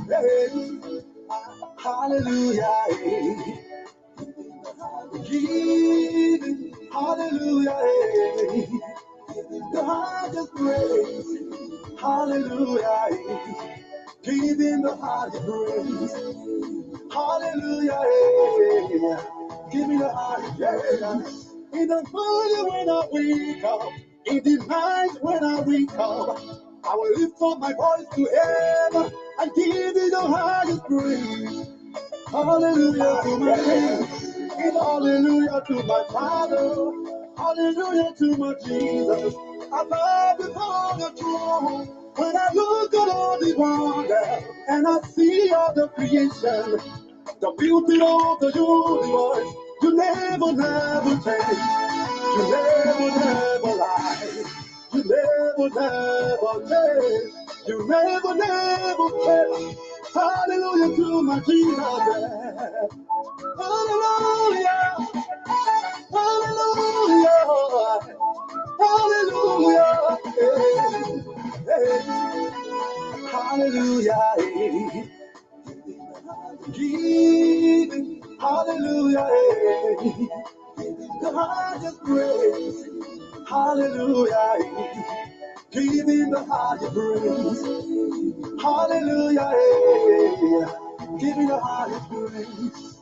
Hey, hallelujah. Give hallelujah. The highest praise. Hallelujah. Give him the highest praise. Hallelujah. Give me the highest praise. In the morning when I wake up, in the night when I wake up, I will lift up my voice to heaven and give you the highest praise. Hallelujah to my King. Hallelujah to my Father. Hallelujah to my Jesus. I bow before the throne. When I look at all the wonder and I see all the creation, the beauty of the universe, you never change. You never lie. You never change. You never fail. Hallelujah to my Jesus. Hallelujah. Hallelujah. Hallelujah. Hey, hey. Hallelujah. Hey. Give hallelujah. Hey. The highest praise. Hallelujah. Give him the highest praise. Hallelujah. Give him the highest praise.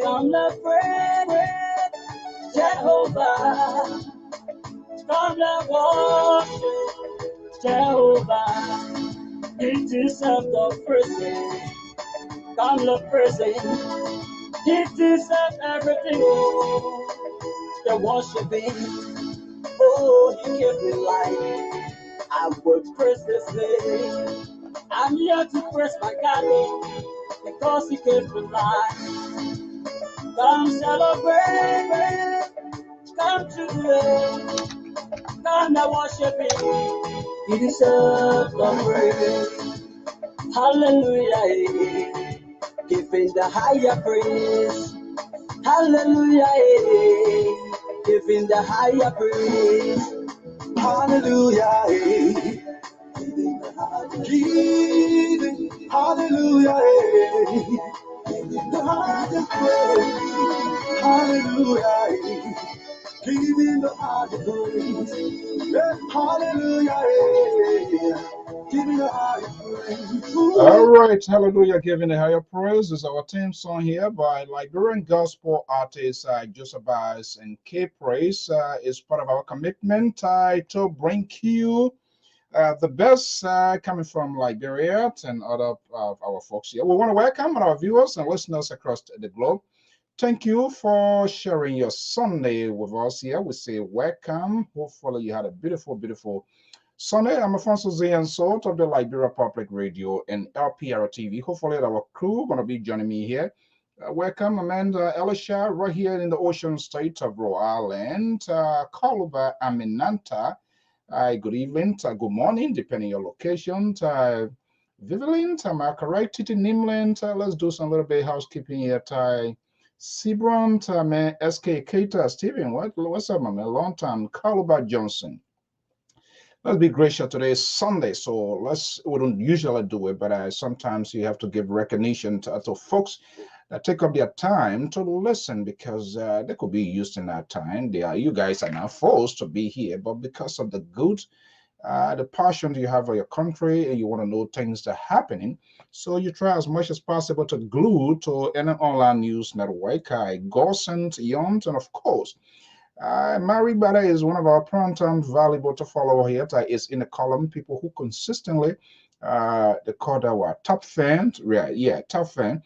I'm not afraid, Jehovah. Come and worship Jehovah. It is of the prison. Come the prison. It is of everything. The worshiping. Oh, he gave me life. I will praise this name. I'm here to praise my God because he gave me life. Come celebrate, come to come and worship him. He deserves the praise. Hallelujah. Give him the higher praise. Hallelujah. Give him the higher praise. Hallelujah. Give him hallelujah. The highest praise. Hallelujah. Give him the highest praise. Yeah. Hallelujah. Give him the highest praise. All right, hallelujah, giving the higher praise is our theme song here by Liberian gospel artist Joseph Bass and K Praise. Is part of our commitment to bring you the best coming from Liberia and other of our folks here. We want to welcome our viewers and listeners across the globe. Thank you for sharing your Sunday with us here. We say welcome. Hopefully, you had a beautiful, beautiful Sunday. I'm Alphonso Zean Soe of the Liberia Public Radio and LPR TV. Hopefully, our crew going to be joining me here. Welcome, Amanda Elisha, right here in the ocean state of Rhode Island. Kaluba Aminanta. Good evening, good morning, depending on your location. Vivalent, am I correct? Titi Nimland, let's do some little bit of housekeeping here. Seabrant, man, SK Keita, Stephen, what's up, my man? Long time. Kaluba Johnson. Let's be gracious. Today is Sunday, so we don't usually do it, but sometimes you have to give recognition to folks that take up their time to listen because they could be used in that time. You guys are not forced to be here, but because of the good, the passion you have for your country, and you want to know things that are happening, so you try as much as possible to glue to any online news network. Gorsent, Yont, and of course, Mary Bada is one of our prime-time valuable to follow here. Is in the column people who consistently they call our top fan. Yeah, top fan.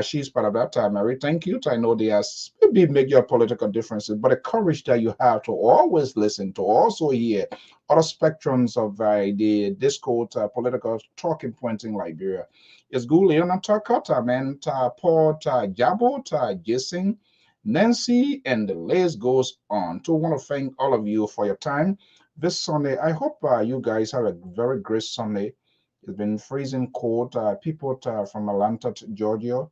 She's part of that time, Mary. Thank you. I know there's maybe major political differences, but the courage that you have to always listen to, also hear other spectrums of the discord political talking points in Liberia is good. Leona Takata, man, Paul, Jabo, Jason. Nancy, and the list goes on. So, I want to thank all of you for your time this Sunday. I hope you guys have a very great Sunday. It's been freezing cold. People from Atlanta to Georgia,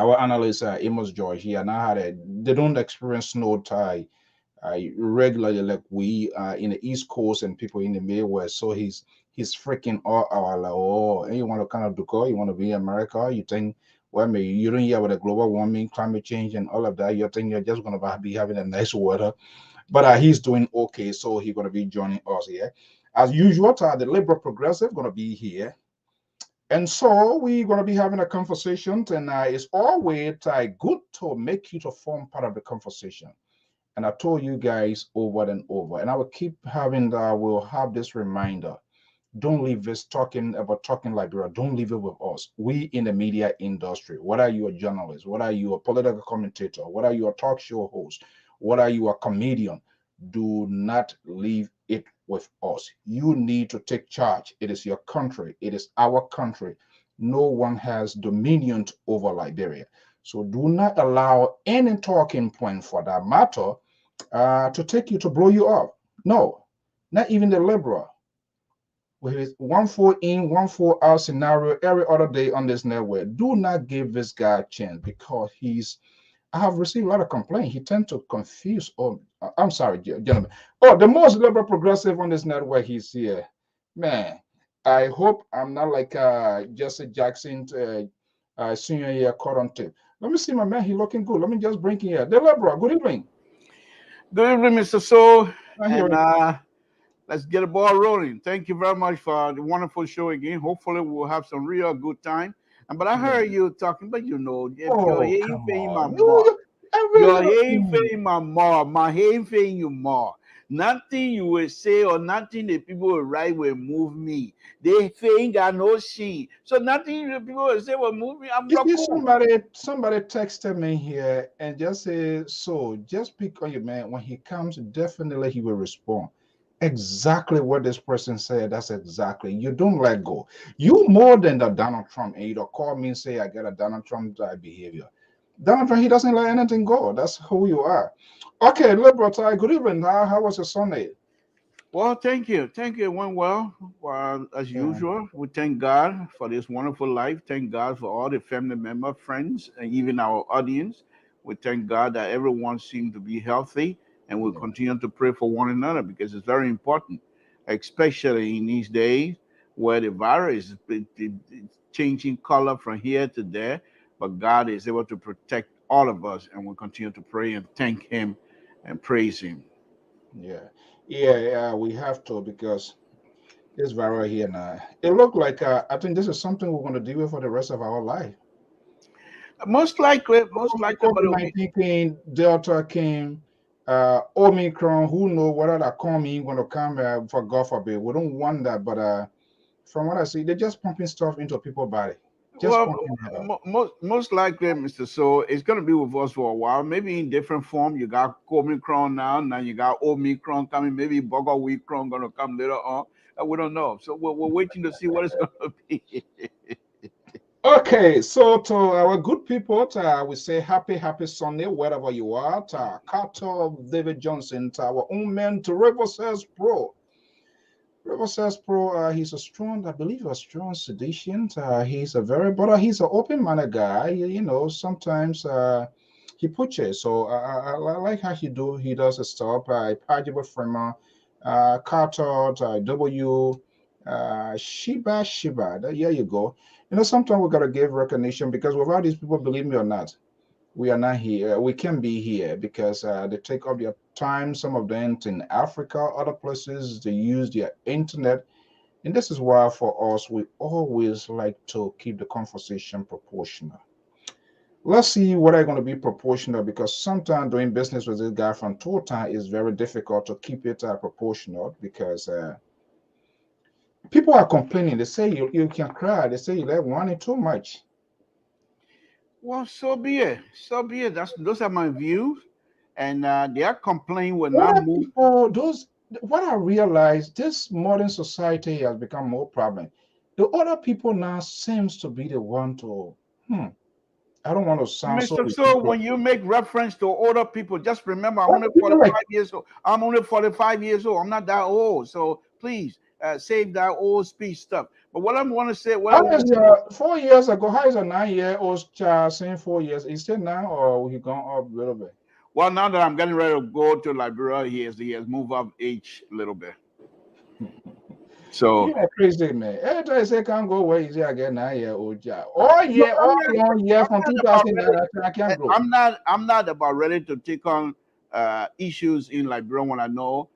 our analyst Amos George here now had they don't experience snow tie regularly like we in the East Coast and people in the Midwest. So he's freaking all our like, oh, and you want to kind of do go, you want to be in America, you think well maybe you don't hear with the global warming, climate change, and all of that. You think you're just gonna be having a nice weather, but he's doing okay, so he's gonna be joining us here as usual. The liberal progressive gonna be here. And so we're going to be having a conversation, and it's always good to make you to form part of the conversation. And I told you guys over and over, and I will keep having that. We'll have this reminder. Don't leave this talking about talking like that. Don't leave it with us. We in the media industry, whether you a journalist, whether you a political commentator, whether you a talk show host, whether you a comedian, do not leave it with us. You need to take charge. It is your country. It is our country. No one has dominion over Liberia. So do not allow any talking point for that matter to take you to blow you up. No, not even the liberal. With his 1-4 in, 1-4 out scenario every other day on this network. Do not give this guy a chance because I have received a lot of complaints. He tends to confuse. Oh, I'm sorry, gentlemen. Oh, the most liberal progressive on this network, he's here. Man, I hope I'm not like Jesse Jackson, senior year caught on tape. Let me see my man. He looking good. Let me just bring him here. The liberal, good evening. Good evening, Mr. Soe, And let's get the ball rolling. Thank you very much for the wonderful show again. Hopefully, we'll have some real good time. But I heard you talking, but if you're oh, here come paying my on. more, Every you're little here thing. paying my here paying you more. Nothing you will say or nothing the people will write will move me. They ain't got no sheen. So nothing the people will say will move me. I'm You not see, cool. somebody texted me here and just say, so just pick on your man. When he comes, definitely he will respond. Exactly what this person said. That's exactly. You don't let go. You more than the Donald Trump. And you don't call me and say, I got a Donald Trump behavior. Donald Trump, he doesn't let anything go. That's who you are. Okay, liberal tie. Good evening. How was your Sunday? Well, thank you. Thank you. It went well. As Yeah, usual, we thank God for this wonderful life. Thank God for all the family member, friends, and even our audience. We thank God that everyone seems to be healthy, and we yeah, continue to pray for one another because it's very important, especially in these days where the virus is changing color from here to there. But God is able to protect all of us, and we continue to pray and thank Him and praise Him. yeah, yeah. We have to because this viral here now. It looked like I think this is something we're going to deal with for the rest of our life. Most likely, but COVID 19 came, Delta came, Omicron. Who know what other coming going to come? For God forbid, we don't want that. But from what I see, they're just pumping stuff into people's body, just well, pumping it up. most likely, Mr. So it's going to be with us for a while. Maybe in different form. You got Omicron now you got Omicron coming. Maybe Bugger Omicron going to come later on. We don't know. So we're waiting to see what it's going to be. Okay, so to our good people, we say happy Sunday wherever you are. To Carter David Johnson, to our own man, to River says Pro. River says Pro, he's a strong, I believe, a strong sedation. He's a very, but he's an open-minded guy. Sometimes he pushes. So I like how he does his stuff. Pajiba Fremer, Carter, W, Shiba. There you go. Sometimes we gotta give recognition because without these people, believe me or not, we are not here. We can be here because they take up their time. Some of them in Africa, other places, they use their internet. And this is why for us, we always like to keep the conversation proportional. Let's see what are going to be proportional because sometimes doing business with this guy from Total is very difficult to keep it proportional because people are complaining. They say you can cry. They say you let one too much. Well, so be it. So be it. Those are my views, and their complaint will not Other move. people, those what I realize, this modern society has become more problem. The other people now seems to be the one to I don't want to sound so Mr. So ridiculous. when you make reference to older people, just remember I'm Other only people like 45 years old. I'm only 45 years old. I'm not that old. So please save that old speech stuff. But what I'm going to say, what I How want is to say, 4 years ago? How is a 9-year-old child saying 4 years? Is it now or he gone up a little bit? well, now that I'm getting ready to go to Liberia, he has moved up age a little bit. So You are crazy, man. Every time I say can't go where is it again 9-year-old child? All year from 2009, I can't grow. I'm not about ready to take on issues in Liberia when I know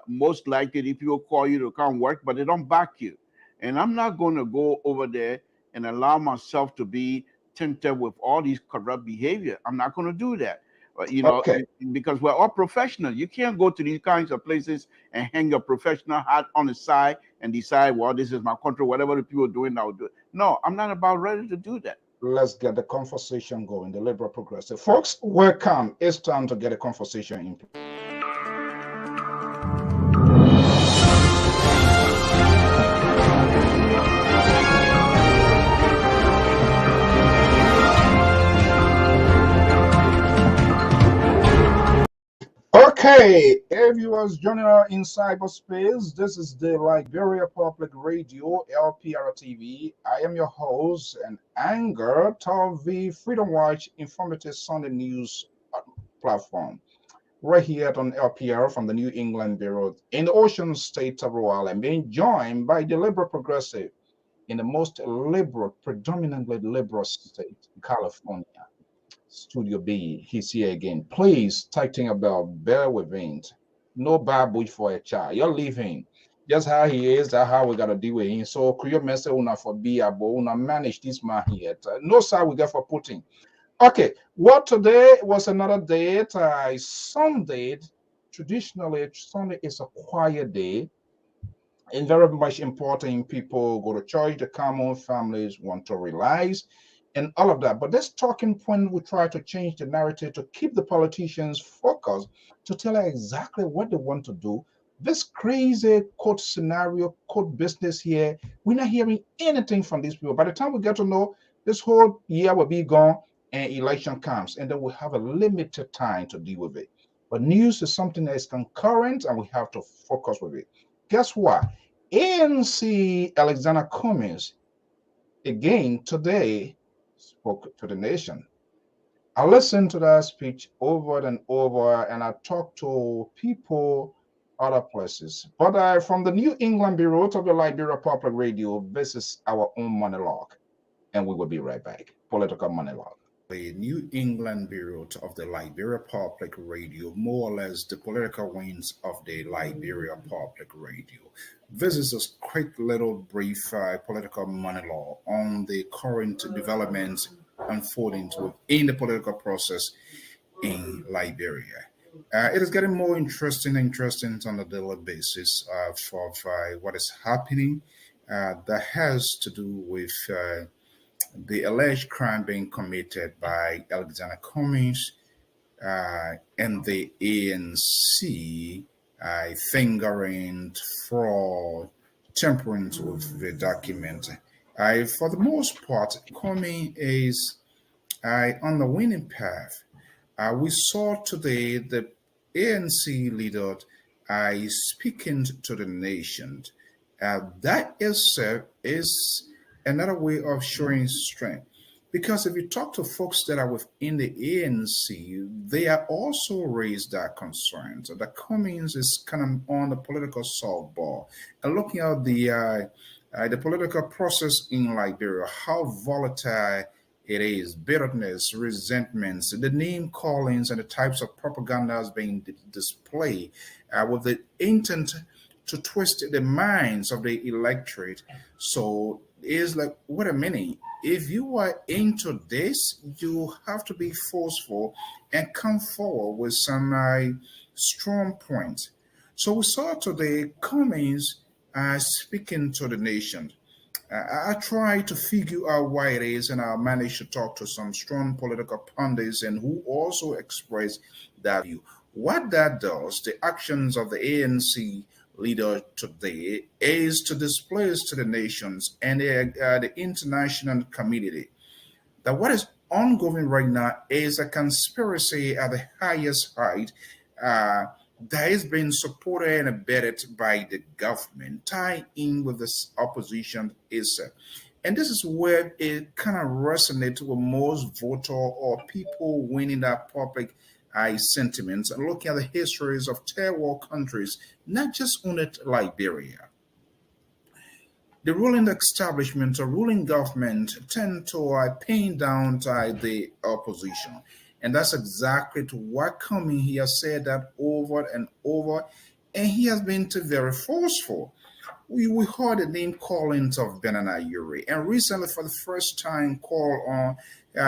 most likely the people call you to come work, but they don't back you. And I'm not going to go over there and allow myself to be tempted with all these corrupt behavior. I'm not going to do that. Okay, Because we're all professionals. You can't go to these kinds of places and hang your professional hat on the side and decide, well, this is my country, whatever the people are doing, I'll do it. No, I'm not about ready to do that. let's get the conversation going. The liberal progressive folks, welcome. It's time to get a conversation in. Okay, if you was joining us in cyberspace, this is the Liberia Public Radio, LPR TV. I am your host and anchor, Talvi Freedom Watch Informative Sunday News platform. Right here on LPR from the New England Bureau in the ocean state of Rhode Island, being joined by the liberal progressive in the most liberal, predominantly liberal state, California. Studio B, he's here again. Please tighten your belt, bear with him. No babush for a child. You're leaving. Just how he is, that's how we gotta deal with him. So create message una for be able una manage this man here. No sir, we get for putting. Okay, what today was another day. Sunday. Traditionally, Sunday is a quiet day and very much important. People go to church, the common families want to realize and all of that. But this talking point, we try to change the narrative to keep the politicians focused, to tell them exactly what they want to do. This crazy court scenario, court business here, we're not hearing anything from these people. By the time we get to know, this whole year will be gone and election comes, and then we have a limited time to deal with it. But news is something that is concurrent and we have to focus with it. Guess what? ANC Alexander Cummings again today spoke to the nation. I listened to that speech over and over, and I talked to people other places. But from the New England Bureau of the Liberia Public Radio, this is our own monologue, and we will be right back. Political monologue. The New England Bureau of the Liberia Public Radio, more or less the political wings of the Liberia Public Radio. This is a quick little brief political monologue on the current developments unfolding within the political process in Liberia. It is getting more interesting on a daily basis for what is happening that has to do with the alleged crime being committed by Alexander Cummings and the ANC fingering fraud, tampering with the document. For the most part, Cummings is on the winning path. We saw today the ANC leader speaking to the nation. That is another way of showing strength. Because if you talk to folks that are within the ANC, they are also raised that concerns. The Cummings is kind of on the political softball and looking at the political process in Liberia, how volatile it is, bitterness, resentments, the name callings, and the types of propagandas being displayed with the intent to twist the minds of the electorate. So it's like, wait a minute, if you are into this, you have to be forceful and come forward with some strong points. So we saw today Cummings speaking to the nation. I try to figure out why it is, and I managed to talk to some strong political pundits and who also express that view. What that does, the actions of the ANC leader today, is to display to the nations and the international community that what is ongoing right now is a conspiracy at the highest height, uh, that is being supported and abetted by the government, tied in with this opposition itself. And this is where it kind of resonates with most voter or people winning that public sentiments and looking at the histories of third world countries, not just only Liberia. The ruling establishment or ruling government tend to pin down the opposition. And that's exactly to what Cumming he has said that over and over, and he has been very forceful. We heard the name callings of Benana Yuri, and recently, for the first time, called on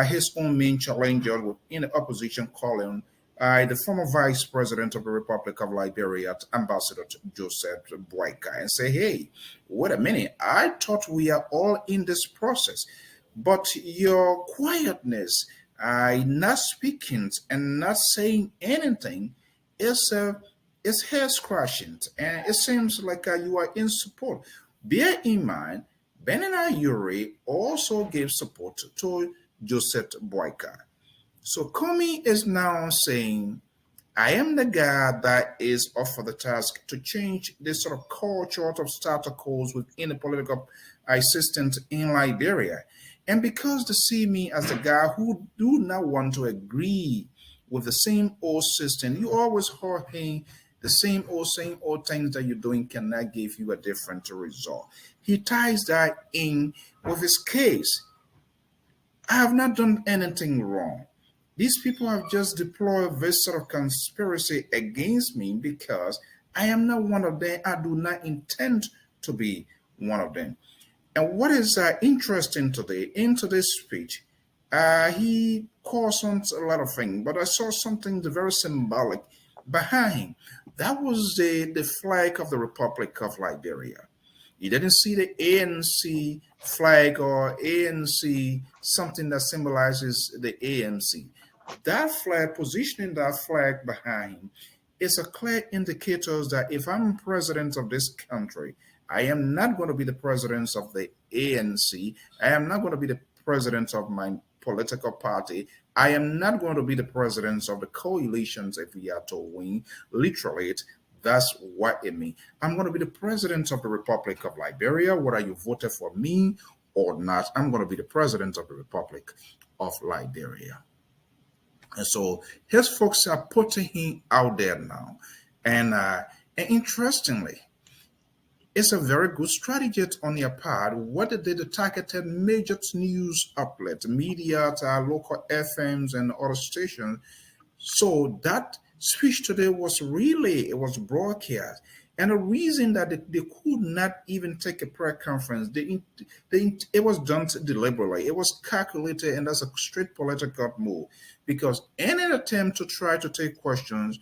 his own main challenger in the opposition, calling the former vice president of the Republic of Liberia, Ambassador Joseph Boyka, and say, hey, wait a minute, I thought we are all in this process, but your quietness, not speaking and not saying anything, is it's hair scratching, and it seems like you are in support. Bear in mind, Benina Yuri also gave support to Joseph Boyka. So Comey is now saying, I am the guy that is up for the task to change this sort of culture of status quo within the political system in Liberia. And because they see me as the guy who do not want to agree with the same old system, you always hear the same old things that you're doing cannot give you a different result. He ties that in with his case. I have not done anything wrong. These people have just deployed this sort of conspiracy against me because I am not one of them. I do not intend to be one of them. And what is interesting today, in today's speech, he calls on a lot of things, but I saw something very symbolic behind him. That was the flag of the Republic of Liberia. You didn't see the ANC flag or ANC something that symbolizes the ANC. That flag, positioning that flag behind him, is a clear indicator that if I'm president of this country, I am not going to be the president of the ANC. I am not going to be the president of my political party. I am not going to be the president of the coalitions if we are to win. Literally, that's what it means. I'm going to be the president of the Republic of Liberia, whether you voted for me or not. I'm going to be the president of the Republic of Liberia. And so his folks are putting him out there now. And interestingly, it's a very good strategy on their part. What they did, targeted major news outlets, media, local FMs and other stations. So that speech today was really, it was broadcast. And the reason that they could not even take a prayer conference, it was done deliberately. It was calculated, and that's a straight political move. Because any attempt to try to take questions,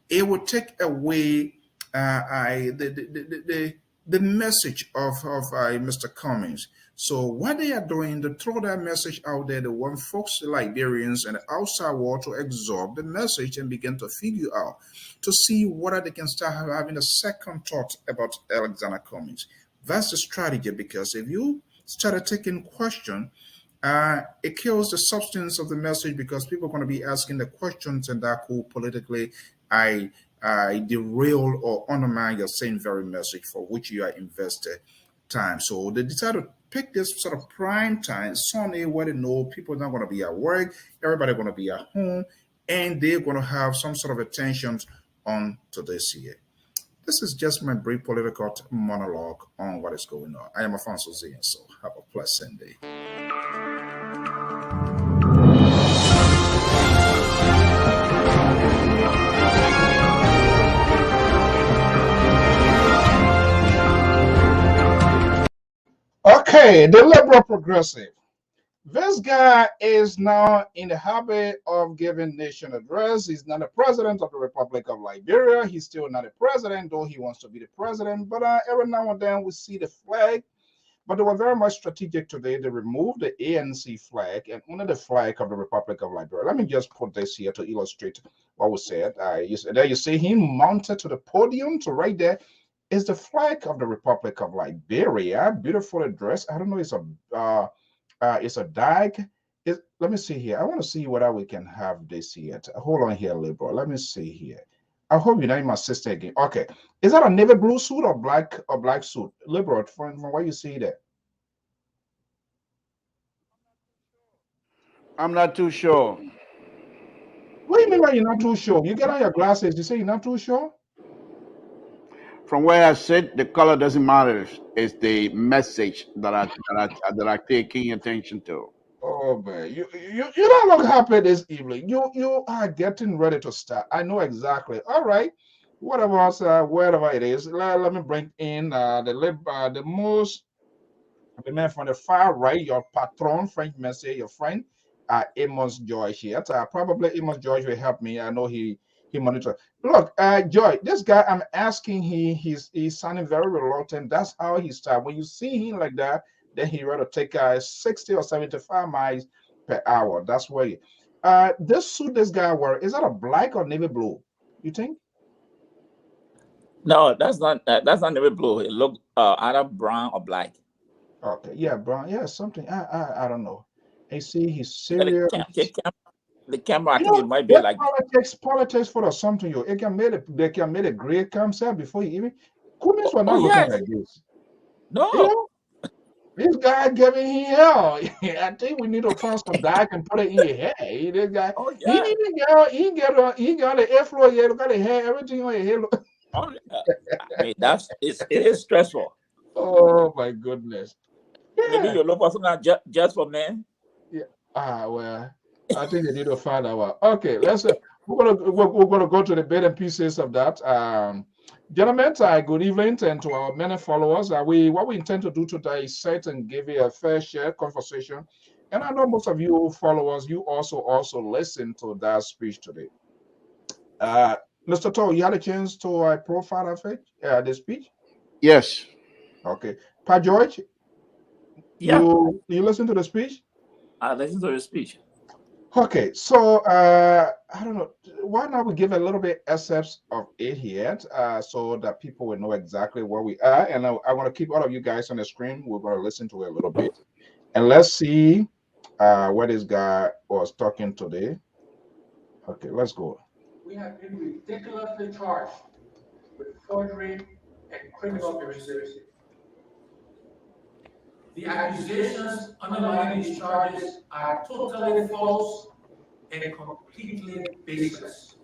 it would take away the message of Mr. Cummings. So what they are doing, they throw that message out there. They want folks, Liberians and the outside world to absorb the message and begin to figure out, to see whether they can start having a second thought about Alexander Cummings. That's the strategy, because if you started taking question, it kills the substance of the message, because people are going to be asking the questions, and that could politically derail or undermine your same very message for which you are invested time. So they decided to pick this sort of prime time, Sunday, where they know people are not going to be at work, everybody going to be at home, and they're going to have some sort of attention on to this year. This is just my brief political monologue on what is going on. I am Alphonso Zean Soe. Have a pleasant day. Okay, the liberal progressive. This guy is now in the habit of giving nation address. He's not the president of the Republic of Liberia. He's still not a president, though he wants to be the president. But every now and then we see the flag. But they were very much strategic today. They removed the ANC flag and only the flag of the Republic of Liberia. Let me just put this here to illustrate what we said. There you see him mounted to the podium. To right there is the flag of the Republic of Liberia. Beautiful dressed. I don't know. It's a dag. Let me see here. I want to see whether we can have this here. Hold on here, Liberal. Let me see here. I hope you're not my sister again. Okay. Is that a navy blue suit or black suit? Liberal, from what you see there. I'm not too sure. What do you mean by you're not too sure? You get on your glasses, you say you're not too sure? From where I sit, the color doesn't matter. It's the message that I taking attention to. Oh man, you don't look happy this evening. You are getting ready to start. I know exactly. All right. Whatever else, wherever it is, let me bring in the most the man from the far right, your patron, French message, your friend, Amos George here. Probably Amos George will help me. I know he monitor. Look, Joy, this guy I'm asking, he's sounding very reluctant. That's how he starts. When you see him like that, then he rather take 60 or 75 miles per hour. That's where this suit this guy wear, is that a black or navy blue? You think? No, that's not navy blue. It look either brown or black. Okay, yeah, brown, yeah, something. I don't know. I see he's Yeah, serious. the camera, I You think know, it might be that like, politics for something. You, it can make it. They can make a great concept before you even. Cummins were oh not looking yes, like this. You no, know, this guy giving him hell. I think we need to find some dye and put it in your hair. This guy, oh he yeah, even got he got the airflow. Yeah, look at the hair, everything on your hair. oh yeah. I mean it is stressful. Oh my goodness. Maybe Yeah. you look for something just for men. Yeah. Well, I think they need to find out. Okay, let's. We're gonna go to the bit and pieces of that. Gentlemen, good evening, and to our many followers. What we intend to do today is sit and give you a fair share conversation. And I know most of you followers, you also listen to that speech today. Mr. Toh, you had a chance to profile of it, the speech. Yes. Okay, Pa George, Yeah, you listen to the speech. I listen to your speech. Okay, so I don't know. Why not we give a little bit excerpts of it here, so that people will know exactly where we are. And I want to keep all of you guys on the screen. We're going to listen to it a little bit, and let's see what this guy was talking today. Okay, let's go. We have been ridiculously charged with forgery and criminal conspiracy. The accusations underlying these charges are totally false and completely baseless.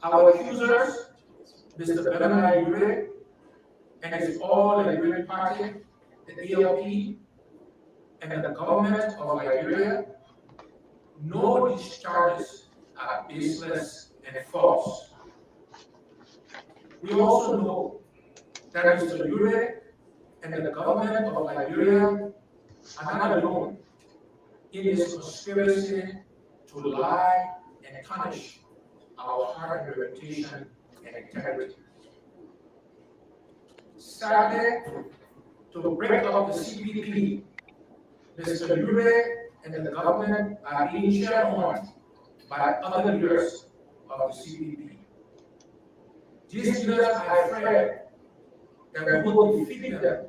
Our accusers, Mr. Benani Ure and his all-Liberian party, the ALP, and the government of Liberia, know these charges are baseless and false. We also know that Mr. Ure and the government of Liberia are not alone in this conspiracy to lie and tarnish our hard reputation and integrity. Sadly, to break up the CPP, Mr. Ure and the government are being chairhorned by other leaders of the CPP. These leaders are afraid that we will defeat them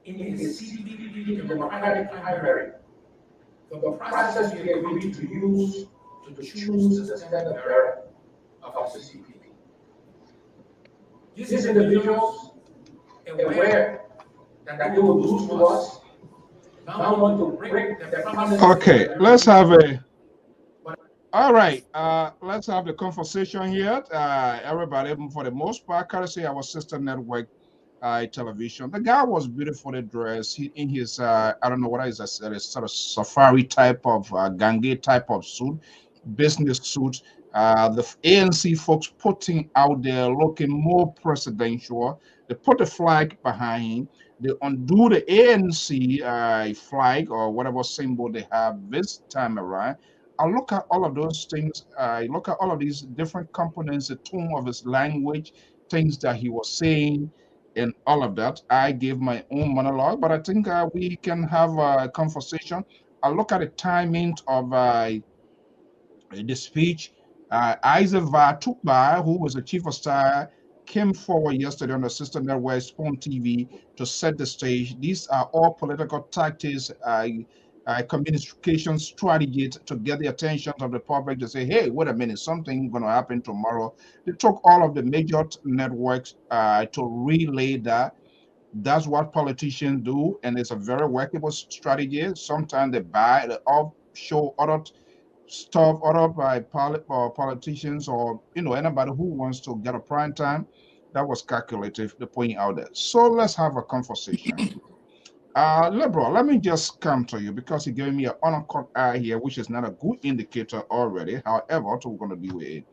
in a CPP Democratic primary, the process we agreed to use to choose the standard bearer of the CPP. These individuals, aware that they will lose to us, now want to break the promises. Okay, let's have a. All right, let's have the conversation here. Everybody, for the most part, courtesy our sister network television. The guy was beautifully dressed. He in his I don't know what is a sort of safari type of gange type of suit, business suit. The ANC folks putting out there looking more presidential. They put the flag behind him. They undo the ANC flag or whatever symbol they have this time around. I look at all of those things. I look at all of these different components, the tone of his language, things that he was saying, and all of that. I gave my own monologue, but I think we can have a conversation. I look at the timing of the speech. Isaac Vatukba, who was the chief of staff, came forward yesterday on the sister network Spawn TV to set the stage. These are all political tactics communication strategy to get the attention of the public to say, hey, wait a minute, something going to happen tomorrow. They took all of the major networks to relay that. That's what politicians do, and it's a very workable strategy. Sometimes they buy the offshore other stuff, other by politicians or anybody who wants to get a prime time. That was calculated. The point out there. So let's have a conversation. Liberal, let me just come to you because you gave me an uncut eye here, which is not a good indicator already. However, what we're going to deal with it.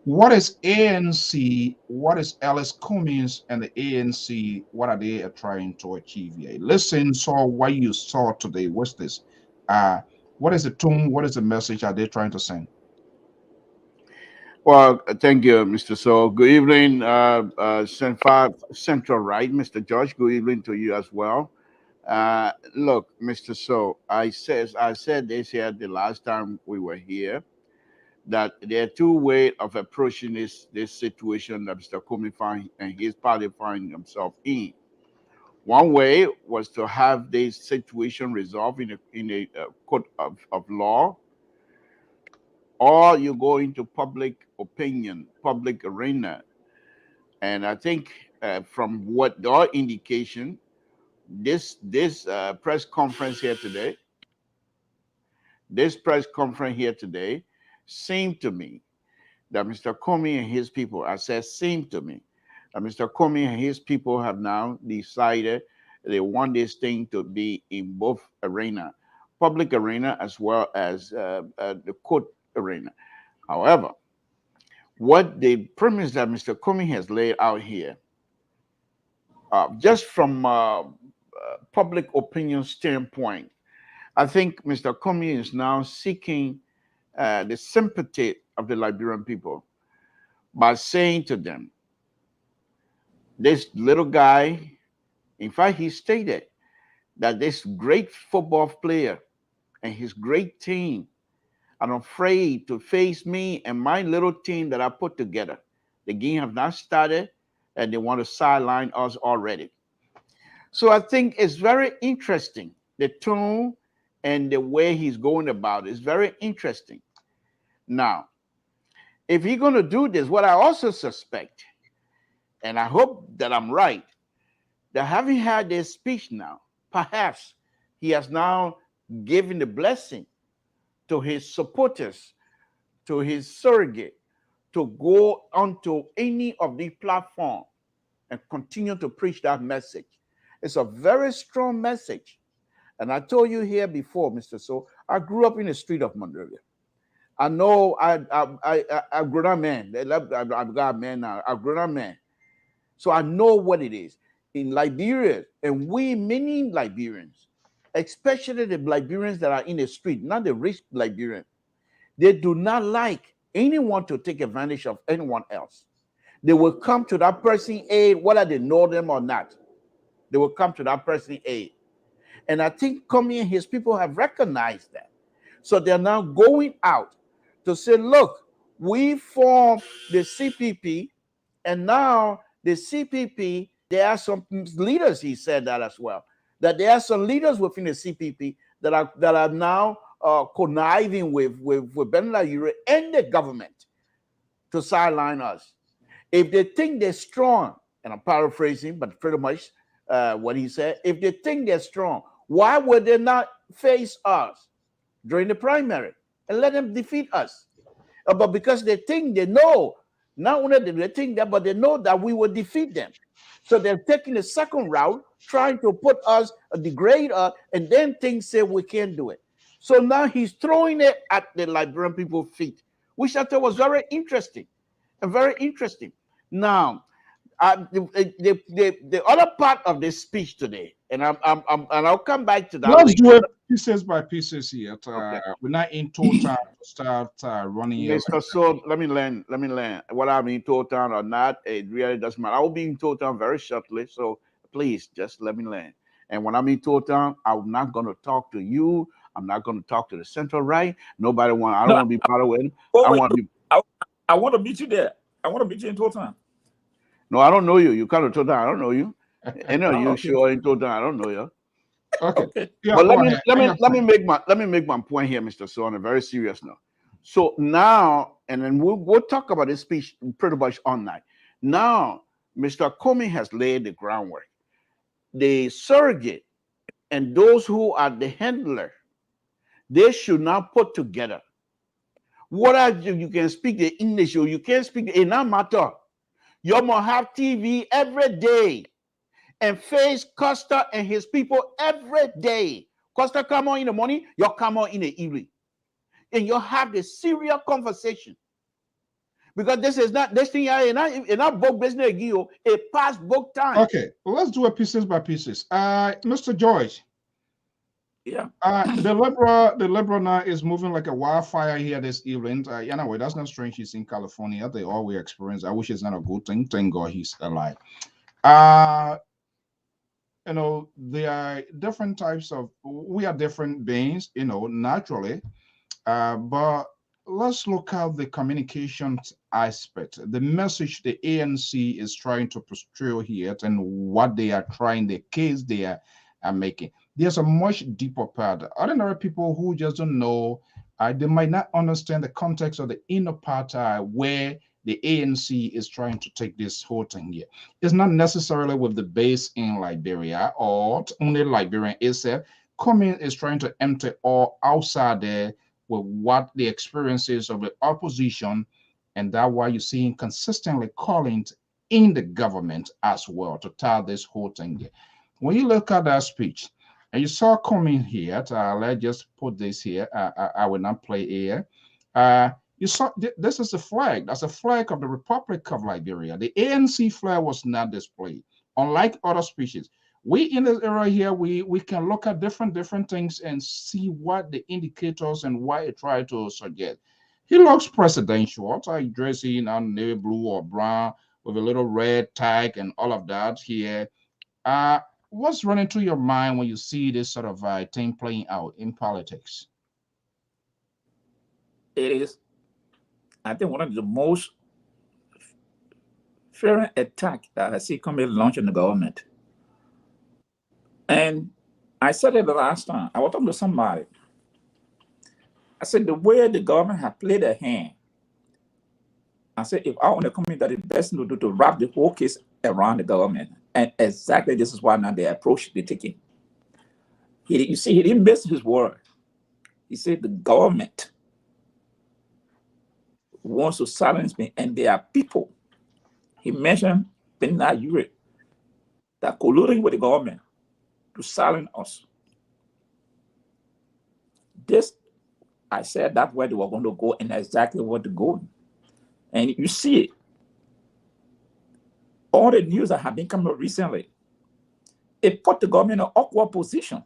What is ANC? What is Alice Cummings and the ANC? What are they trying to achieve here? Listen, so what you saw today, what's this? What is the tone? What is the message are they trying to send? Well, thank you, Mr. So. Good evening, Central Right, Mr. George. Good evening to you as well. Look, Mr. So, I said this here the last time we were here, that there are two ways of approaching this situation that Mr. Comey find and his party find themselves in. One way was to have this situation resolved in a court of law, or you go into public opinion, public arena. And I think from what your indication, this press conference here today, seemed to me that Mr. Comey and his people, seemed to me that Mr. Comey and his people have now decided they want this thing to be in both arena, public arena as well as the court arena. However, what the premise that Mr. Comey has laid out here, just from public opinion standpoint, I think Mr. Comey is now seeking the sympathy of the Liberian people by saying to them, this little guy, in fact, he stated that this great football player and his great team are afraid to face me and my little team that I put together. The game have not started and they want to sideline us already. So I think it's very interesting. The tone and the way he's going about it is very interesting. Now, if he's going to do this, what I also suspect, and I hope that I'm right, that having had this speech now, perhaps he has now given the blessing to his supporters, to his surrogate, to go onto any of the platform and continue to preach that message. It's a very strong message. And I told you here before, Mr. So, I grew up in the street of Monrovia. I know I've grown up man. I've got a man now. I've grown up man. So I know what it is. In Liberia, and many Liberians, especially the Liberians that are in the street, not the rich Liberians, they do not like anyone to take advantage of anyone else. They will come to that person's aid, whether they know them or not. They will come to that person's aid. And I think Comey and his people have recognized that. So they're now going out to say, look, we formed the CPP, and now the CPP, there are some leaders, he said that as well, that there are some leaders within the CPP that are now conniving with Ben Layure and the government to sideline us. If they think they're strong, and I'm paraphrasing, but pretty much what he said, if they think they're strong, why would they not face us during the primary and let them defeat us? But because they think they know, not only do they think that, but they know that we will defeat them. So they're taking the second route, trying to put us, degrade us, and then things say we can't do it. So now he's throwing it at the Liberian people's feet, which I thought was very interesting and very interesting. Now, the other part of this speech today, and I'll come back to that. Let's do it pieces by pieces here. Okay. We're not in total time to start running. Mr. So let me learn. What I'm in total or not, it really doesn't matter. I will be in total very shortly. So please just let me learn. And when I'm in total, I'm not going to talk to you. I'm not going to talk to the Central Right. I don't want to be part of it. I want to meet you there. I want to meet you in total. No, I don't know you. You come to total. I don't know you. I know you sure in total. I don't know you. Okay. Okay. Yeah, But go ahead. let me make my point here, Mr. So, on a very serious note. So now, and then we'll talk about this speech pretty much all night. Now, Mr. Comey has laid the groundwork. The surrogate and those who are the handler, they should not put together. What are you can speak the English or you can't speak it no matter. You must have TV every day and face Costa and his people every day. Costa come on in the morning, you come on in the evening. And you have the serious conversation. Because this is not this thing in our book business again, it past book time. Okay, well, let's do it pieces by pieces. Mr. George. Yeah. The liberal now is moving like a wildfire here this evening. Anyway, that's not strange. He's in California. They always experience. I wish it's not a good thing. Thank God he's alive. You know, there are different types of. We are different beings. You know, naturally. But let's look at the communication aspect. The message the ANC is trying to portray here and what they are trying, the case they are making. There's a much deeper part. Ordinary people who just don't know, they might not understand the context of the inner part where the ANC is trying to take this whole thing here. It's not necessarily with the base in Liberia or only Liberian itself. Coming is trying to enter all outside there with what the experiences of the opposition, and that's why you're seeing consistently calling in the government as well to tell this whole thing here. When you look at that speech, and you saw coming here, let's just put this here. I will not play here. You saw this is a flag. That's a flag of the Republic of Liberia. The ANC flag was not displayed, unlike other speeches. We in this area here, we can look at different things and see what the indicators and why it tried to suggest. He looks presidential. So dressing on navy blue or brown with a little red tag and all of that here. What's running through your mind when you see this sort of thing playing out in politics? It is, I think, one of the most fair attack that I see coming launched in the government. And I said it the last time. I was talking to somebody. I said the way the government has played a hand. I said if I want to come in, that the best thing to do to wrap the whole case around the government. And exactly this is why now the approach they're taking. You see, he didn't miss his word. He said the government wants to silence me, and there are people. He mentioned Benina Ure that colluding with the government to silence us. This, I said that's where they were going to go, and exactly what they're going. And you see it. All the news that have been coming recently, it put the government in an awkward position.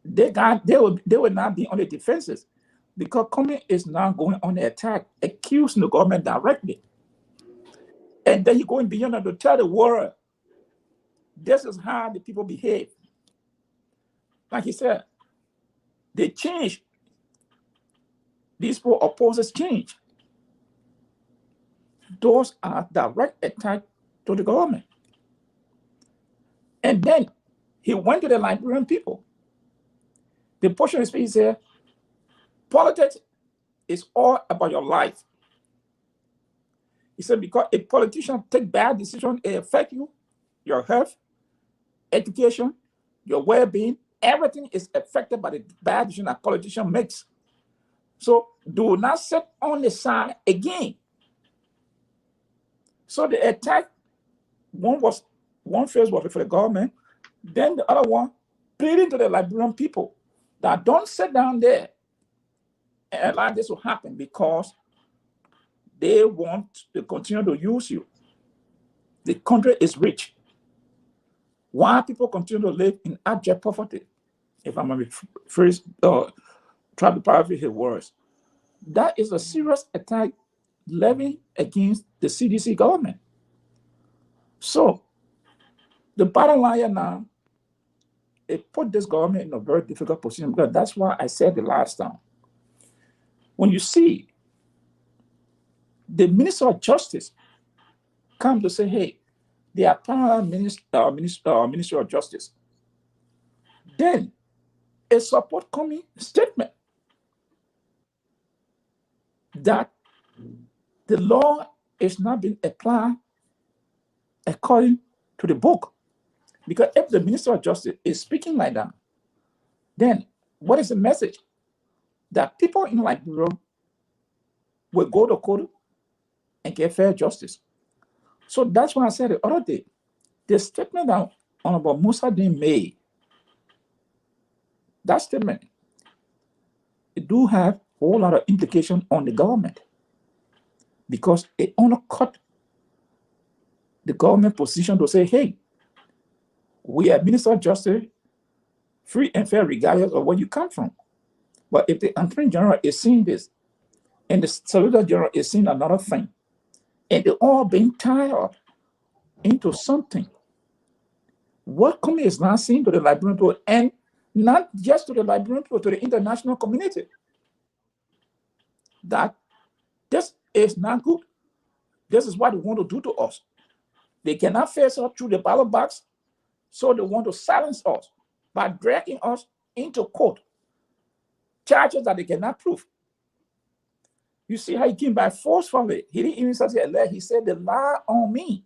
They will not be on the defenses because Comey is now going on the attack, accusing the government directly. And then you're going beyond that to tell the world, this is how the people behave. Like he said, they change. These people opposes change. Those are direct attacks to the government. And then he went to the Liberian people. The portion of his speech said, politics is all about your life. He said, because a politician take bad decisions, it affects you, your health, education, your well-being. Everything is affected by the bad decision a politician makes. So do not sit on the side again. So the attack, one phase was for the government, then the other one pleading to the Liberian people that don't sit down there and allow this to happen because they want to continue to use you. The country is rich. Why people continue to live in abject poverty? If I'm going to first try to paraphrase his words, that is a serious attack levied against the CDC government. So the bottom line now, it put this government in a very difficult position because that's why I said the last time. When you see the Minister of Justice come to say, hey, they are Ministry of Justice. Then a support coming statement that the law is not being applied according to the book. Because if the Minister of Justice is speaking like that, then what is the message? That people in Liberia will go to court and get fair justice. So that's why I said the other day, the statement that Honorable Musa Din made, that statement, it do have a whole lot of implication on the government, because it undercut the government position to say, hey, we are Minister of Justice, free and fair regardless of where you come from. But if the Attorney General is seeing this, and the Solicitor General is seeing another thing, and they're all being tied up into something, what coming is not seen to the Liberian people, and not just to the Liberian people, to the international community, that this is not good. This is what they want to do to us. They cannot face us through the ballot box, so they want to silence us by dragging us into court, charges that they cannot prove. You see how he came by forcefully. He didn't even say alert. He said, they lie on me.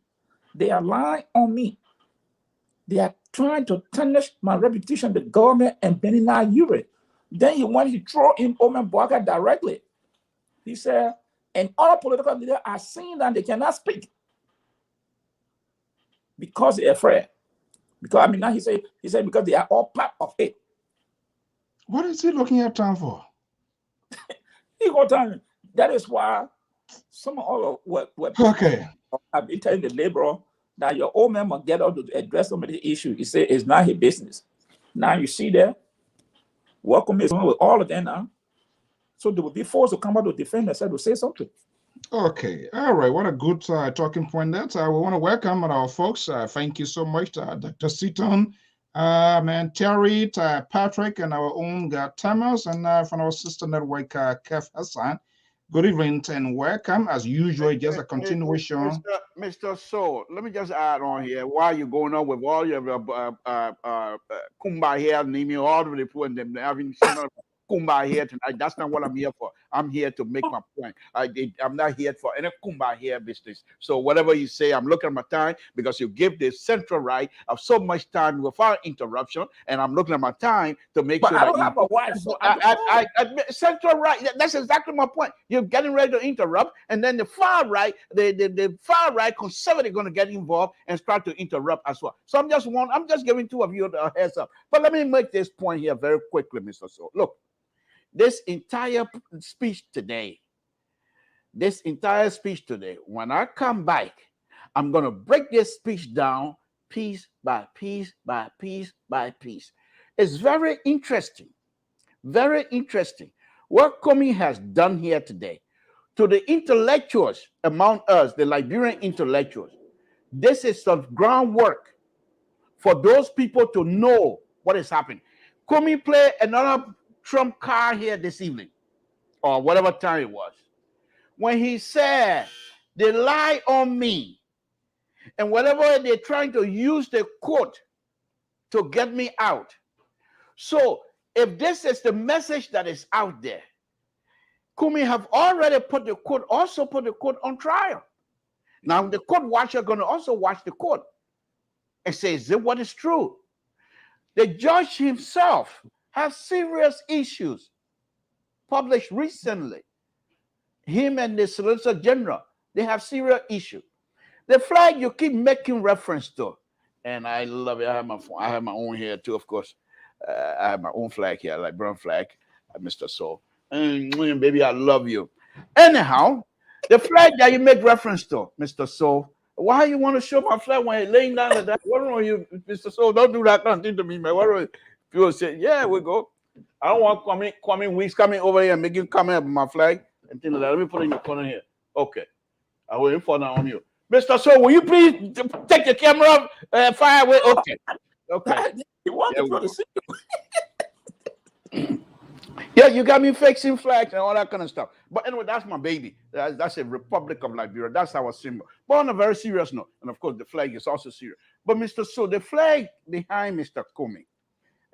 They are lying on me. They are trying to tarnish my reputation, the government, and Benina Ure. Then he went, he threw in Omen Boaka directly. He said, and all political leaders are saying that they cannot speak because they're afraid. Because I mean, now he said because they are all part of it. What is he looking at time for? He got time. That is why some of all of what Okay. I've been telling the laborer that your old man must get out to address some of the issue. He said it's not his business. Now you see there, welcome is on with all of them now. So they will be forced to come out to defend themselves, to say something. Okay, all right. What a good talking point there. We want to welcome our folks. Thank you so much, Dr. Seaton, Terry, Patrick, and our own Thomas, and from our sister network, Kef Hassan. Good evening and welcome. As usual, just a continuation. Mr. Soe, let me just add on here. Why you going on with all your Kumba here, naming all of the people and them having seen Kumba here tonight. That's not what I'm here for. I'm here to make my point. I'm not here for any Kumba here business. So whatever you say, I'm looking at my time because you give the central right of so much time without interruption, and I'm looking at my time to make But sure I don't have a wife, so I central right. That's exactly my point. You're getting ready to interrupt, and then the far right, the far right conservative going to get involved and start to interrupt as well. So I'm just giving two of you a heads up. But let me make this point here very quickly, Mr. Soe. Look. This entire speech today, when I come back, I'm going to break this speech down piece by piece by piece by piece. It's very interesting, what Komi has done here today. To the intellectuals among us, the Liberian intellectuals, this is some groundwork for those people to know what is happening. Komi play another Trump card here this evening, or whatever time it was, when he said they lie on me, and whatever they're trying to use the court to get me out. So if this is the message that is out there, Kumi have already put the court on trial. Now the court watcher going to also watch the court and say, is it what is true? The judge himself has serious issues published recently. Him and the Solicitor General, they have serious issues. The flag you keep making reference to, and I love it. I have my own here too, of course. I have my own flag here, like brown flag, Mr. Soe. And baby, I love you. Anyhow, the flag that you make reference to, Mr. Soe, why you want to show my flag when you're laying down like that? What wrong with you, Mr. Soe? Don't do that kind of thing to me, man. What wrong? People say, yeah, we go. I don't want coming weeks coming over here and making comment about my flag and things like that. Let me put it in your corner here. Okay. I will inform now on you. Mr. Soe, will you please take the camera fire away? Okay. Okay. You want to see you. Yeah, you got me fixing flags and all that kind of stuff. But anyway, that's my baby. That's a Republic of Liberia. That's our symbol. But on a very serious note, and of course, the flag is also serious. But Mr. Soe, the flag behind Mr. Komi,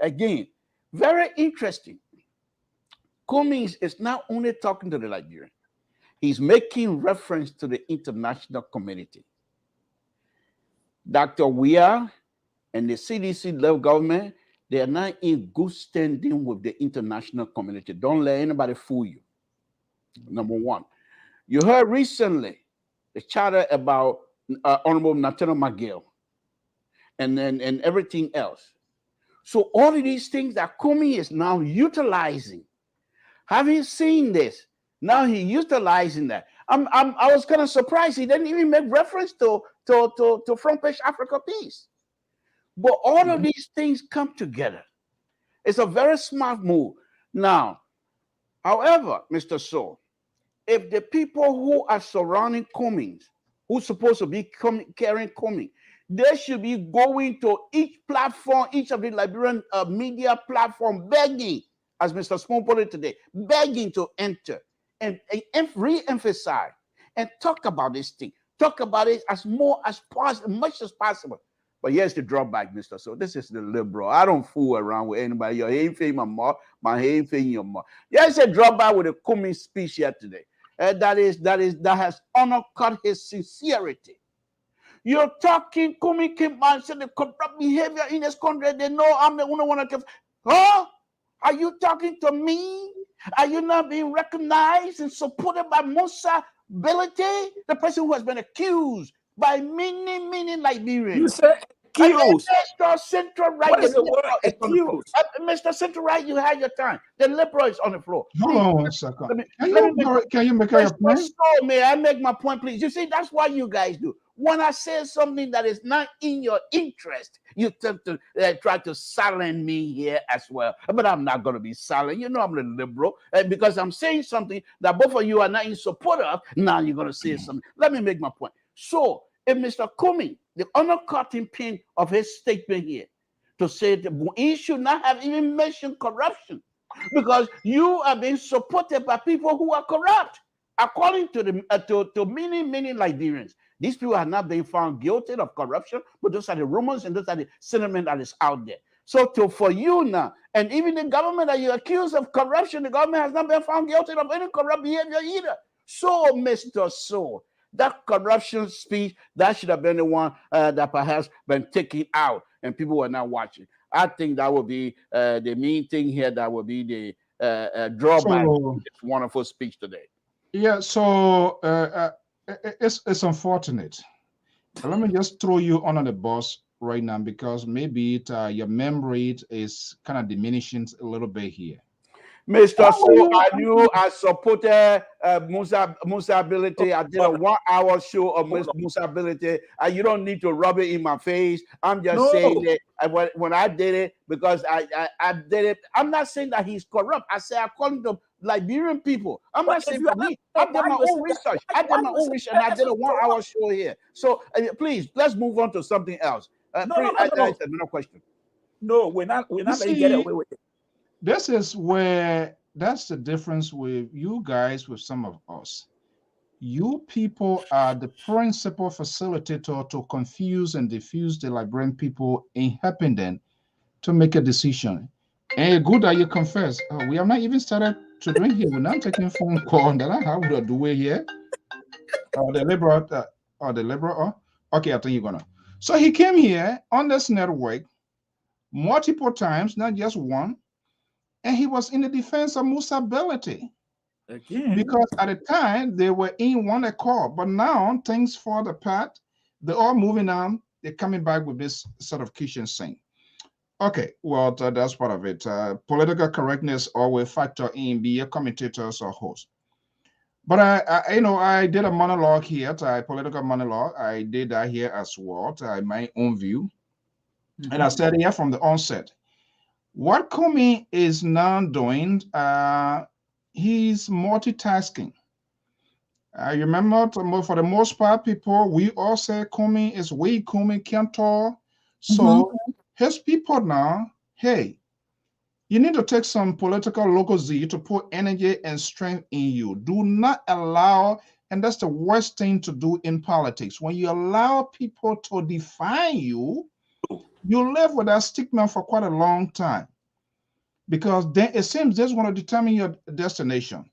Again, very interesting. Cummings is not only talking to the Liberian, he's making reference to the international community. Dr. Weah and the CDC level government, they are not in good standing with the international community. Don't let anybody fool you. Number one. You heard recently the chatter about Honorable Nathaniel McGill and everything else. So all of these things that Kumi is now utilizing, having seen this, now he's utilizing that. I was kind of surprised he didn't even make reference to Front Page Africa Peace. But all of these things come together. It's a very smart move. Now, however, Mr. Soe, if the people who are surrounding Cummings, who's supposed to be carrying Cummings, they should be going to each platform, each of the Liberian media platform, begging, as Mr. Spoon put it today, begging to enter and re-emphasize and talk about this thing. Talk about it as much as possible. But here's the drawback, Mr. So this is the liberal. I don't fool around with anybody. Your ain't fame my mouth, my ain't fame your mouth. There's a drawback with the Cummings speech here today. That has undercut his sincerity. You're talking, Cummings came and said the corrupt behavior in this country. They know I'm the only one that can. Huh? Are you talking to me? Are you not being recognized and supported by Musa Belete, the person who has been accused by many Liberians? You said accused. Mr. Central Right, what is the word accused? Mr. Central Right, you had your time. The liberal is on the floor. Hold on 1 second. Can you make your point? So may I make my point, please? You see, that's what you guys do. When I say something that is not in your interest, you tend to try to silence me here as well. But I'm not going to be silent. You know I'm a liberal. Because I'm saying something that both of you are not in support of, now you're going to say something. Let me make my point. So, if Mr. Cummings, the undercutting pin of his statement here, to say that he should not have even mentioned corruption, because you are being supported by people who are corrupt, according to the many Liberians. These people are not being found guilty of corruption, but those are the rumors and those are the sentiment that is out there. So for you now, and even the government that you accuse of corruption, the government has not been found guilty of any corrupt behavior either. So, Mr. Soe, that corruption speech, that should have been the one that perhaps been taken out and people were not watching. I think that would be the main thing here. That would be the drawback of this wonderful speech today. Yeah, so it's unfortunate. But let me just throw you under the bus right now because maybe your memory is kind of diminishing a little bit here. Mr. Soe, I supported Musa Ability. I did a 1 hour show of Musa Ability. You don't need to rub it in my face. I'm just saying that when I did it, because I did it, I'm not saying that he's corrupt. I say according to Liberian people. I'm not saying for me. I did my own research. I did my own research, and I did a 1 hour show here. So please, let's move on to something else. No question. No, we're not letting get away with it. This is where that's the difference with you guys with some of us. You people are the principal facilitator to confuse and diffuse the Liberian people in helping them to make a decision. And good that you confess. We have not even started to drink here. We're not taking phone call. Then how would I do it here? The liberal. Okay, I think you're gonna. So he came here on this network multiple times, not just one. And he was in the defense of Musa Ability. Again. Because at the time, they were in one accord. But now, things fall apart. They're all moving on. They're coming back with this sort of kitchen sink. Okay, well, that's part of it. Political correctness always factor in, be a commentators or host. But I did a monologue here, a political monologue. I did that here as well, my own view. Mm-hmm. And I said here from the onset, what Cummings is now doing, he's multitasking. I remember for the most part, people, we all say Cummings is weak, Cummings can't talk. So his people now, hey, you need to take some political logozy to put energy and strength in you. Do not allow, and that's the worst thing to do in politics, when you allow people to define you, You live with that stigma for quite a long time, because then it seems they just want to determine your destination.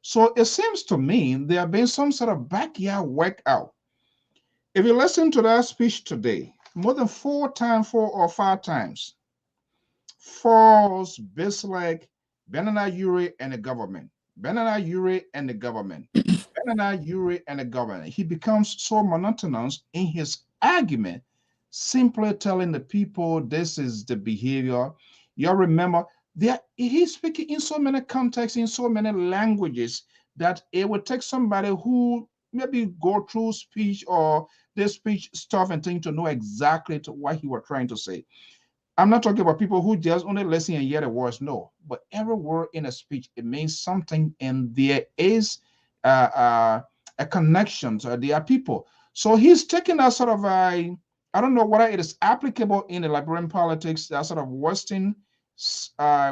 So it seems to me there have been some sort of backyard workout. If you listen to that speech today, more than 4 or 5 times, false, Bislek, Benana Uri, and the government. Benana Uri and the government. Benana Uri and the government. He becomes so monotonous in his argument, simply telling the people this is the behavior. You remember that he's speaking in so many contexts, in so many languages, that it would take somebody who maybe go through speech or this speech stuff and thing to know exactly what he was trying to say. I'm not talking about people who just only listen and hear the words. No, but every word in a speech, it means something, and there is a connection. So there are people. So he's taking that sort of I don't know whether it is applicable in the Liberian politics, that sort of Western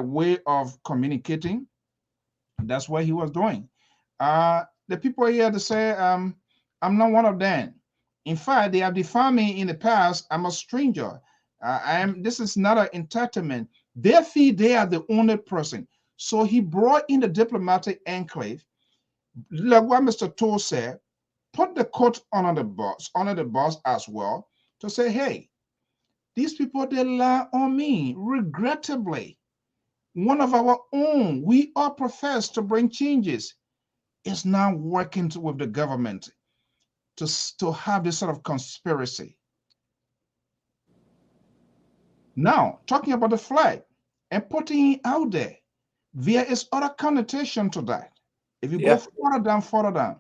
way of communicating. That's what he was doing. The people here to say, I'm not one of them. In fact, they have defined me in the past. I'm a stranger. I am. This is not an entertainment. They feel they are the only person. So he brought in the diplomatic enclave, like what Mr. Toll said, put the coat under the boss as well, to say, hey, these people, they lie on me. Regrettably, one of our own, we all profess to bring changes, is now working with the government to have this sort of conspiracy. Now, talking about the flag and putting it out there, there is other connotation to that. If you go further down,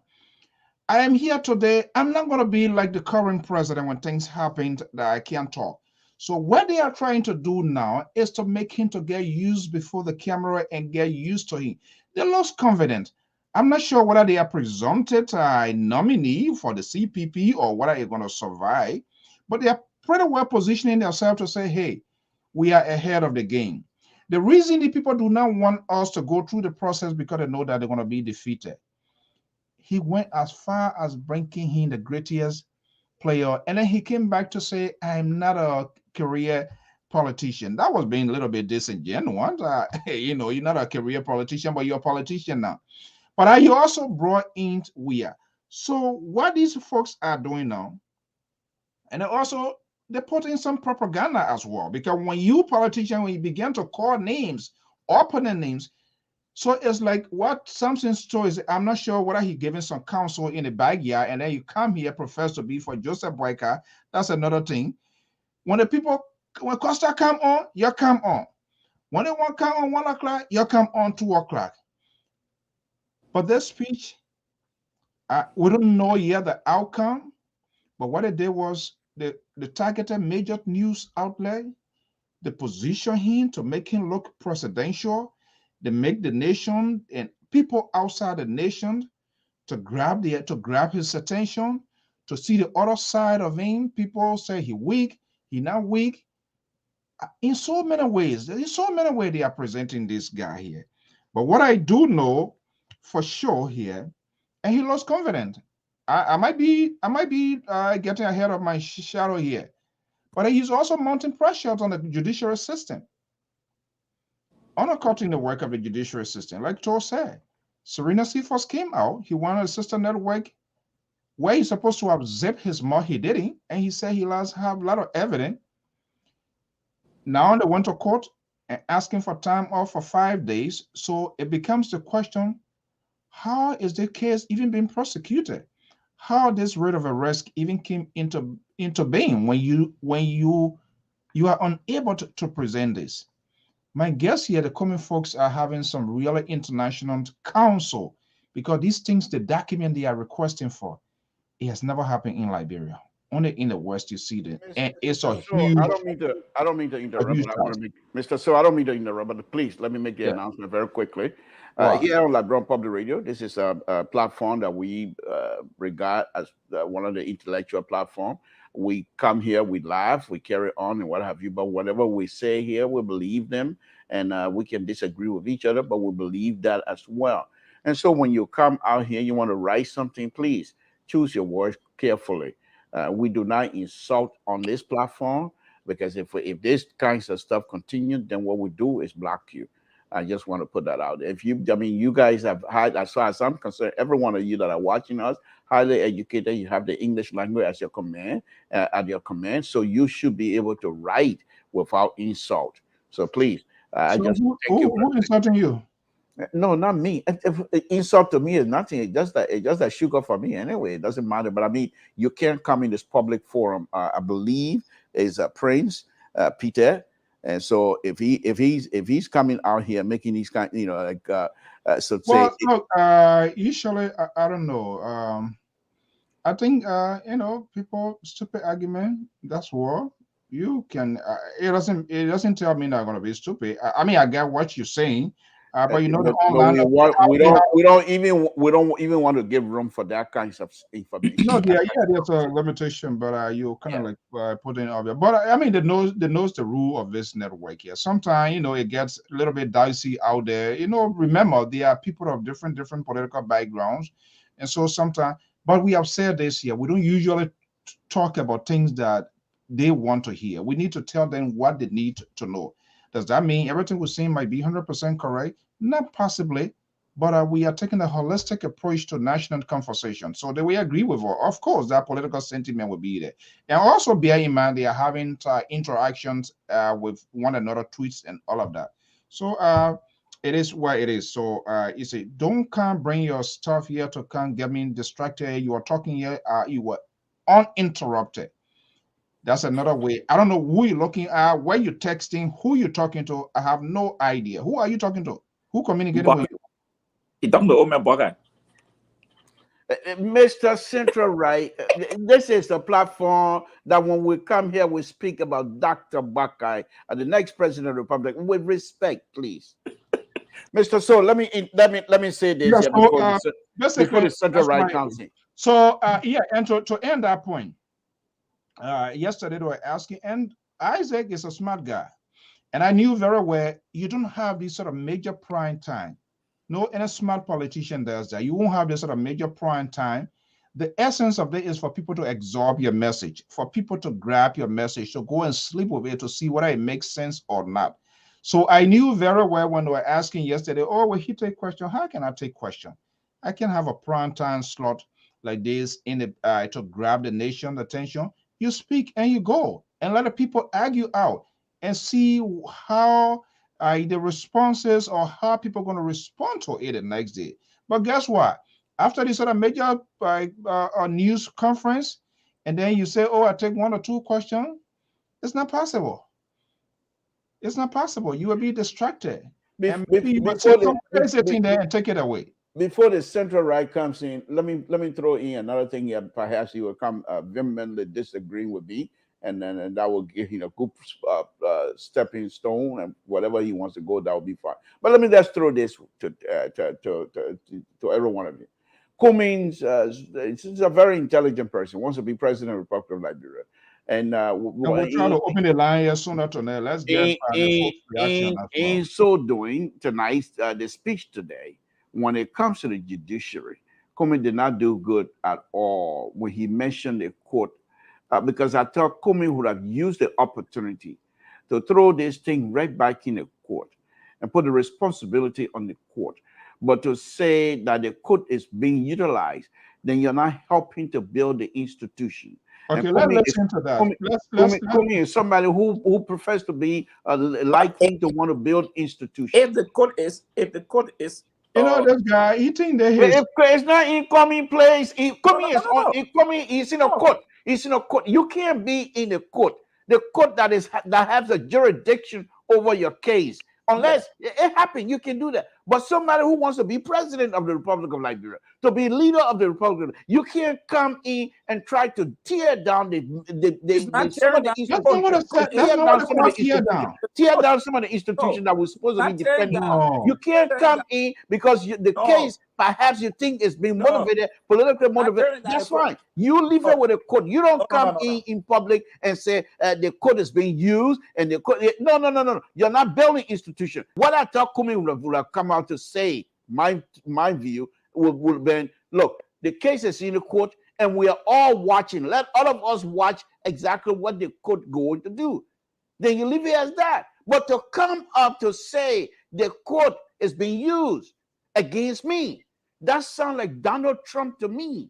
I am here today. I'm not going to be like the current president when things happen that I can't talk. So what they are trying to do now is to make him to get used before the camera and get used to him. They lost confidence. I'm not sure whether they are presumptive nominee for the CPP or whether they're going to survive, but they are pretty well positioning themselves to say, hey, we are ahead of the game. The reason the people do not want us to go through the process because they know that they're going to be defeated. He went as far as bringing him the greatest player, and then he came back to say, I'm not a career politician. That was being a little bit disingenuous. You're not a career politician, but you're a politician now. But he also brought in Weir. So what these folks are doing now, and also they put in some propaganda as well, because when you politician, when you begin to call names, opponent names, so it's like what Samson Story is. I'm not sure whether he given some counsel in the backyard, and then you come here, profess to be for Joseph Boyka. That's another thing. When Costa come on, you come on. When they want to come on 1 o'clock, you come on 2 o'clock. But this speech, we don't know yet the outcome. But what they did was the targeted major news outlet, they position him to make him look presidential. They make the nation and people outside the nation to grab his attention, to see the other side of him. People say he weak, he not weak. In so many ways they are presenting this guy here. But what I do know for sure here, and he lost confidence. I might be getting ahead of my shadow here, but he's also mounting pressures on the judiciary system, undercutting the work of the judiciary system. Like Tor said, Serena Cephas came out. He wanted a system network where he's supposed to have zipped his mouth. He didn't, and he said he has have a lot of evidence. Now they went to court and asking for time off for 5 days. So it becomes the question: how is the case even being prosecuted? How this writ of arrest even came into being when you are unable to present this? My guess here, the common folks are having some really international counsel, because these things, the document they are requesting for, it has never happened in Liberia. Only in the West you see it, and it's a So huge. I don't mean to interrupt, huge but I want to make Mr. So I don't mean to interrupt, but please let me make the announcement very quickly. Wow. Here on Labron Public Radio, this is a platform that we regard as one of the intellectual platform. We come here, we laugh, we carry on, and what have you. But whatever we say here, we believe them, and we can disagree with each other, but we believe that as well. And so when you come out here, you want to write something, please choose your words carefully. We do not insult on this platform. because if this kinds of stuff continue, then what we do is block you. I just want to put that out. If you, I mean, you guys have had, as far as I'm concerned, every one of you that are watching us, highly educated, you have the English language as your command, at your command, so you should be able to write without insult. So please, I So just thank you. who insulting you? No, not me. Insult to me is nothing. It's just that sugar for me anyway. It doesn't matter. But I mean, you can't come in this public forum. I believe is Prince Peter. And so if he's coming out here making these kind, so Well, say, look, usually I don't know. I think people stupid argument. That's what you can. It doesn't tell me that I'm gonna be stupid. I mean, I get what you're saying, but the but online. we don't even want to give room for that kinds of information. No, there's a limitation, but you kind of like putting it obvious. But I mean, they knows the rule of this network here. Sometimes it gets a little bit dicey out there. Remember there are people of different political backgrounds, and so sometimes. But we have said this here. We don't usually talk about things that they want to hear. We need to tell them what they need to know. Does that mean everything we're saying might be 100% correct? Not possibly. But we are taking a holistic approach to national conversation. So that we agree with her. Of course, that political sentiment will be there. And also bear in mind, they are having interactions with one another, tweets and all of that. So it is what it is. So you say, don't come bring your stuff here to come get me distracted. You are talking here, you were uninterrupted. That's another way. I don't know who you're looking at, where you're texting, who you're talking to. I have no idea. Who are you talking to? Who communicating with you? He talking to Omer Boga. Mr. Central Right, this is a platform that when we come here, we speak about Dr. Buckeye and the next president of the republic with respect, please. Mr. Soe, let me say this before the Central Right comes in. So and to end that point, yesterday they were asking, and Isaac is a smart guy, and I knew very well you don't have this sort of major prime time. No, any smart politician does that. You won't have this sort of major prime time. The essence of it is for people to absorb your message, for people to grab your message, to go and sleep with it to see whether it makes sense or not. So I knew very well when they were asking yesterday, oh, will he take question? How can I take question? I can have a prime time slot like this in the to grab the nation's attention. You speak and you go and let the people argue out and see how the responses or how people are going to respond to it the next day. But guess what? After this sort of major news conference, and then you say, oh, I take one or two questions, it's not possible. It's not possible. You will be distracted. And maybe you will say, there and take it away. Before the Central Right comes in, let me throw in another thing here. Perhaps you will come vehemently disagreeing with me. And then that will give him a good stepping stone, and whatever he wants to go, that will be fine. But let me just throw this to every one of you. Cummings is a very intelligent person, wants to be president of the Republic of Liberia. And we'll try to open the line here sooner tonight. Let's get the reaction. In so doing, tonight, the speech today, when it comes to the judiciary, Cummings did not do good at all when he mentioned the court. Because I thought Cummings would have used the opportunity to throw this thing right back in the court and put the responsibility on the court. But to say that the court is being utilized, then you're not helping to build the institution. Okay, let's listen to that. Cummings is somebody who prefers to be liking to want to build institutions. If the court is, this guy, he think that it's not in Cummings' place. Cummings is in a court. It's in a court. You can't be in a court. The court that has a jurisdiction over your case. Unless it happened, you can do that. But somebody who wants to be president of the Republic of Liberia, to be leader of the Republic, you can't come in and try to tear down tear down some of the institutions that we're supposed to be defending. You can't come in because the case, perhaps you think is being motivated, politically motivated. That's fine. You leave it with the court. You don't come in public and say the court is being used and the court. No. You're not building institution. What I thought Cummings would have come out to say, my view would have been, look, the case is in the court and we are all watching. Let all of us watch exactly what the court going to do. then you leave it as that. But to come up to say the court is being used against me, that sounds like Donald Trump to me.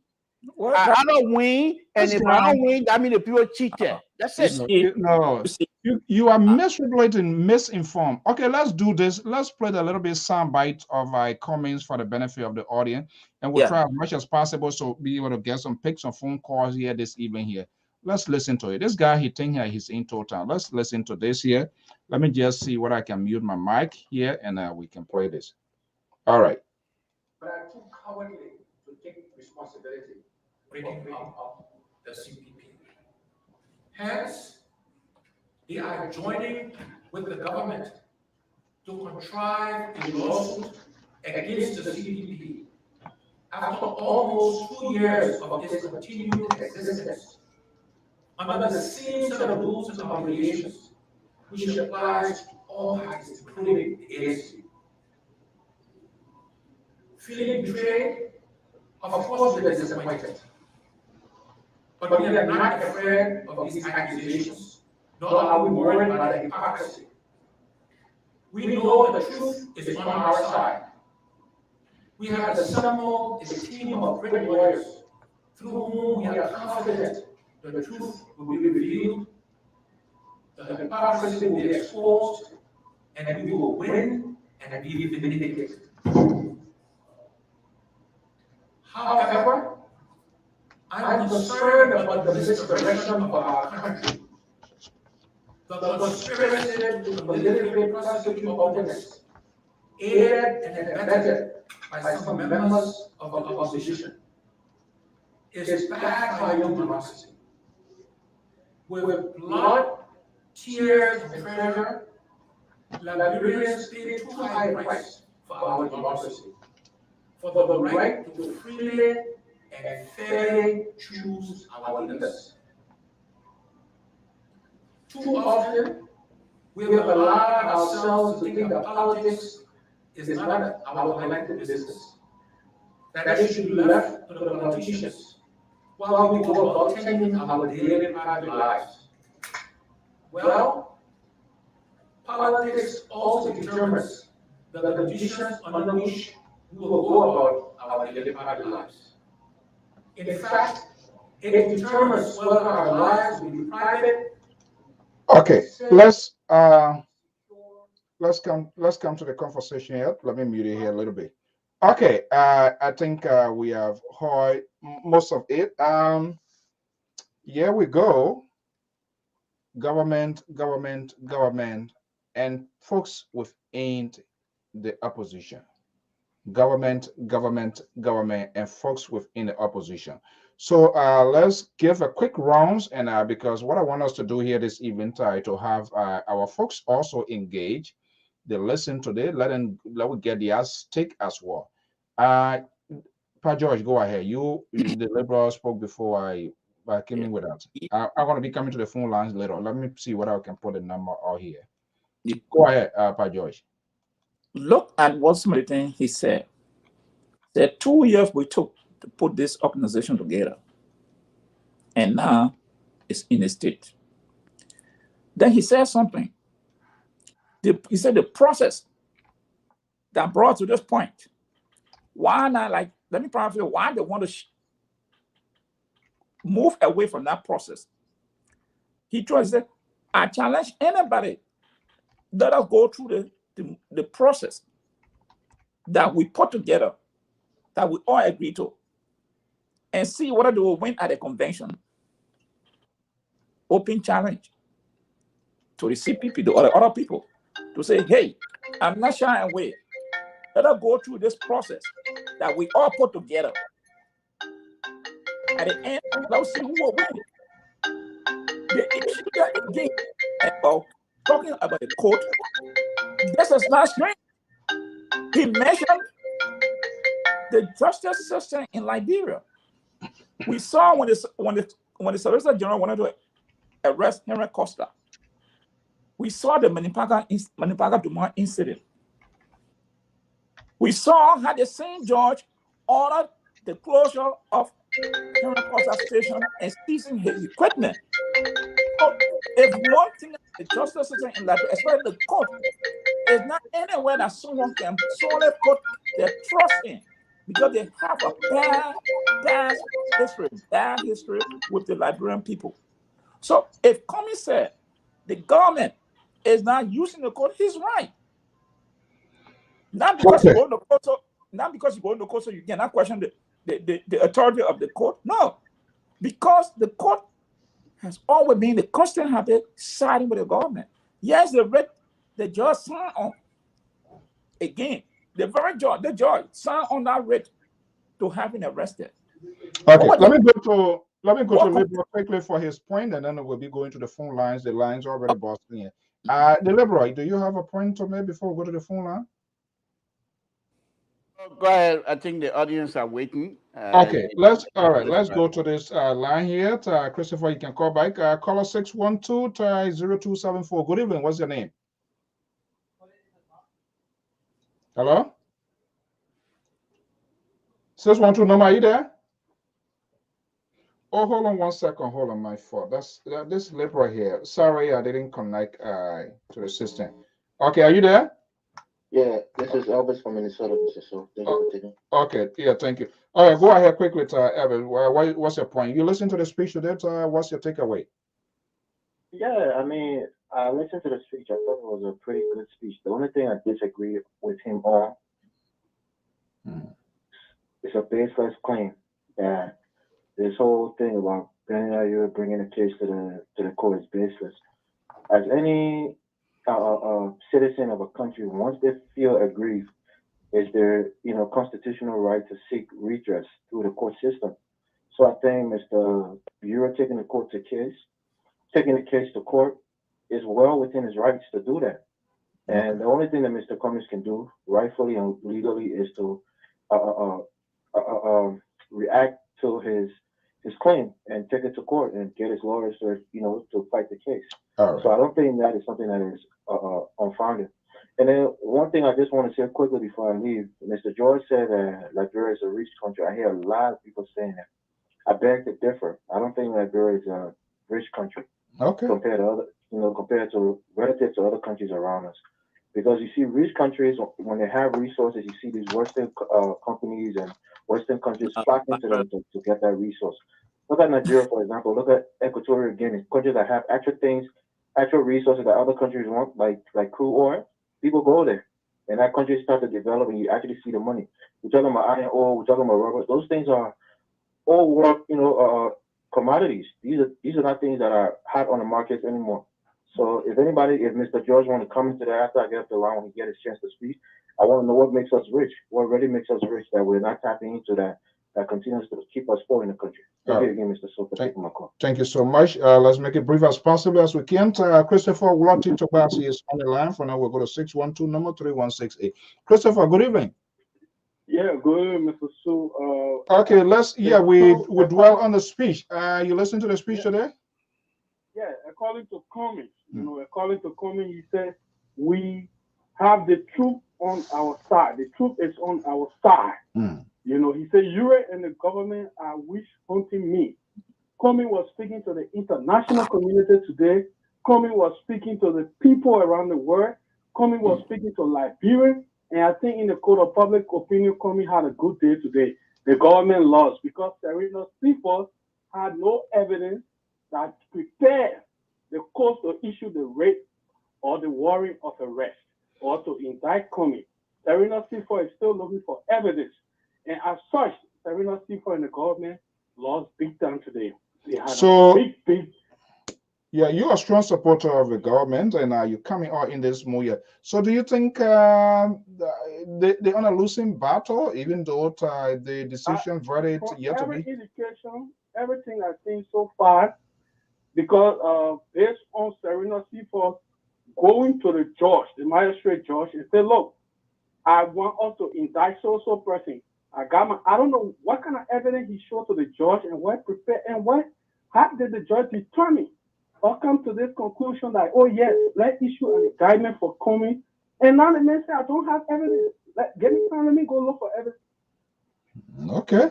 Well, I don't win, and This if guy- I don't win, that means the people cheated. That's you it. see, No, you see, you are misrelating, misinformed. Okay, let's do this. Let's play a little bit soundbite of comments for the benefit of the audience, and we'll Yeah. try as much as possible so be able to get some picks and phone calls here this evening here. Let's listen to it. This guy, he think here he's in total. Let's listen to this here. Let me just see what I can mute my mic here, and we can play this. All right. But are too cowardly to take responsibility breaking up the CPP. Hence, they are joining with the government to contrive a lawsuit against the CPP. After almost 2 years of its continued existence, under the same set of rules and obligations, which applies to all parties, including the ANC. Feeling betrayed? Of course we are disappointed. But we are not afraid of these accusations, nor are we worried about the hypocrisy. We know the truth is on our side. We have assembled a team of great lawyers through whom we are confident the truth will be revealed, the hypocrisy will be exposed, and we will win and be vindicated. However, I'm concerned about the misdirection of our country, the conspiracy to politically prosecute opponents, aided and abetted by some members of the opposition, is bad for our democracy. With blood, tears, and treasure, Liberians paid too high a price for our democracy, for the right to freely and fairly choose our leaders. Too often, we have allowed ourselves to think that politics is not our collective business, that it should be left to the politicians while we go about tending our daily private lives. Well, politics also determines the conditions under which we will go about our daily private lives. In fact, it determines whether our lives will be private. Okay, let's come to the conversation here. Let me mute it here a little bit. Okay, I think we have heard most of it. Here we go. Government, and folks within the opposition. Government, and folks within the opposition. So let's give a quick rounds, and because what I want us to do here this evening, to have our folks also engage, they listen to this, let we get their take as well. Pa George, go ahead. You the liberal spoke before I came in with that. I'm going to be coming to the phone lines later. Let me see what I can put the number out here. Go ahead, Pa George. Look at what some of the things he said. The 2 years we took to put this organization together, and now it's in a state. Then he said something. He said the process that brought to this point. Why not? Like, let me probably feel why they want to move away from that process. He tried to say, I challenge anybody that will go through the process that we put together, that we all agree to, and see whether they will win at a convention. Open challenge to the CPP, the other people, to say, hey, I'm not shying away. Let us go through this process that we all put together. At the end, let's see who will win. The issue that again about talking about the court, this is not strange. He mentioned the justice system in Liberia. We saw when the Solicitor General wanted to arrest Henry Costa. We saw the Manipaga Duma incident. We saw how the same judge ordered the closure of Henry Costa station and seizing his equipment. So if one thing the justice system in Liberia, especially the court, is not anywhere that someone can solely put their trust in, because they have a bad history with the Liberian people. So if Comey said the government is not using the court, he's right. Not because you go in the court, so you cannot question the authority of the court. No, because the court has always been the constant habit siding with the government. Yes, the judge signed on again. The judge signed on that writ to have him arrested. Okay, let me go to Liberal quickly for his point, and then we'll be going to the phone lines. The lines are already busting here. The Liberal, do you have a point to make before we go to the phone line? Go ahead. I think the audience are waiting. Okay, let's go to this line here. Christopher, you can call back. Caller 612-0274. Good evening. What's your name? Hello? 612 number, are you there? Oh, hold on 1 second. Hold on, my fault. That's this Liberal here. Sorry, I didn't connect to the system. Okay, are you there? Yeah, this is Elvis from Minnesota, Mr. Soe. Thank you for taking. Okay, yeah, thank you. All right, go ahead quickly, Elvis. What's your point? You listened to the speech today. What's your takeaway? Yeah, I mean, I listened to the speech. I thought it was a pretty good speech. The only thing I disagree with him on is a baseless claim that this whole thing about bringing a case to the court is baseless. As any citizen of a country, once they feel aggrieved, is their constitutional right to seek redress through the court system. So I think Mr. Bureau taking the case to court is well within his rights to do that. And the only thing that Mr. Cummings can do, rightfully and legally, is to react to his claim and take it to court and get his lawyers to fight the case. All right. So I don't think that is something that is unfounded. And then one thing I just want to say quickly before I leave, Mr. George said that Liberia is a rich country. I hear a lot of people saying that. I beg to differ. I don't think Liberia is a rich country. Okay. Compared to relative to other countries around us. Because you see, rich countries, when they have resources, you see these Western companies and Western countries flocking to them to get that resource. Look at Nigeria, for example. Look at Equatorial Guinea, countries that have actual resources that other countries want, like crude oil. People go there, and that country starts to develop, and you actually see the money. We're talking about iron ore, we're talking about rubber. Those things are all work, commodities. These are not things that are hot on the markets anymore. So if Mr. George want to come into that after I get off the line when he get his chance to speak, I want to know what makes us rich. What really makes us rich that we're not tapping into that continues to keep us poor in the country. Thank you again, Mr. Soe, for taking my call. Thank you so much. Let's make it brief as possible as we can. Christopher Wulati Tobasi is on the line. For now, we'll go to 612 number 3168. Christopher, good evening. Yeah, good evening, Mr. Soe. Okay, we dwell on the speech. You listened to the speech today? Yeah, according to Cummings, he said we have the truth on our side. The truth is on our side. He said you and the government are witch hunting me. Cummings was speaking to the international community today. Cummings was speaking to the people around the world. Cummings was speaking to Liberia. And I think in the court of public opinion, Cummings had a good day today. The government lost because Serena Seaforth had no evidence that prepared the court to issue the writ or the warrant of arrest or to indict Cummings. Serena Seaforth is still looking for evidence. And as such, Serena Seaforth and the government lost big time today. They had a big. Yeah, you're a strong supporter of the government, and you're coming out in this movie. So do you think they're on a losing battle, even though the decision verdict yet to be? Indication, everything I've seen so far, because based on Serena Seaforth going to the judge, the magistrate judge, and say, look, I want us to indict so person. I don't know what kind of evidence he showed to the judge and what prepared and how did the judge determine or come to this conclusion that, oh yes, let's issue an indictment for Cummings. And now the man say, I don't have evidence. Give me time, let me go look for evidence. Okay.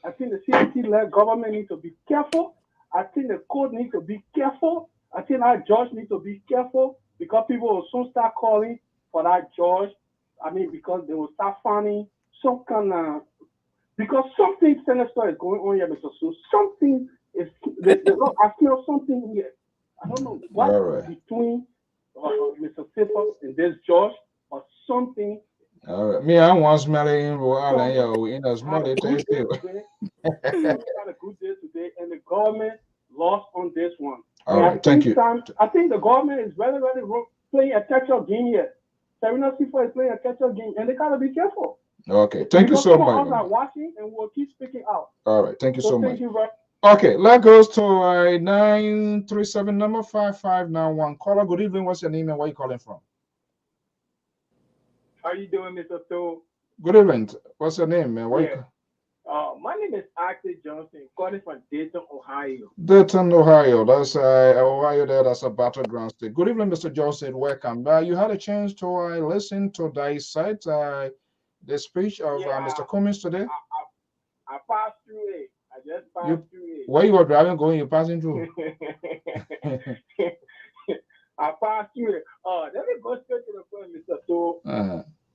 I think the CNC-led government needs to be careful. I think the court needs to be careful. I think our judge need to be careful because people will soon start calling for that judge. I mean, because they will start finding some kind of, because something sinister is going on here, Mr. Sue. Something is, I feel something here. I don't know what is between Mr. Silver and this judge, or something. All right. Me, I want smelling in a small taste too. Had a good day today, and the government lost on this one. All right, thank you. I think the government is very, very playing a catch-up game here. Serena Sifa is playing a catch-up game, and they gotta be careful. Okay, thank you so much. Some of us are watching, and we'll keep speaking out. All right, thank you so much. Thank you very. Okay, let's go to 937 number 5591. Caller, good evening. What's your name and where you calling from? How you doing, Mr. Soe? Good evening. What's your name, man? My name is Axel Johnson, calling from Dayton, Ohio. Dayton, Ohio. That's Ohio there. That's a battleground state. Good evening, Mr. Johnson. Welcome. You had a chance to listen to dissect the speech of Mr. Cummings today? I passed through it. I just passed through it. Where you were driving, going, you're passing through? I passed through it. Let me go straight to the point, Mr. Soe.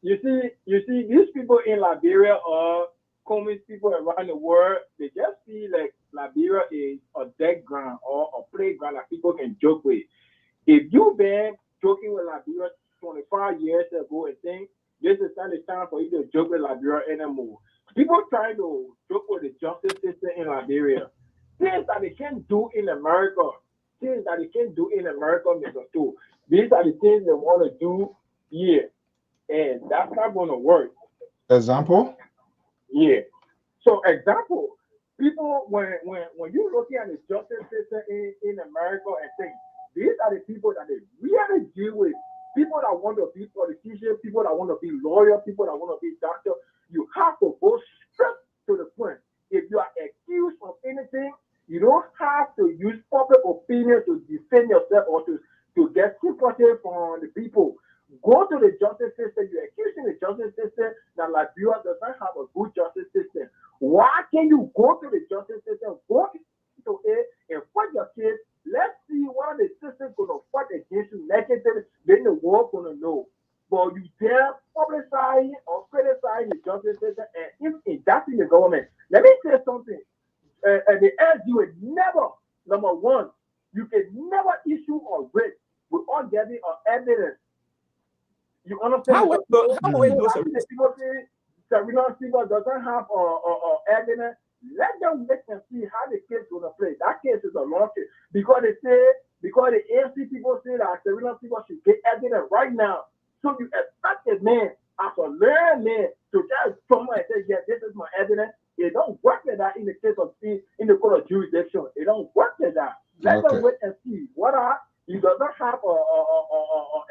You see, these people in Liberia or Cummings people around the world, they just feel like Liberia is a dead ground or a playground that people can joke with. If you've been joking with Liberia 25 years ago and think this is not the time for you to joke with Liberia anymore, people trying to joke with the justice system in Liberia. Things that they can't do in America. Things that they can't do in America, Mr. Soe. These are the things they want to do here. And that's not going to work. Example? Yeah. So example, people, when you look at the justice system in America and think, these are the people that they really deal with. People that want to be politicians, people that want to be lawyers, people that want to be doctors. You have to go straight to the point. If you are accused of anything, you don't have to use public opinion to defend yourself or to get sympathy from the people. Go to the justice system. You're accusing the justice system that Liberia does not have a good justice system. Why can't you go to the justice system, go to it, and fight your case? Let's see what the system going to fight against you negatively. Then the world going to know. But you dare publicize or criticize the justice system, and if that's in the government. Let me say something. The SG would never, number one, you can never issue a writ without getting evidence. You understand? How will those people say Serena Siva doesn't have evidence? Let them wait and see how the case is going to play. That case is a long case because the ANC people say that Serena Siva should get evidence right now. So you expect a man as a learned man to just come and say, yeah, this is my evidence. It don't work like that in the case of in the court of jurisdiction. It don't work like that. Let them wait and see. He does not have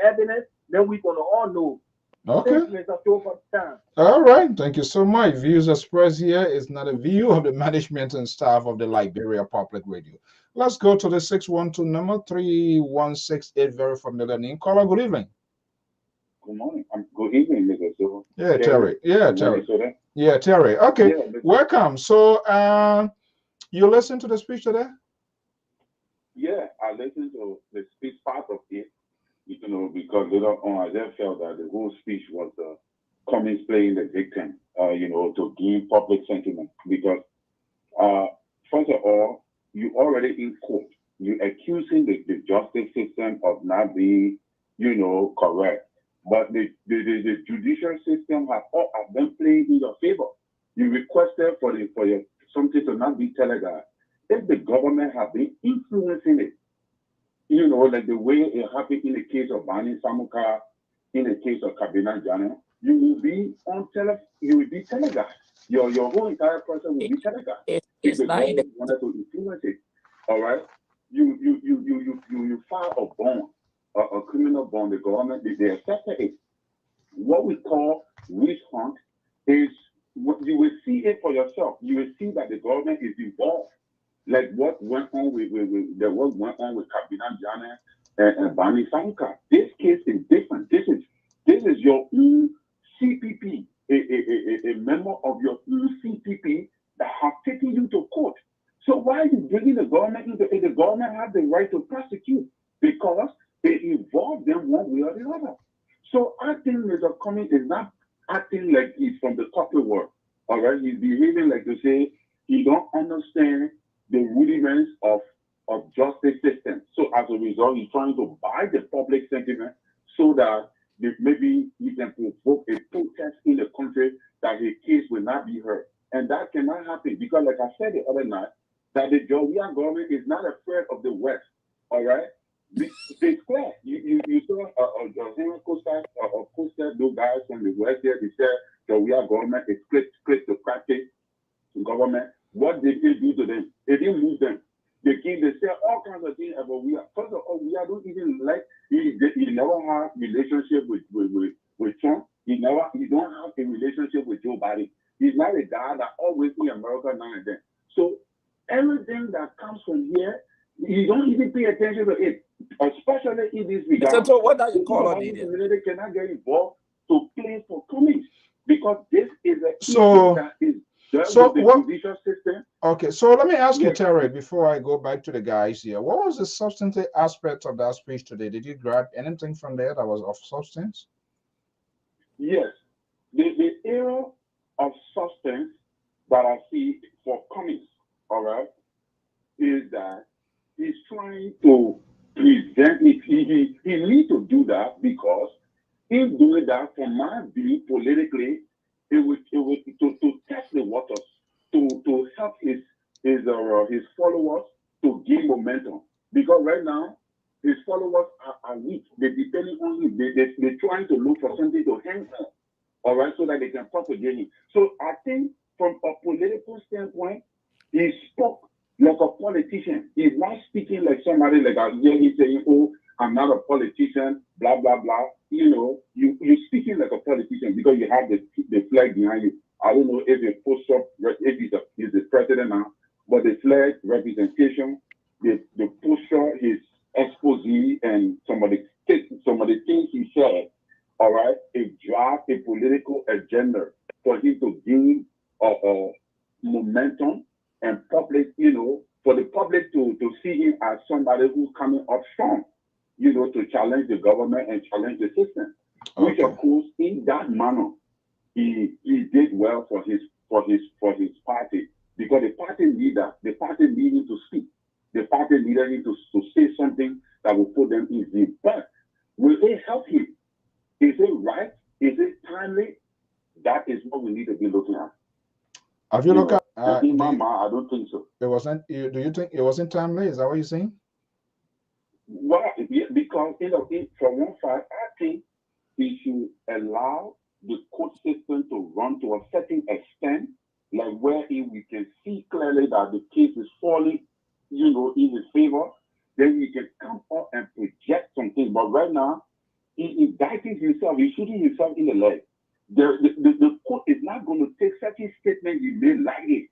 evidence, then we're gonna all know. Okay. All right. Thank you so much. Views expressed here is not a view of the management and staff of the Liberia Public Radio. Let's go to the 612 number 3168. Very familiar name. Caller, good evening. Good morning. Good evening, Mr. Soe. Yeah, Terry. Yeah, Terry. Yeah, Terry. Okay. Yeah, welcome. So you listened to the speech today? Yeah, I listened to the speech part of it, because later on I just felt that the whole speech was Cummings playing the victim, to gain public sentiment. Because first of all, you already in court. You're accusing the justice system of not being, correct. But the judicial system have been playing in your favor. You requested for your something to not be telegraphed. If the government have been influencing it, like the way it happened in the case of Bani Samuka, in the case of Kabina Jana, you will be telegraphed. Your whole entire process will be telegraphed. If the government wanted to influence it, all right, you file a bond, a criminal bond. The government they accepted it. What we call witch hunt is you will see it for yourself. You will see that the government is involved. Like what went on with Kabina Jana and Bani Sanka. This case is different. This is your own CPP, a member of your own CPP that have taken you to court. So why are you bringing the government into it? The government has the right to prosecute because it involves them one way or the other. So I think Mr. Cummings is not acting like he's from the corporate world. All right, he's behaving like to say he don't understand the rudiments of justice system. So as a result, he's trying to buy the public sentiment so that maybe he can provoke a protest in the country that his case will not be heard. And that cannot happen because, like I said the other night, that the Georgian government is not afraid of the West. All right? It's clear. You saw Henry Costa, those guys from the West here, they said the Georgian government is kleptocratic government. What did they do to them? They didn't move them. They said all kinds of things about we are. First of all, we are don't even like he never had relationship with Trump. He don't have a relationship with Joe Biden. He's not a guy that always in America now and then. So everything that comes from here, you don't even pay attention to it, especially in this regard. So what are you calling the it? community cannot get involved to play for Cummings because this is a So- issue that is dealt so with the what- judicial system. Okay, so let me ask you, Yes. Terry, before I go back to the guys here. What was the substantive aspect of that speech today? Did you grab anything from there that was of substance? Yes, the area of substance that I see for Cummings, all right, is that he's trying to present it. He needs to do that because in doing that, from my view, politically, it would to test the waters, to help his followers to gain momentum. Because right now, his followers are weak. They're depending on him. They're trying to look for something to hang on, all right, so that they can propagate him. So I think from a political standpoint, he spoke like a politician. He's not speaking like somebody like he's saying, "Oh, I'm not a politician," blah blah blah. You know, you're speaking like a politician because you have the flag behind you. I don't know if it posts up if he's the president now, but the flag representation, the posture, his expose, and some of the things he said, all right, it drives a political agenda for him to gain momentum and public, you know, for the public to see him as somebody who's coming up strong, you know, to challenge the government and challenge the system. Okay. Which of course, in that manner, he did well for his party because the party leader needed to speak. The party leader needed to say something that will put them in view. But will it help him? Is it right? Is it timely? That is what we need to be looking at. Have you looked at? In my mind, I don't think so. It wasn't. Do you think it wasn't timely? Is that what you're saying? Well, because from one side, I think we should allow the court system to run to a certain extent, like wherein we can see clearly that the case is falling, you know, in his favor. Then he can come up and project something. But right now, he indicting himself. He's shooting himself in the leg. The court is not going to take certain statements he made lightly.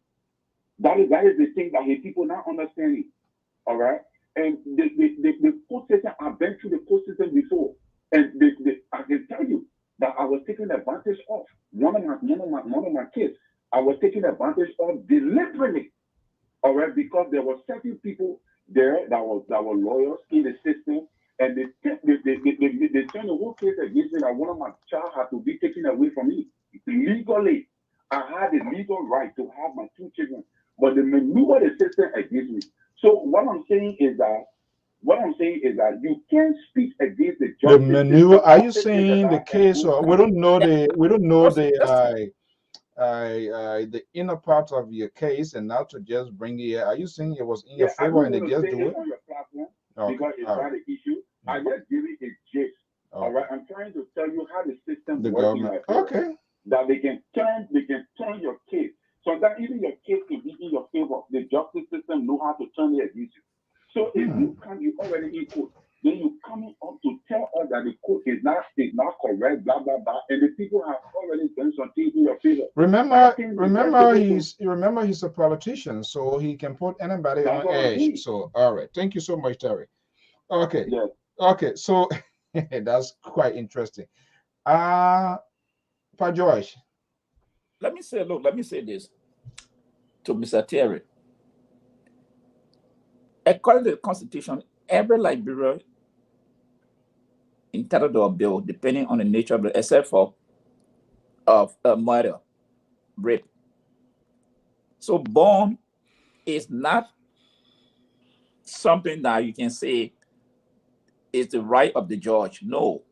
That is the thing that people not understanding. All right, and the court system. I've been through the court system before, and I can tell you that I was taking advantage of one of my kids. I was taking advantage of deliberately. All right, because there were certain people there that were lawyers in the system. And they turned the whole case against me that one of my child had to be taken away from me. Legally, I had the legal right to have my two children, but they maneuvered the system against me. So what I'm saying is that you can't speak against the The justice maneuver. system. Are you saying the case? Or we don't know the inner part of your case, and now to just bring it. Are you saying it was in your favor and they just do it? On your platform Okay. because it's All not right. an issue. I just give it a gist. All right, I'm trying to tell you how the system The works in government. Nigeria. Okay. That they can turn your case. So that even your case can be in your favor. The justice system know how to turn it against you. So if you already in court, then you coming up to tell us that the court is not correct, blah blah blah, and the people have already done something in your favor. Remember he's a politician, so he can put anybody on edge. So all right, thank you so much, Terry. Okay. Yes. Okay, so that's quite interesting. Pa Joyce. Let me say this to Mr. Terry. According to the Constitution, every Liberian entitled to a bill, depending on the nature of it, except for murder, rape. So bond is not something that you can say is the right of the judge. No,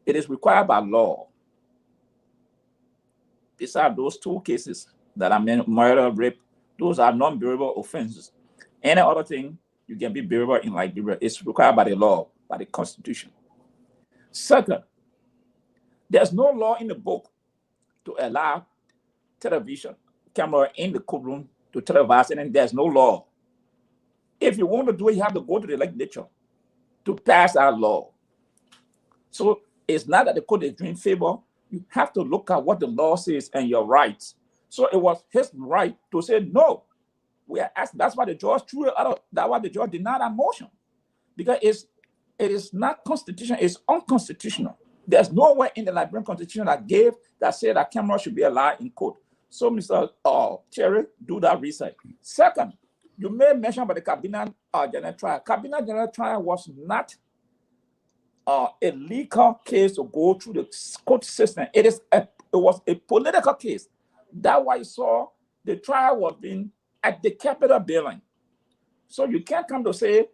it is required by law. Besides those two cases that I meant, murder, rape, those are non-bearable offenses. Any other thing you can be bearable in Liberia is required by the law, by the Constitution. Second, there's no law in the book to allow television camera in the courtroom to televise, and there's no law. If you want to do it, you have to go to the legislature to pass that law. So it's not that the court is doing favor. You have to look at what the law says and your rights. So it was his right to say no. We are asked, that's why the judge threw it out. That's why the judge denied that motion. Because it is not constitutional, it's unconstitutional. There's nowhere in the Liberian Constitution that said that camera should be allowed in court. So, Mr. Cherry, do that research. Second, you made mention about the Cabinet General Trial. Cabinet General Trial was not a legal case to go through the court system. It was a political case. That's why you saw the trial was being at the Capitol building. So you can't come to say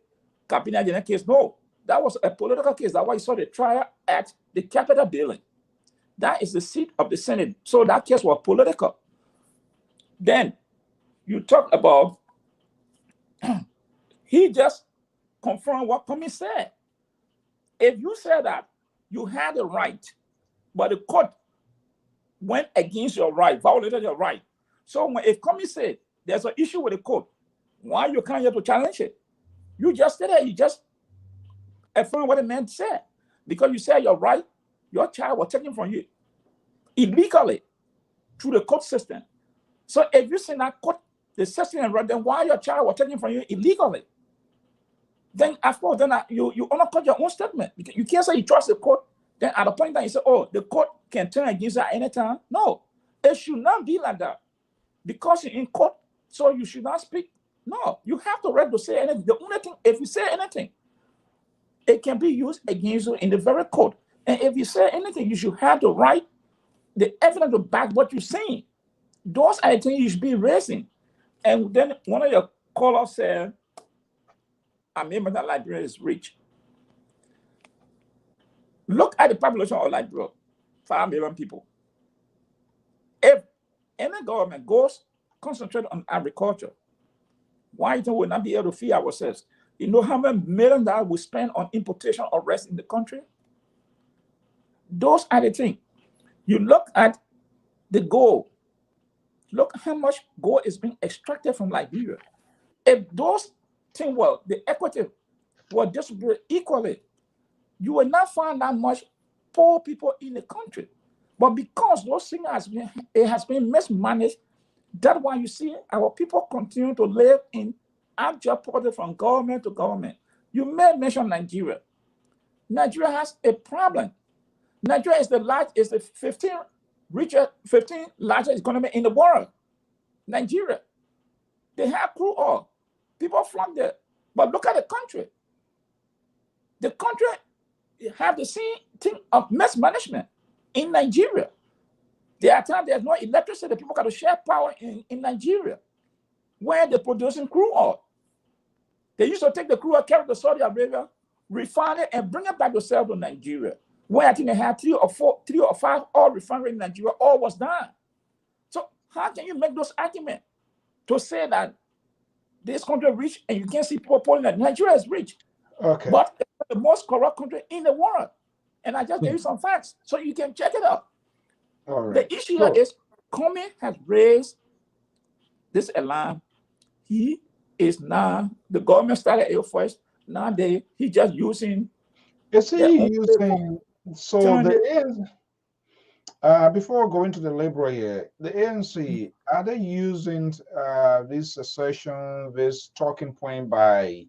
Cabinet General case. No, that was a political case. That's why you saw the trial at the Capitol building. That is the seat of the Senate. So that case was political. Then you talk about he just confirmed what Comey said. If you said that you had a right, but the court went against your right, violated your right. So if Comey said there's an issue with the court, why you can't here to challenge it? You just said it. You just affirm what the man said. Because you said you're right, your child was taken from you illegally through the court system. So if you say that court, the system and right, then why your child was taken from you illegally? Then of course, then you undercut your own statement. You can't say you trust the court. Then at the point that you say, oh, the court can turn against you at any time. No, it should not be like that. Because you're in court, so you should not speak. No, you have the right to say anything. The only thing, if you say anything, it can be used against you in the very court. And if you say anything, you should have the right, the evidence to back what you're saying. Those are the things you should be raising. And then one of your callers said, I remember that Liberia is rich. Look at the population of Liberia, 5 million people. If any government goes concentrate on agriculture, why don't we not be able to feed ourselves? You know how many million dollars we spend on importation of rice in the country? Those are the things. You look at the gold. Look how much gold is being extracted from Liberia. If those things were, the equity were distributed equally, you will not find that much poor people in the country. But because those things has been mismanaged, that's why you see our people continue to live in abject poverty from government to government. You may mention Nigeria. Nigeria has a problem. Nigeria is the 15th largest economy in the world. Nigeria. They have crude oil. People flock there. But look at the country. The country have the same thing of mismanagement in Nigeria. There are times there's no electricity. People got to share power in Nigeria, where they're producing crude oil. They used to take the crude oil, carry it to Saudi Arabia, refine it, and bring it back to sell to Nigeria, where I think they had 3 or 5 oil refineries in Nigeria. All was done. So how can you make those arguments to say that this country is rich and you can't see people pulling that Nigeria is rich? Okay. But it's the most corrupt country in the world. And I just gave you some facts so you can check it out. All right. The issue here is Comey has raised this alarm. He is now, the government started it first. Now he just using. Is he using, so the before going to the Liberal here, the ANC, are they using this assertion, this talking point by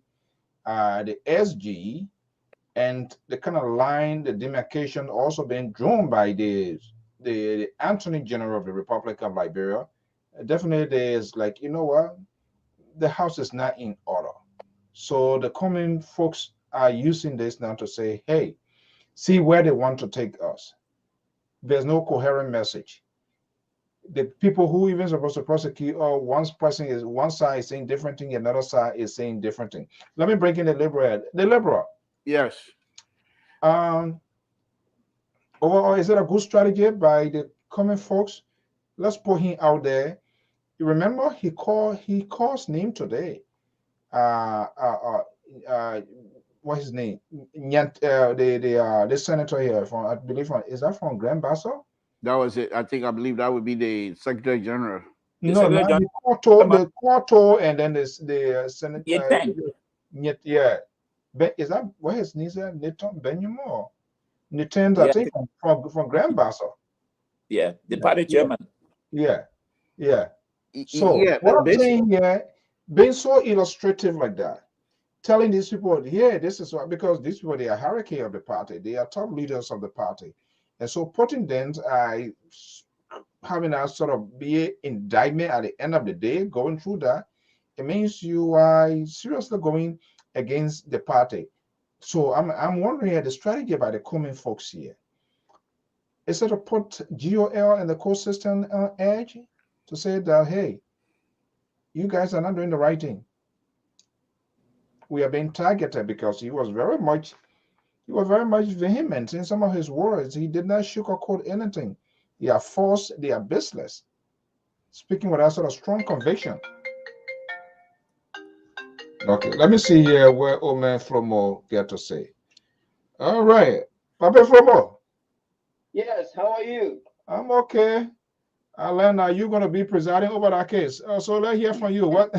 the SG, and the kind of line, the demarcation also being drawn by the Attorney General of the Republic of Liberia? Definitely there's like, you know what, the house is not in order. So the common folks are using this now to say, hey, see where they want to take us. There's no coherent message. The people who even supposed to prosecute, or one side is saying different thing, another side is saying different thing. Let me bring in the liberal. The liberal. Yes. Or is it a good strategy by the common folks? Let's put him out there. You remember he calls name today. What's his name? The senator here from, I believe, is that from Grand Basso? That was it. I believe that would be the Secretary General. No, not the Quarto, and then the Senate. Yeah. Is that what his name is? Nathan Benjamin or Nathan? I think from Grand Basso. Yeah, the party chairman. Yeah. So what I'm saying here, being so illustrative like that, telling these people, yeah, this is what, because these people, they are hierarchy of the party, they are top leaders of the party, and so putting them, having a sort of be indictment at the end of the day, going through that, it means you are seriously going against the party. So I'm wondering the strategy by the common folks here. Is it to put GOL and the court system on edge to say that, hey, you guys are not doing the right thing. We are being targeted, because he was very much vehement in some of his words. He did not sugarcoat anything. They are false, they are baseless. Speaking with that sort of strong conviction. Okay, let me see here where Omer Flomo get to say. All right, Papa Flomo. Yes, how are you? I'm okay. Alan, are you going to be presiding over that case? So let's hear from you. What?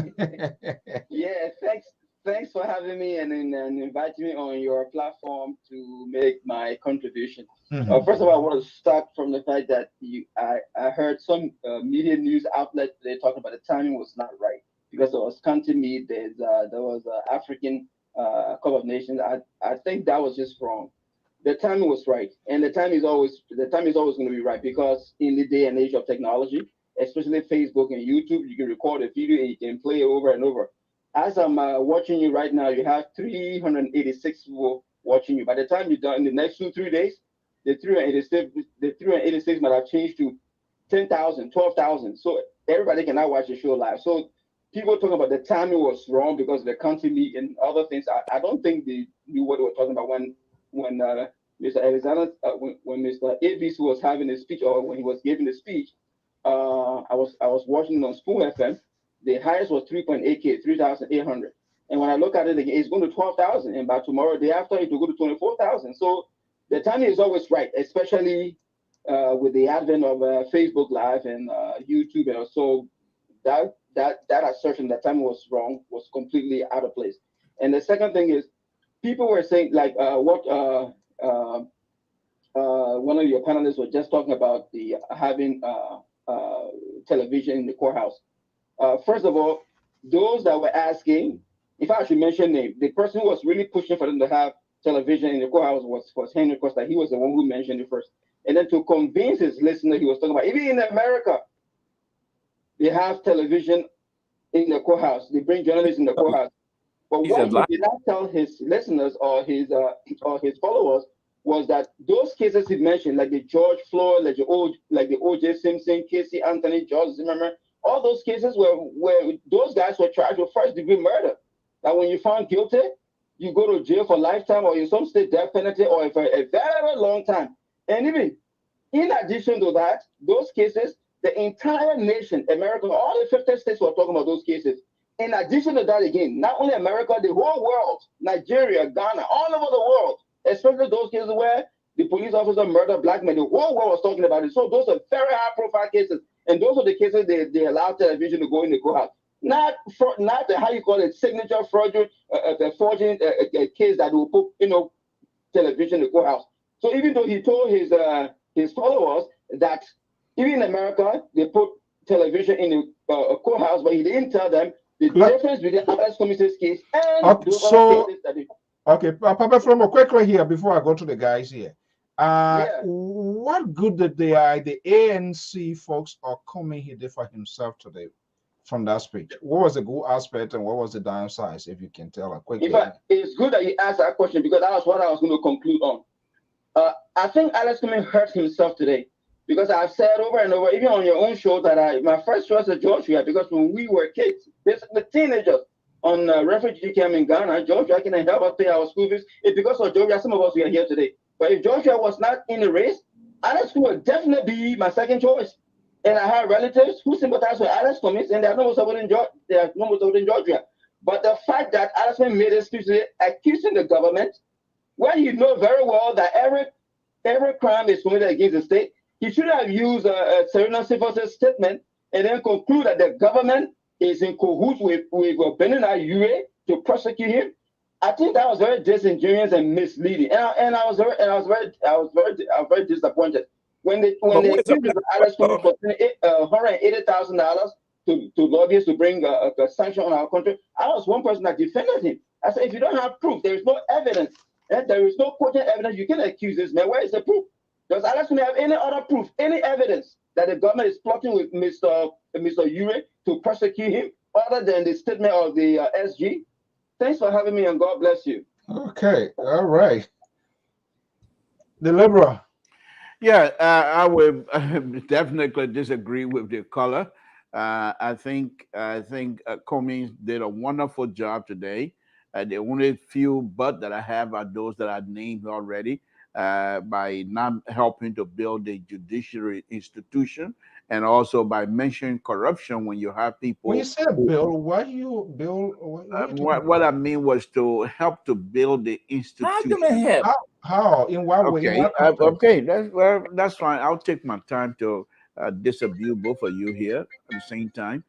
Yeah, thanks for having me and inviting me on your platform to make my contribution. First of all, I want to start from the fact that I heard some media news outlet today talking about the timing was not right, because there was country meet, there was African Cup of Nations. I think that was just wrong. The timing was right, and the time is always going to be right, because in the day and age of technology, especially Facebook and YouTube, you can record a video and you can play it over and over. As I'm watching you right now, you have 386 people watching you. By the time you're done in the next 2-3 days, the 386 might have changed to 10,000, 12,000. So everybody can now watch the show live. So people talking about the timing was wrong because of the country meet and other things. I don't think they knew what they were talking about when Mr. Alexander, when Mr. ABC was having a speech, or when he was giving the speech. I was watching it on Spoon FM. The highest was 3.8K, 3,800. And when I look at it again, it's going to 12,000. And by tomorrow, day after, it will go to 24,000. So the timing is always right, especially with the advent of Facebook Live and YouTube. And so that assertion that time was wrong was completely out of place. And the second thing is, people were saying, like what one of your panelists was just talking about, the having television in the courthouse. First of all, those that were asking, if I should mention name, the person who was really pushing for them to have television in the courthouse was Henry Costa. He was the one who mentioned it first. And then to convince his listener, he was talking about, even in America, they have television in the courthouse. They bring journalists in the courthouse. But what he did not tell his listeners or his followers was that those cases he mentioned, like the George Floyd, like the O.J. Simpson, Casey Anthony, George Zimmerman, all those cases where those guys were charged with first-degree murder. That when you found guilty, you go to jail for lifetime, or in some state death penalty, or for a very long time. And even in addition to that, those cases, the entire nation, America, all the 50 states were talking about those cases. In addition to that, again, not only America, the whole world, Nigeria, Ghana, all over the world, especially those cases where the police officer murdered black men, the whole world was talking about it. So those are very high-profile cases, and those are the cases they allow television to go in the courthouse. Not the, how you call it, signature fraudulent, forging a case that will put television in the courthouse. So even though he told his followers that even in America they put television in the courthouse, but he didn't tell them the difference between the Alex Commission's case and those other cases that they. Okay, Papa Flomo, quickly here before I go to the guys here. What good did the ANC folks are coming here did for himself today? from that speech? What was the good aspect and what was the downside, if you can tell us quickly? In fact, it's good that you asked that question because that was what I was going to conclude on. I think Alex Cummings hurt himself today because I've said over and over, even on your own show, that my first choice is Georgia, because when we were kids, basically teenagers on refugee camp in Ghana, Georgia can help us pay our school fees. It's because of Georgia some of us are here today. But if Georgia was not in the race, Alex would definitely be my second choice. And I have relatives who sympathize with Alex Cummings, and they are no more supporting Georgia. But the fact that Alex Cummings made a speech accusing the government, when you know very well that every crime is committed against the state, he should have used Serena Sifos's statement and then conclude that the government is in cahoots with Benin UA to prosecute him. I think that was very disingenuous and misleading, and I was very disappointed when they accused Alex Cummings for $180,000 to lobbyists to bring a sanction on our country. I was one person that defended him. I said, if you don't have proof, there is no evidence, there is no quoted evidence, you can accuse this man. Where is the proof? Does Alex Cummings have any other proof, any evidence that the government is plotting with Mr. Ure to prosecute him, other than the statement of the SG? Thanks for having me, and God bless you. Okay, all right. The Liberal. Yeah, I would definitely disagree with the caller. I think Cummings did a wonderful job today. The only few but that I have are those that I named already, by not helping to build the judiciary institution, and also by mentioning corruption when you have people. When you say build, what you build? What I mean was to help to build the institution. How? In what way? Okay, okay, that's fine. I'll take my time to disabuse both of you here at the same time.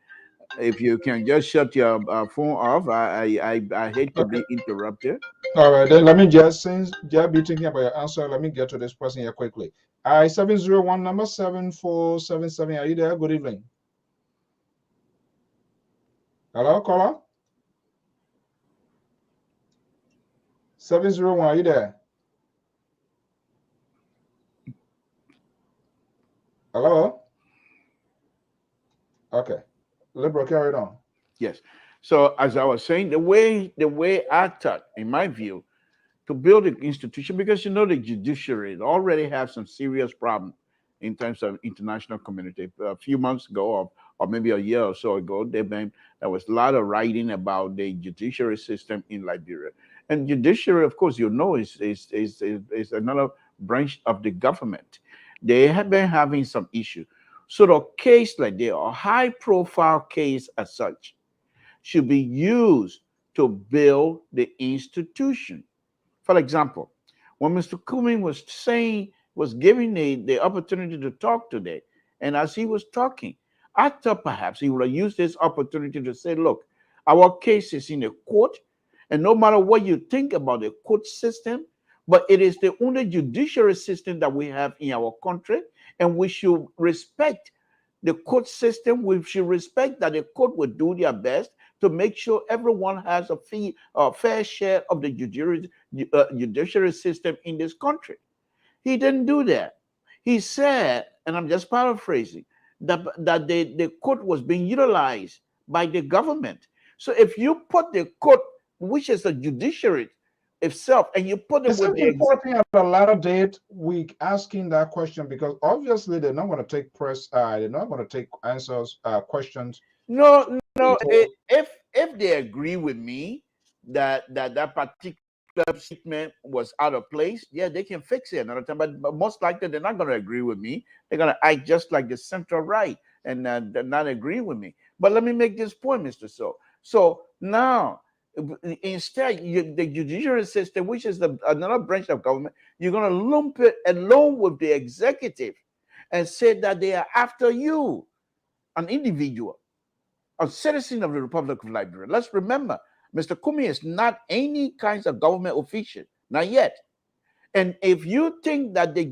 If you can just shut your phone off, I hate to be interrupted. All right, then let me just, since just be thinking about your answer, let me get to this person here quickly. 701 number 7477. Are you there? Good evening. Hello, caller. 701. Are you there? Hello. Okay. Liberal, carry it on. Yes. So as I was saying, the way I thought, in my view, to build an institution, because the judiciary already have some serious problems in terms of international community. A few months ago, or maybe a year or so ago, there was a lot of writing about the judiciary system in Liberia. And judiciary, of course, is another branch of the government. They have been having some issues. So the case like that, a high-profile case as such, should be used to build the institution. For example, when Mr. Cummings was giving the opportunity to talk today, and as he was talking, I thought perhaps he would have used this opportunity to say, look, our case is in the court, and no matter what you think about the court system, but it is the only judiciary system that we have in our country, and we should respect the court system. We should respect that the court will do their best to make sure everyone has a fair share of the judiciary system in this country. He didn't do that. He said, and I'm just paraphrasing, that the court was being utilized by the government. So if you put the court, which is the judiciary itself, and you put it with the executive, at a later date, we asking that question because obviously they're not going to take they're not going to take answers, questions. No. If they agree with me that particular statement was out of place, yeah, they can fix it another time. But most likely they're not going to agree with me. They're going to act just like the central right and not agree with me. But let me make this point, Mr. Soe. So now, instead, the judiciary system, which is another branch of government, you're going to lump it along with the executive and say that they are after you, an individual, a citizen of the Republic of Liberia. Let's remember, Mr. Cummings is not any kinds of government official, not yet. And if you think that the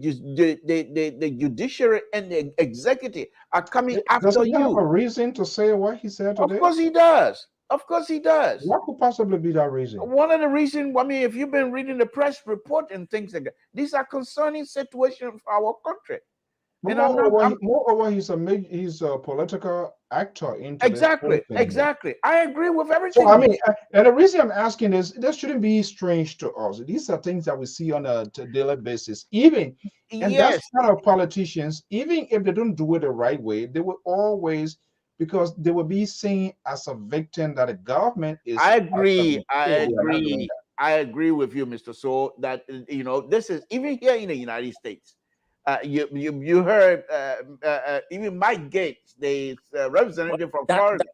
judiciary and the executive are coming after you, have a reason to say what he said today? Of course he does. Of course he does. What could possibly be that reason? One of the reasons, I mean, if you've been reading the press report and things like that, these are concerning situations for our country. And I'm not. Moreover, he's a political actor into Exactly, this whole thing. exactly. I agree with everything. So I mean, and the reason I'm asking is this shouldn't be strange to us. These are things that we see on a daily basis. And that's kind of politicians, even if they don't do it the right way, they will always, because they will be seen as a victim that the government is. I agree. I agree with you, Mr. Soe, that this is even here in the United States. You heard even Mike Gates, the representative from Florida.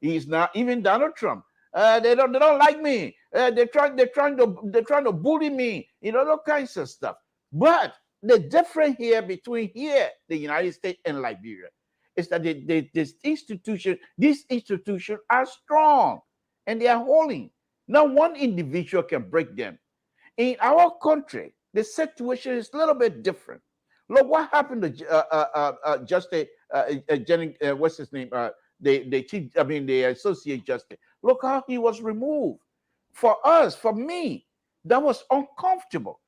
He's not even Donald Trump. They don't like me. They're trying to bully me. All kinds of stuff. But the difference here between the United States and Liberia is that these institutions are strong and they are holding. No one individual can break them. In our country, the situation is a little bit different. Look what happened to Justice Jennings, what's his name? The associate justice. Look how he was removed. For us, for me, that was uncomfortable.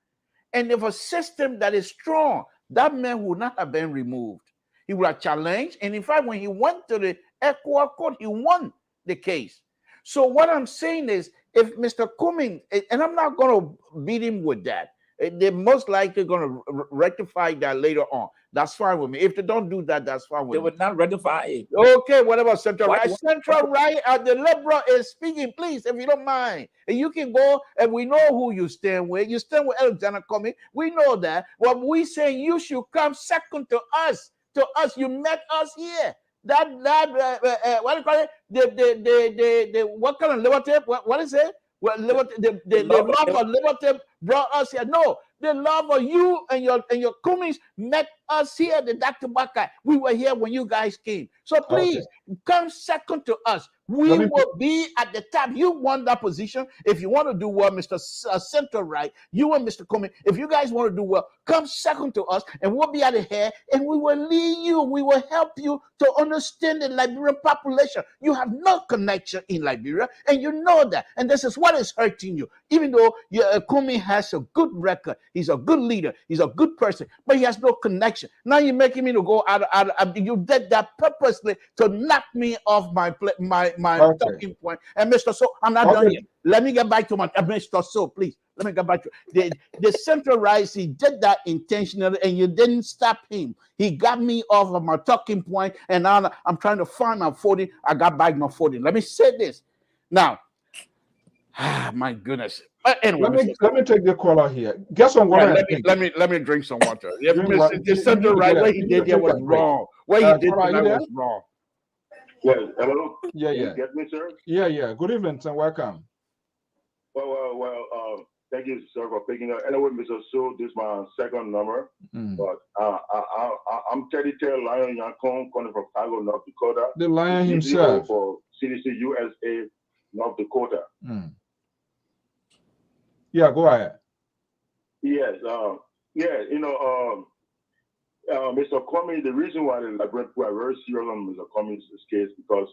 And if a system that is strong, that man would not have been removed. He would have challenged. And in fact, when he went to the ECOWAS court, he won the case. So what I'm saying is, if Mr. Cummings, and I'm not going to beat him with that, they're most likely going to rectify that later on. That's fine with me. If they don't do that, that's fine with me. They would not rectify it. Okay, whatever, Central Right. Central Right, the liberal is speaking, please, if you don't mind. And you can go, and we know who you stand with. You stand with Alexander Cummings. We know that. What we say, you should come second to us. To us, you met us here. What do you call it? The what kind of liberty? What is it? Well, liberty, the love of liberty brought us here. No, the love of you and your Cummings met us here. The Dr. Baka, we were here when you guys came. So please come second to us. We will be at the top. You want that position. If you want to do well, Mr. Central Right, you and Mr. Cummings, if you guys want to do well, come second to us and we'll be at the head and we will lead you. We will help you to understand the Liberian population. You have no connection in Liberia and you know that. And this is what is hurting you. Even though Cummings has a good record, he's a good leader, he's a good person, but he has no connection. Now you're making me to go out. You did that purposely to knock me off my talking point. And Mr. Soe, I'm not done yet. Let me get back to my Mr. Soe, please. Let me get back to the Central Right. He did that intentionally, and you didn't stop him. He got me off of my talking point, and now I'm trying to find my footing. I got back my footing. Let me say this now. My goodness. Anyway, let me take the caller here. Guess on what let me drink some water. The Central Right, what he did there was wrong. What he did was wrong. Yes, hello. Yeah. Can you get me, sir? Yeah. Good evening and welcome. Well. Thank you, sir, for picking up. Anyway, Mr. Soe, this is my second number. But I'm Teddy Taylor Lion Yankon, calling from Fargo, North Dakota. The Lion himself. For CDC USA, North Dakota. Yeah, go ahead. Yes. Mr. Cummings, the reason why the Liberian people are very serious on Mr. Cummings' case because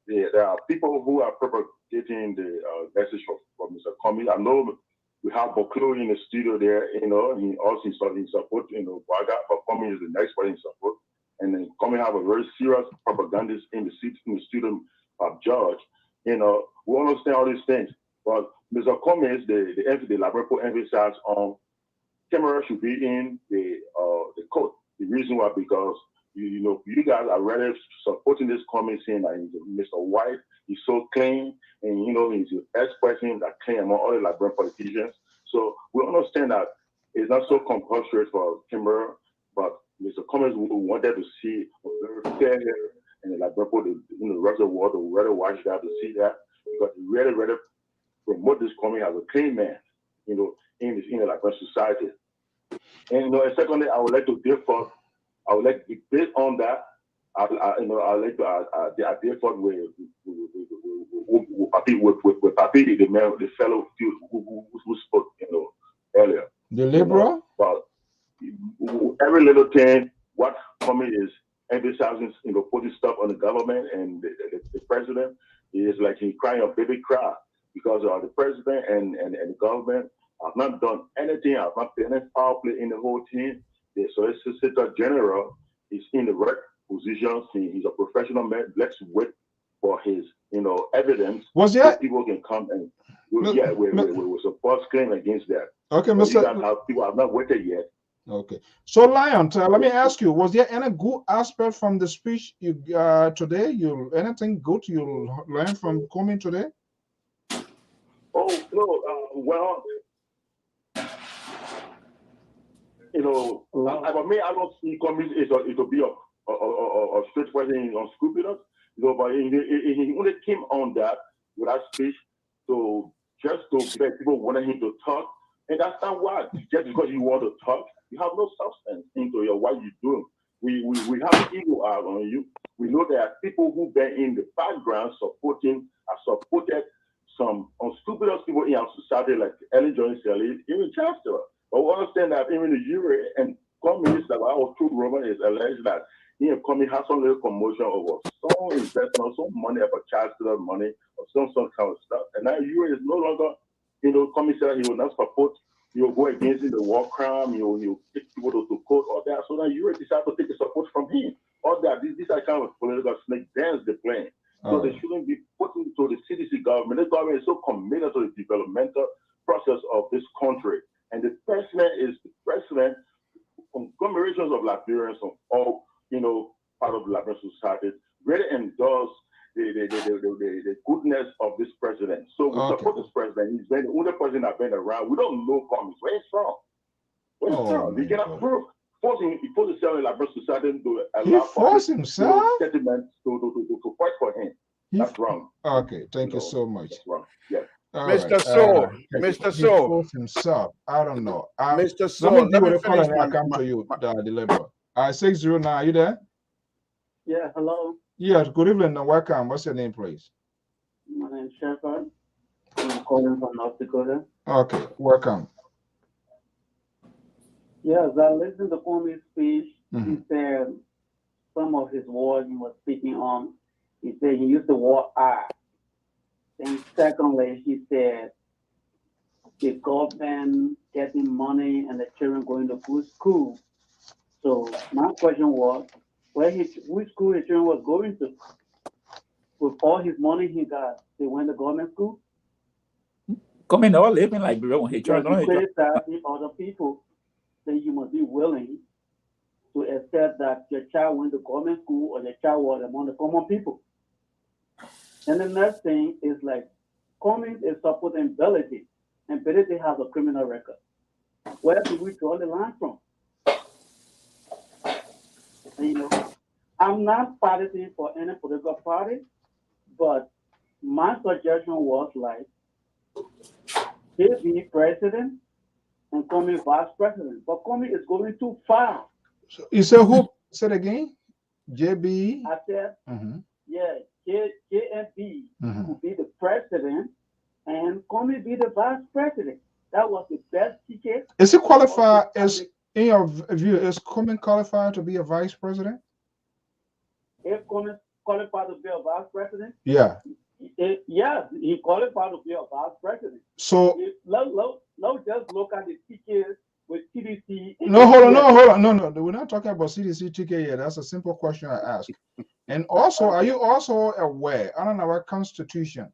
there are people who are propagating the message from Mr. Cummings. I know we have Boklo in the studio there, he also in support, Baga, but Cummings is the next one in support. And then Cummings have a very serious propagandist in the studio of George. We understand all these things. But Mr. Cummings, the Liberian people emphasize on camera should be in the court. The reason why, because you guys are really supporting this Cummings saying that Mr. White is so clean, and he's the best person that clean among all the Liberian politicians. So we understand that it's not so compulsory for Kimber, but Mr. Cummings wanted to see a very fair hair, and the Liberian people, the rest of the world will really watch that to see that, because he really promote this Cummings as a clean man, in the Liberian society. And secondly, I would like to differ. I would like to based on that. I like to differ with Papi, the man, the fellow who spoke, earlier. The liberal. But every little thing, what Cummings is emphasizing, putting stuff on the government and the president is like he crying a baby cry because the president and the government have not done anything, have not played any power play in the whole team. the Solicitor General is in the right position. He's a professional man. Let's wait for his, evidence. Was so there people can come and we support claim against that. okay, But Mr. people have not waited yet. Okay, so Lion, let me ask you: was there any good aspect from the speech you today? Anything good you learned from coming today? Oh no, well, for me, I don't see coming. It'll be a straight person unscrupulous. But he only came on that with that speech to just to get people wanting him to talk, and that's not what. Just because you want to talk, you have no substance into what you're doing. We have ego out on you. We know there are people who been in the background supported some unscrupulous people in our society, like Ellen Jones Sally, even Chancellor. But we understand that even the jury and communists like our true Roman is alleged that he and coming has some little commotion over some investment, some money about Chancellor money or some kind of stuff. And now jury is no longer, coming said he will not support. He'll go against the war crime. He'll take people to court, all that. So now you decide to take the support from him. All that. These are kind of political snake dance they're playing. So they shouldn't be put into the CDC government. The government is so committed to the developmental process of this country. And the president is the president conglomerations of Liberians of all, part of the Liberian society really endorse the goodness of this president. So we support this president. He's been the only president that's been around. We don't know coming. Where he's from? Where he's from? He cannot prove. He forced himself in the Liberian society to allow sentiments to fight for him. That's wrong. Okay, thank you so much. That's wrong. Yeah. Mr. Soe, Mr. Soe. Himself. I don't know. Mr. Soe, let me finish and come to you, the Labour. 609, are you there? Yeah, hello. Yeah, good evening and welcome. What's your name, please? My name is Shepard. I'm calling from North Dakota. Okay, welcome. Yes, I listened to Comey's speech. He said some of his words he was speaking on. He said he used the word I. And secondly, he said the government getting money and the children going to good school. So my question was, which school his children was going to? With all his money he got, they went to government school? Coming all living like when he tried to criticize other people, then you must be willing to accept that your child went to government school or your child was among the common people. And the next thing is like, Cummings is supporting Bellity, and Bellity has a criminal record. Where do we draw the line from? And, I'm not partisan for any political party, but my suggestion was like, he be president and Cummings vice president. But Cummings is going too far. So you said who? Say it again? JB? I said, yeah, JNB will be the president and Cummings be the vice president. That was the best ticket. Is he qualified, in your view, is Cummings qualified to be a vice president? If Cummings qualified to be a vice president? Yeah. Yes, he qualified to be a vice president. So, let's just look at the tickets with CDC. No, hold on. No, we're not talking about CDC ticket yet. That's a simple question I ask. And also, are you also aware, under our Constitution,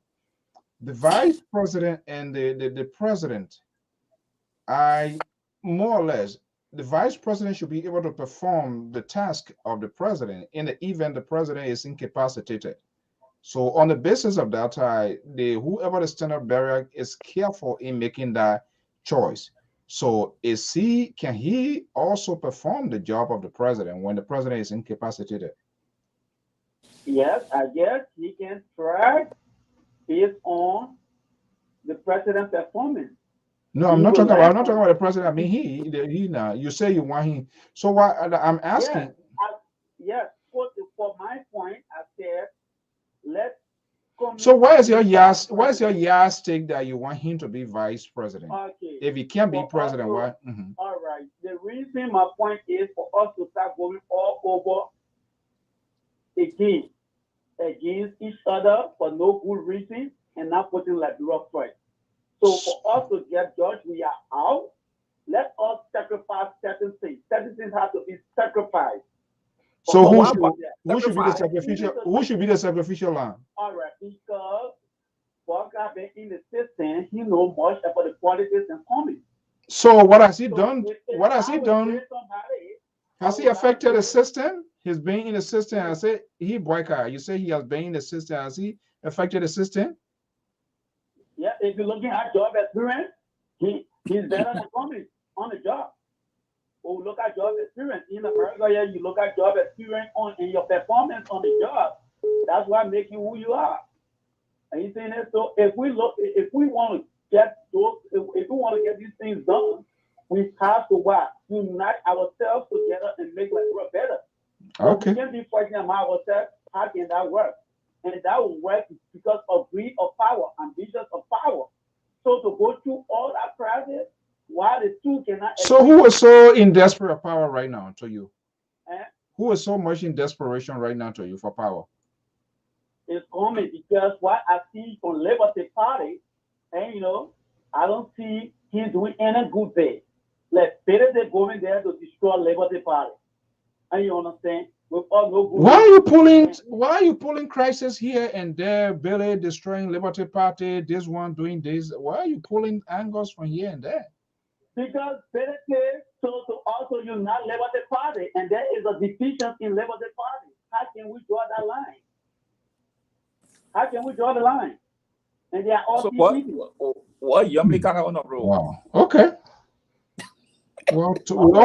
the vice president and the president, more or less, the vice president should be able to perform the task of the president in the event the president is incapacitated. So on the basis of that, whoever the standard bearer is careful in making that choice. So can he also perform the job of the president when the president is incapacitated? Yes, I guess he can try based on the president's performance. No, I'm not talking about the president. I mean, he now. You say you want him. So why I'm asking? Yes, for my point, I said let's. So why is your yardstick that you want him to be vice president? Okay. If he can't be president, why? All right. The reason my point is for us to start going all over against each other for no good reason and not putting Liberia first. So for us to get judged, we are out let us sacrifice certain things. Certain things have to be sacrificed. So who Who should be the sacrificial? Who should be the sacrificial lamb? All right, because God has been in the system, he knows much about the politics and coming. So what has he done? What has he done? Has he affected the system? He's been in the system. I say he boycott. You say he has been in the system. Has he affected the system? Yeah, if you're looking at job experience, he's better than coming on the job. Or look at job experience in America. Yeah, you look at job experience in your performance on the job. That's what makes you who you are. Are you saying that? So if we want to get those, if we want to get these things done, we have to what? Unite ourselves together and make life work better. Okay. We can't be fighting among ourselves. How can that work? And that will work because of greed of power, ambitions of power. So to go through all that process, why the two cannot. So who is so in desperate power right now to you? Eh? Who is so much in desperation right now to you for power? It's coming because what I see from Liberty Party, and I don't see him doing any good there. Like better than going there to destroy Liberty Party. And you understand? With all no good. Why are you pulling crisis here and there, Billy destroying Liberty Party, this one doing this? Why are you pulling angles from here and there? Because better to also unite Liberty Party, and there is a division in Liberty Party. How can we draw that line? How can we draw the line? And they are all what Yummy kind of on the road. Wow. Okay. Well,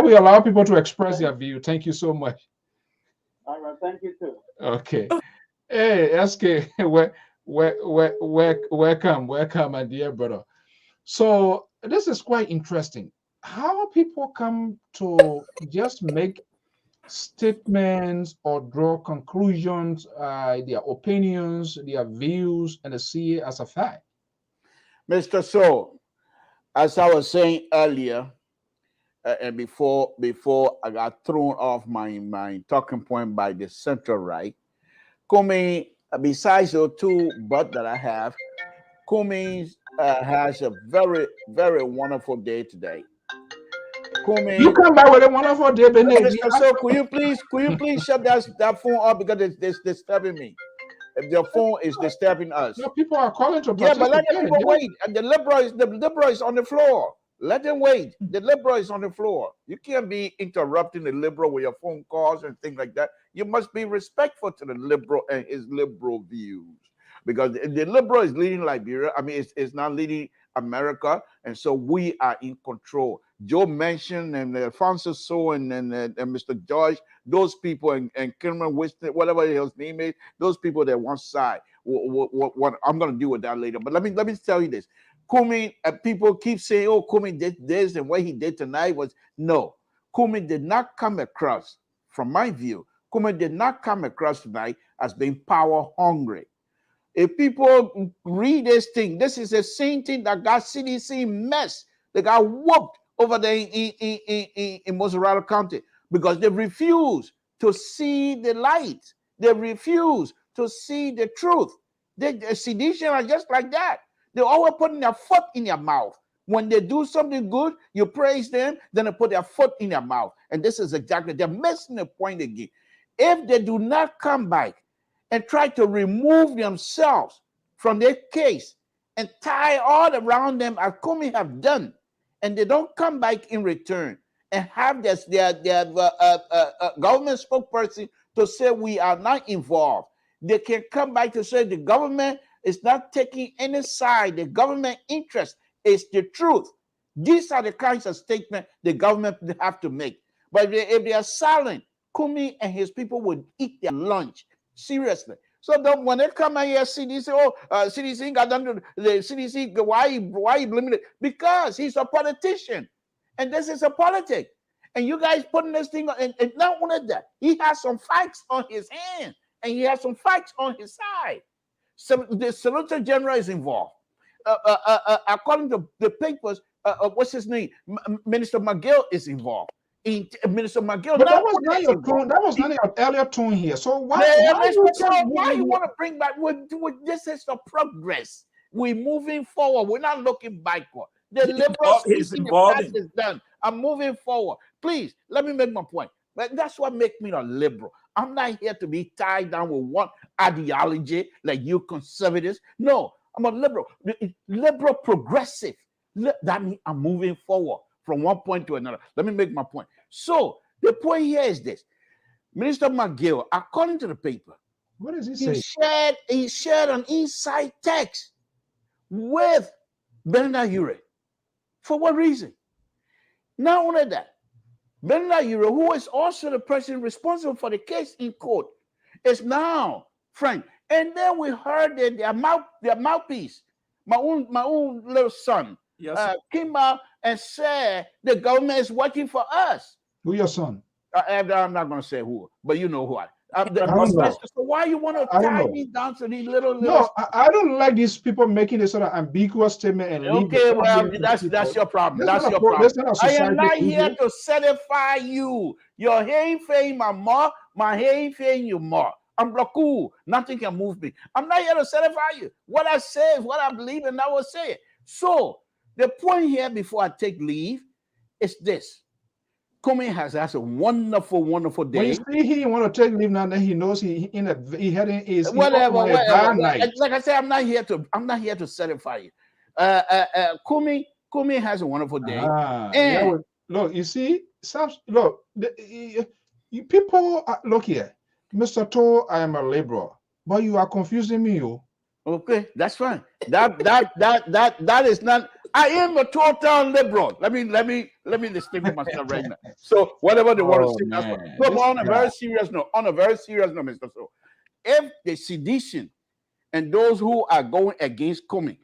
we allow people to express their view. Thank you so much. All right, thank you too. Okay. Hey, SK, welcome, my dear brother. So this is quite interesting. How people come to just make statements or draw conclusions, their opinions, their views, and see it as a fact. Mr. Soe, as I was saying earlier, and before I got thrown off my talking point by the center right, Kumi, besides the two but that I have, Kumi has a very, very wonderful day today. Kumi, you come back with a wonderful day, Mr. Soe, could you please shut that phone up because it's disturbing me. If your phone is disturbing us. No, people are calling to participate. Yeah, but let the people wait. And the liberal is on the floor. Let them wait. The liberal is on the floor. You can't be interrupting the liberal with your phone calls and things like that. You must be respectful to the liberal and his liberal views. Because the liberal is leading Liberia. I mean, it's not leading America. And so we are in control. Joe mentioned and Alphonso Zean and Mr. George, those people and Cameron Winston, whatever his name is, those people that one side. What I'm going to deal with that later. But let me tell you this. Kumi, people keep saying, oh, Kumi did this and what he did tonight was no. Kumi did not come across, from my view, Kumi did not come across tonight as being power hungry. If people read this thing, this is the same thing that got CDC mess. They got whooped over there in Mozzarella County because they refuse to see the light. They refuse to see the truth. The sedition are just like that. They're always putting their foot in their mouth. When they do something good, you praise them, then they put their foot in their mouth. And this is exactly, they're missing the point again. If they do not come back and try to remove themselves from their case and tie all around them as Kumi have done, and they don't come back in return and have their government spokesperson to say we are not involved, they can come back to say the government is not taking any side. The government interest is the truth. These are the kinds of statements the government have to make. But if they are silent, Kumi and his people would eat their lunch. Seriously. So when they come out here, CDC, CDC got done to the CDC, why you blaming it? Because he's a politician. And this is a politic. And you guys putting this thing on, and not only that, he has some facts on his hand, and he has some facts on his side. So the Solicitor General is involved. According to the papers, what's his name? Minister McGill is involved. Minister McGill. But that was not your tone. That was not your earlier tone here. So why you want to bring back? This is the progress. We're moving forward. We're not looking backward. The liberal He's speaking, if that involving. is done, I'm moving forward. Please, let me make my point. But that's what makes me a liberal. I'm not here to be tied down with one ideology like you conservatives. No, I'm a liberal. Liberal progressive. That means I'm moving forward from one point to another. Let me make my point. So the point here is this. Minister McGill, according to the paper, what does he say? He shared an inside text with Bernard Ure. For what reason? Not only that, Bernard Ure, who is also the person responsible for the case in court, is now Frank. And then we heard that their mouthpiece, my own little son, yes, came out and said the government is working for us. Who your son? I'm not going to say who, but you know who I. know. So why you want to tie me down to these little? No, I don't like these people making this sort of ambiguous statement and leave. Okay, well, that's your problem. That's your problem. I am not here to satisfy you. Your hearing fame my hearing fame you more. I'm cool. Nothing can move me. I'm not here to satisfy you. What I say is what I believe, and I will say it. So the point here, before I take leave, is this. Comey has a wonderful, wonderful day. When you see he want to take leave now, then he knows he heading is whatever. Like I said, I'm not here to satisfy you. Comey has a wonderful day. And look, you see, look, you people look here, Mr. Toe, I am a liberal, but you are confusing me, you. Okay, that's fine. That is not. I am a total liberal. Let me distinguish myself right now. So whatever they want to say, that's what. But on a very serious note, Mr. So, if the sedition and those who are going against Comey,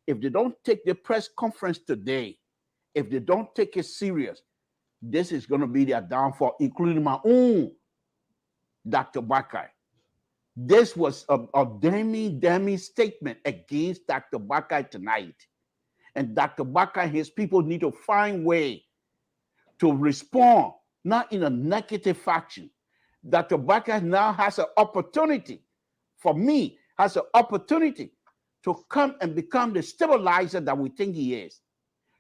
if they don't take the press conference today, if they don't take it serious, this is going to be their downfall, including my own Dr. Bakai. This was a damning statement against Dr. Bakai tonight. And Dr. Bakai and his people need to find way to respond, not in a negative fashion. Dr. Bakai now has an opportunity, for me, has an opportunity to come and become the stabilizer that we think he is.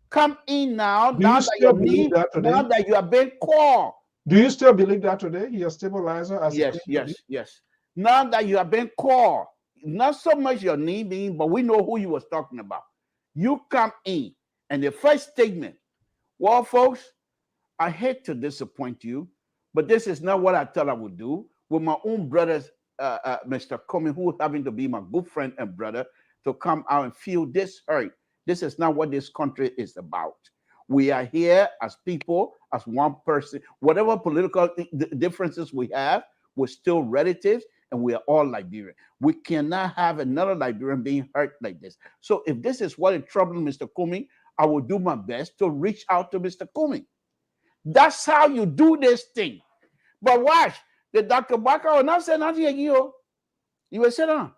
Come in now, now that you have been called. Do you still believe that today? He is a stabilizer? Yes. Now that you have been called, not so much your name being, but we know who you was talking about. You come in, and the first statement, well, folks, I hate to disappoint you, but this is not what I thought I would do with my own brothers, Mr. Comey, who happen to be my good friend and brother, to come out and feel this hurt. This is not what this country is about. We are here as people, as one person. Whatever political differences we have, we're still relatives, and we are all Liberian. We cannot have another Liberian being hurt like this. So if this is what is troubling Mr. Comey, I will do my best to reach out to Mr. Comey. That's how you do this thing. But watch, the Dr. Bakai will not say nothing again. You will sit down.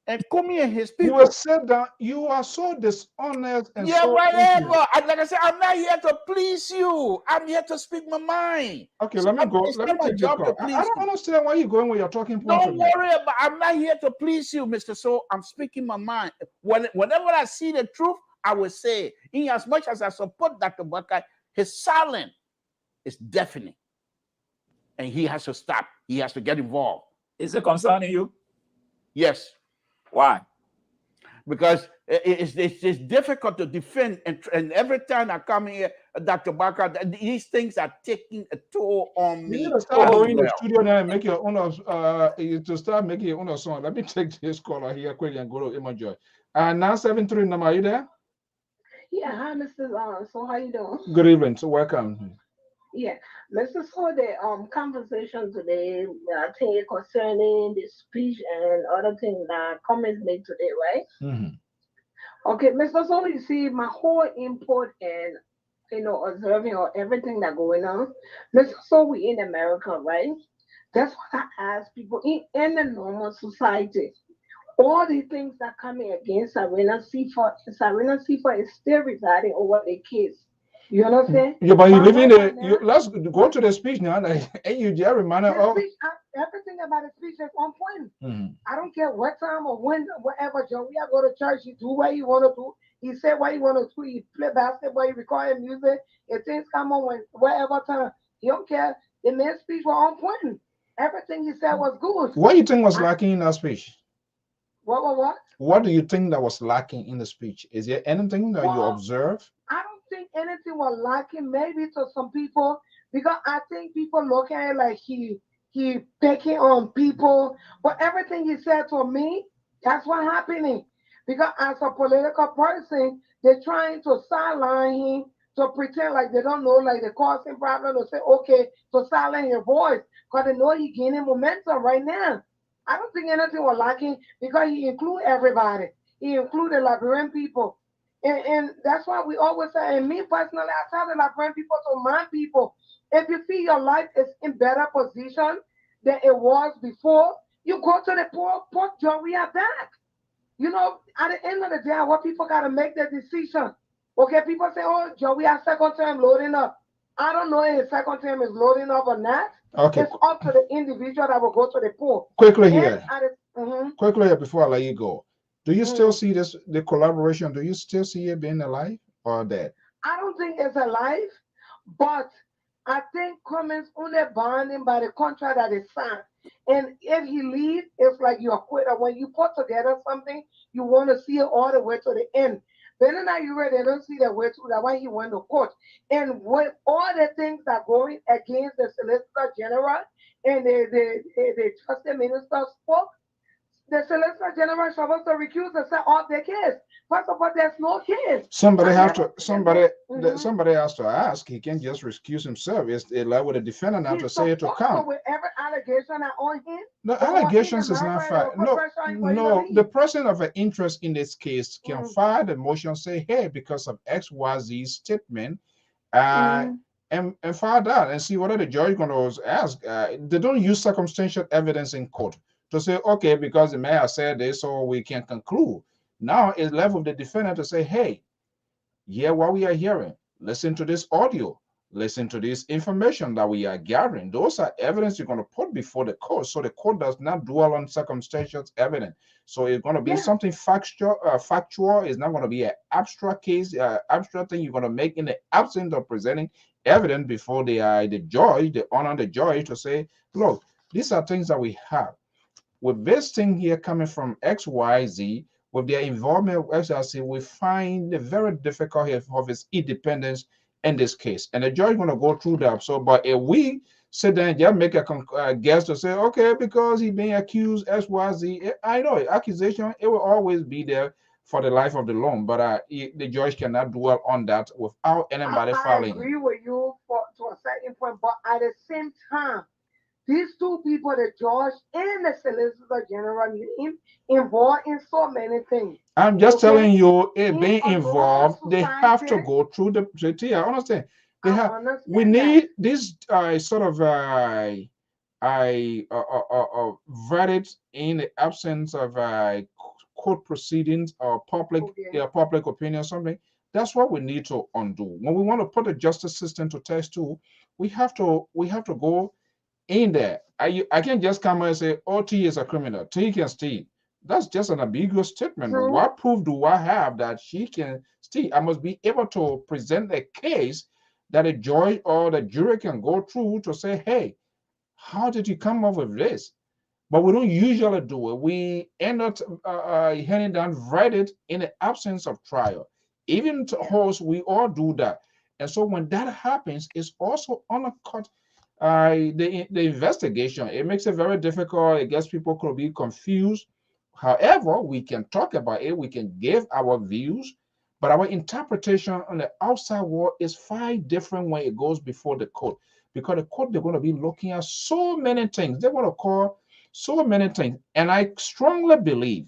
And Comey and his people. You will sit down. You are so dishonest and whatever. Like I said, I'm not here to please you. I'm here to speak my mind. Okay, let me go. It's let not me my take job this to call. please I don't understand why you're going where you're talking. Don't worry about. I'm not here to please you, Mr. So. I'm speaking my mind. Whenever I see the truth, I will say it. In as much as I support Dr. Bakai, his silence is deafening, and he has to stop. He has to get involved. Is it concerning you? Yes. Why? Because it's difficult to defend, and every time I come here, Dr. Bakai, these things are taking a toll on me. You need to start going in the studio now and make your own. To start making your own song. Let me take this caller here quickly and go to Imojoy. 973 number. Are you there? Yeah, hi, Mr. So how you doing? Good evening. So welcome. Yeah, Mr. So the conversation today, I think concerning the speech and other things that comments made today, right? Mm-hmm. Okay, Mr. So you see my whole input and observing or everything that going on. Mr. So we in America, right? That's what I ask people in the normal society. All the things that coming against Serena Seaford is still residing over the case. You understand? Yeah, but you live in the. Let's go to the speech now. And you just remind us of everything about the speech is on point. Mm-hmm. I don't care what time or when, whatever, Joe. We are go to church. You do what you want to do. He said why he want to school, he play basketball, he record music, and things come on when wherever time. He don't care. The man's speech was on point. Everything he said was good. What do you think was lacking in that speech? What? What do you think that was lacking in the speech? Is there anything that you observe? I don't think anything was lacking. Maybe to some people, because I think people look at it like he picking on people. But everything he said to me, that's what happening. Because as a political person, they're trying to sideline him to pretend like they don't know, like they're causing problem to say, okay, to silence your voice. Because they know he gaining momentum right now. I don't think anything was lacking because he included everybody. He included Liberian people. And that's why we always say, and me personally, I tell the Liberian people to mind people, if you feel your life is in better position than it was before, you go to the port Joria back. You know, at the end of the day, I want people got to make their decision. Okay, people say, oh, Joey, our second term loading up. I don't know if his second term is loading up or not. Okay. It's up to the individual that will go to the pool. Quickly here. Mm-hmm. Quickly here before I let you go. Do you still see this, the collaboration? Do you still see it being alive or dead? I don't think it's alive, but I think Cummins only bonding by the contract that is signed. And if he leaves, it's like you're a quitter. When you put together something, you want to see it all the way to the end. But then now you ready, they don't see that way through. That's why he went to court. And with all the things that are going against the Solicitor General and the trusted minister spoke, the Solicitor General is supposed to recuse themselves of their case. First of all, there's no case. Somebody has to ask. He can't just excuse himself. It's like with the defendant have to say it to count. With every allegation on him. The allegations is not fair. No, the person of an interest in this case can file the motion, say, hey, because of XYZ statement, and file that and see whether the judge is going to ask. They don't use circumstantial evidence in court to say, okay, because the mayor said this, so we can conclude. Now it's left with the defendant to say, hey, yeah, what we are hearing, listen to this audio, listen to this information that we are gathering. Those are evidence you're going to put before the court, so the court does not dwell on circumstantial evidence. So it's going to be something factual. It's not going to be an abstract case, abstract thing you're going to make in the absence of presenting evidence before the judge, the honor the judge to say, look, these are things that we have. With this thing here coming from XYZ, with their involvement with XRC, we find it very difficult here of its independence in this case. And the judge is going to go through that. So, but if we sit there and just make a guess to say, okay, because he's being accused XYZ, I know accusation, it will always be there for the life of the loan, but the judge cannot dwell on that without anybody filing. I agree with you to a certain point, but at the same time, these two people, the judge and the Solicitor General, involved in so many things. I'm just telling you, being involved, they have to go through the JT. I understand. They have. We need this sort of verdict in the absence of court proceedings or public opinion or something. That's what we need to undo. When we want to put the justice system to test too, we have to go in there. I can't just come and say, oh, T is a criminal. T can steal. That's just an ambiguous statement. What proof do I have that she can steal? I must be able to present a case that a judge or the jury can go through to say, hey, how did you come up with this? But we don't usually do it. We end up handing down verdict in the absence of trial. Even to hosts, we all do that. And so when that happens, it's also undercut the investigation. It makes it very difficult. It gets people could be confused. However, we can talk about it. We can give our views, but our interpretation on the outside world is far different when it goes before the court. Because the court, they're going to be looking at so many things. They want to call so many things. And I strongly believe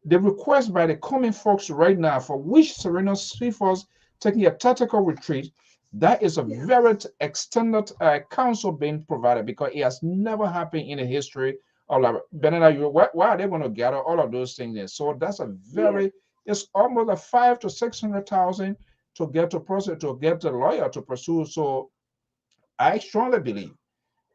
the request by the common folks right now, for which Serena Swift's taking a tactical retreat, that is a very extended counsel being provided, because it has never happened in the history of Benin. Why are they going to gather all of those things in? So that's a very, it's almost like 500,000 to 600,000 to get to process, to get the lawyer to pursue. So I strongly believe,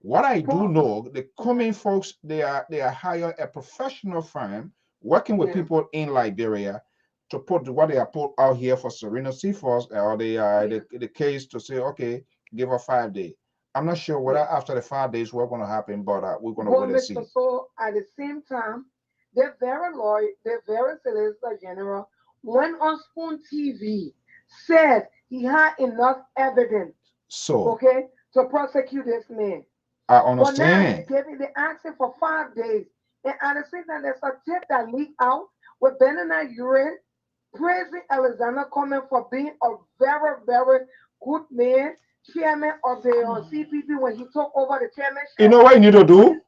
what I do know, the Cumming folks, they are hiring a professional firm working with people in Liberia to put what they have put out here for Serena Seaforth or the case to say, okay, give her 5 days. I'm not sure whether after the 5 days what's going to happen, but we're going to wait and see. Mr. So at the same time, the very lawyer, the very Solicitor General, went on Spoon TV, said he had enough evidence, so okay, to prosecute this man. I understand. But now they asked him for 5 days. And at the same time, there's a tip that leaked out with Benina Urine praising Alexander Cummings for being a very, very good man, chairman of the CPP when he took over the chairmanship. You know what you need to do?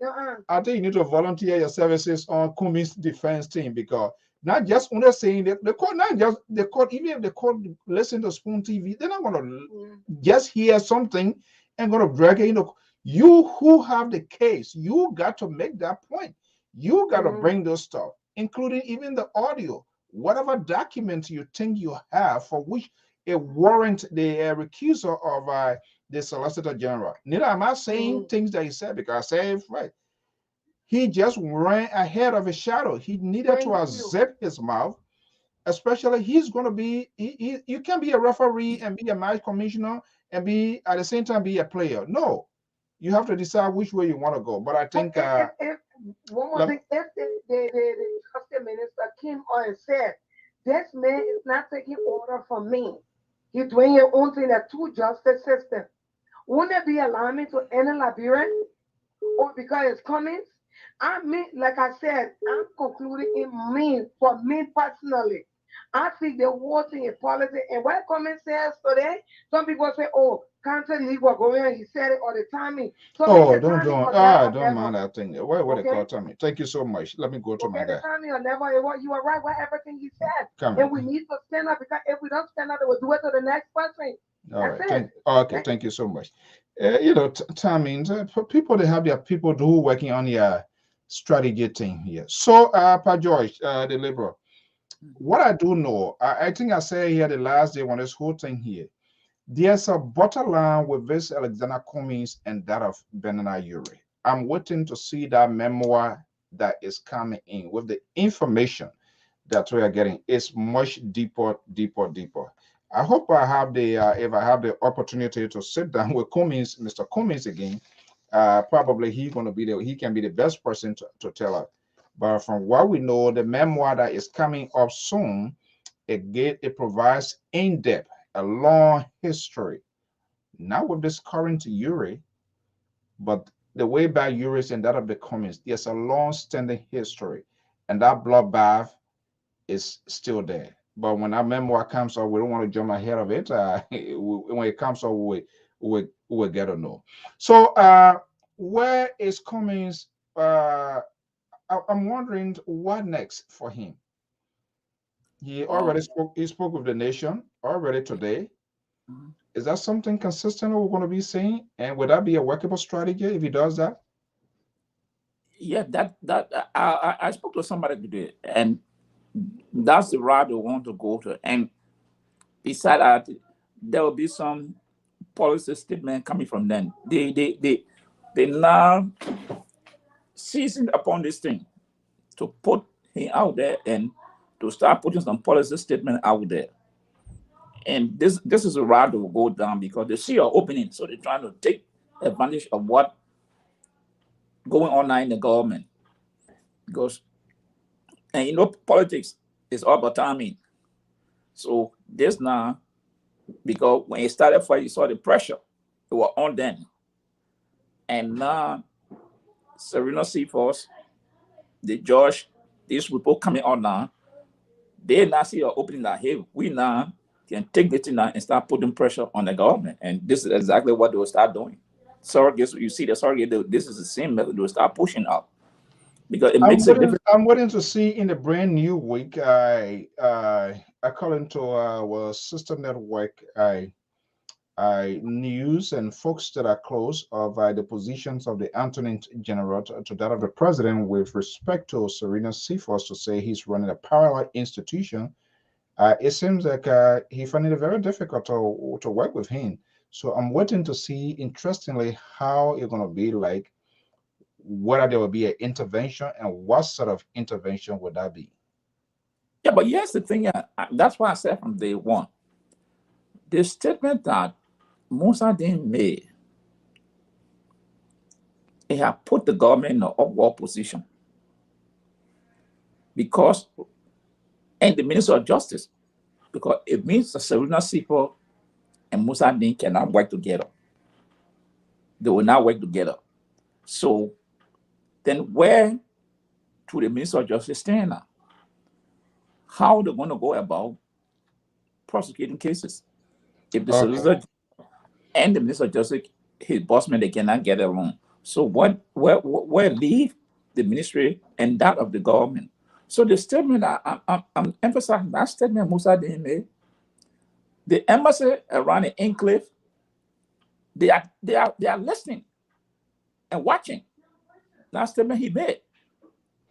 Uh-uh. I think you need to volunteer your services on Cummings' defense team, because not just when they're saying that the court, not just the court, even if the court listen to Spoon TV, they're not going to just hear something and going to drag it. You who have the case, you got to make that point. You got to bring those stuff, including even the audio, whatever document you think you have for which it warrant the recusal of the Solicitor General. Neither am I saying things that he said because I say it right. He just ran ahead of his shadow. He needed to unzip his mouth, especially he's going to be, you can't be a referee and be a match commissioner and be at the same time be a player. No, you have to decide which way you want to go. But I think one more thing, if the justice minister came on and said, this man is not taking order from me. He's doing your own thing, a two justice system. Wouldn't it be allowing me to enter Liberia? Or because it's coming? I mean, like I said, I'm concluding in me, for me personally. I think the whole thing is politics. And what Cummings says today, some people say, oh, Council League will go in, he said it all the time. So don't mind that thing. What they call Tommy. Thank you so much. Let me go to my guy. Tommy or never, you are right with everything he said. And we need to stand up, because if we don't stand up, we'll do it to the next person. All right. Thank you so much. Tommy, people, they have their people who working on their strategy thing here. So, Pa George, the liberal, what I do know, I think I said here the last day on this whole thing here, there's a bottom line with this Alexander Cummings and that of Benina Ure. I'm waiting to see that memoir that is coming in with the information that we are getting. It's much deeper. I hope I have the if I have the opportunity to sit down with Cummings, Mr. Cummings again, probably he's going to be he can be the best person to tell us. But from what we know, the memoir that is coming up soon, it provides in-depth, a long history, not with this current Ure, but the way back Ure's and that of the Cummings. There's a long-standing history, and that bloodbath is still there. But when our memoir comes up, we don't want to jump ahead of it. When it comes up, we'll get to know. So, where is Cummings? I'm wondering what next for him. He already spoke. He spoke with the nation already today. Is that something consistent we're going to be seeing? And would that be a workable strategy if he does that? Yeah, I spoke to somebody today, and that's the route they want to go to. And beside that, there will be some policy statement coming from them. They now seizing upon this thing to put him out there and to start putting some policy statement out there. And this is a route that will go down because they see an opening, so they're trying to take advantage of what going on now in the government. Because, and politics is all about timing. So this now, because when it started fight, you saw the pressure, it was on them. And now, Serena Seaforth, the judge, these people coming on now, they now see an opening that, hey, we now can take the thing now and start putting pressure on the government. And this is exactly what they will start doing. Surrogates, you see the surrogate, this is the same method they will start pushing out. Because it makes a difference. I'm waiting to see in the brand new week, according to Sister Network, news and folks that are close of the positions of the Attorney General to that of the President with respect to Serena Seaforth to say he's running a parallel institution. It seems like he found it very difficult to work with him. So I'm waiting to see, interestingly, how it's going to be like, whether there will be an intervention and what sort of intervention would that be. Yeah, but here's the thing. That's why I said from day one, the statement that Musa Din made, he had put the government in an upward position because, and the Minister of Justice, because it means the Serena Sipo and Musa Din cannot work together. They will not work together. So then where to the Minister of Justice stand now? How they're going to go about prosecuting cases if the solicitor and the Minister of Justice, his boss man, they cannot get along. So where leave the ministry and that of the government? So the statement I'm emphasizing, that statement Musa Din made, the embassy around the enclave, they are listening and watching. That statement he made.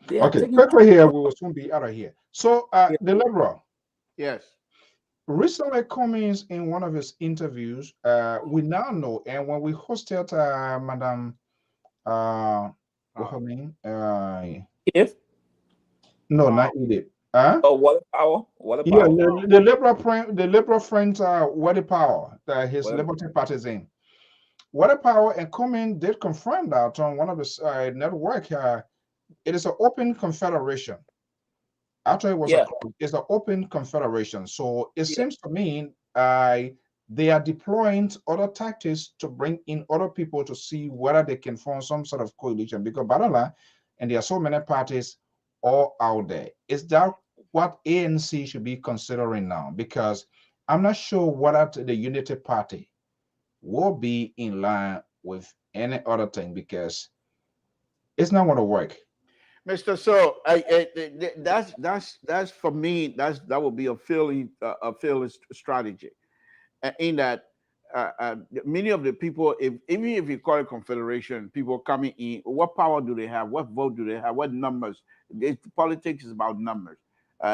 They are taking quickly here, we will soon be out of here. So the liberal. Yes. Recently, Cummings in one of his interviews, we now know, and when we hosted Madam, what's her name? If no, not Edith. Oh, what power? Yeah, the liberal friend, Wadi Power, his Liberty partisan. Wadi Power and Cummings did confirm that on one of his network. It is an open confederation. After it was it's an open confederation. So it seems to me they are deploying other tactics to bring in other people to see whether they can form some sort of coalition. Because Badala, and there are so many parties all out there. Is that what ANC should be considering now? Because I'm not sure whether the Unity Party will be in line with any other thing, because it's not going to work. Mr. So, that's for me. That would be a fairly strategy, in that many of the people, even if you call it confederation, people coming in, what power do they have? What vote do they have? What numbers? Politics is about numbers,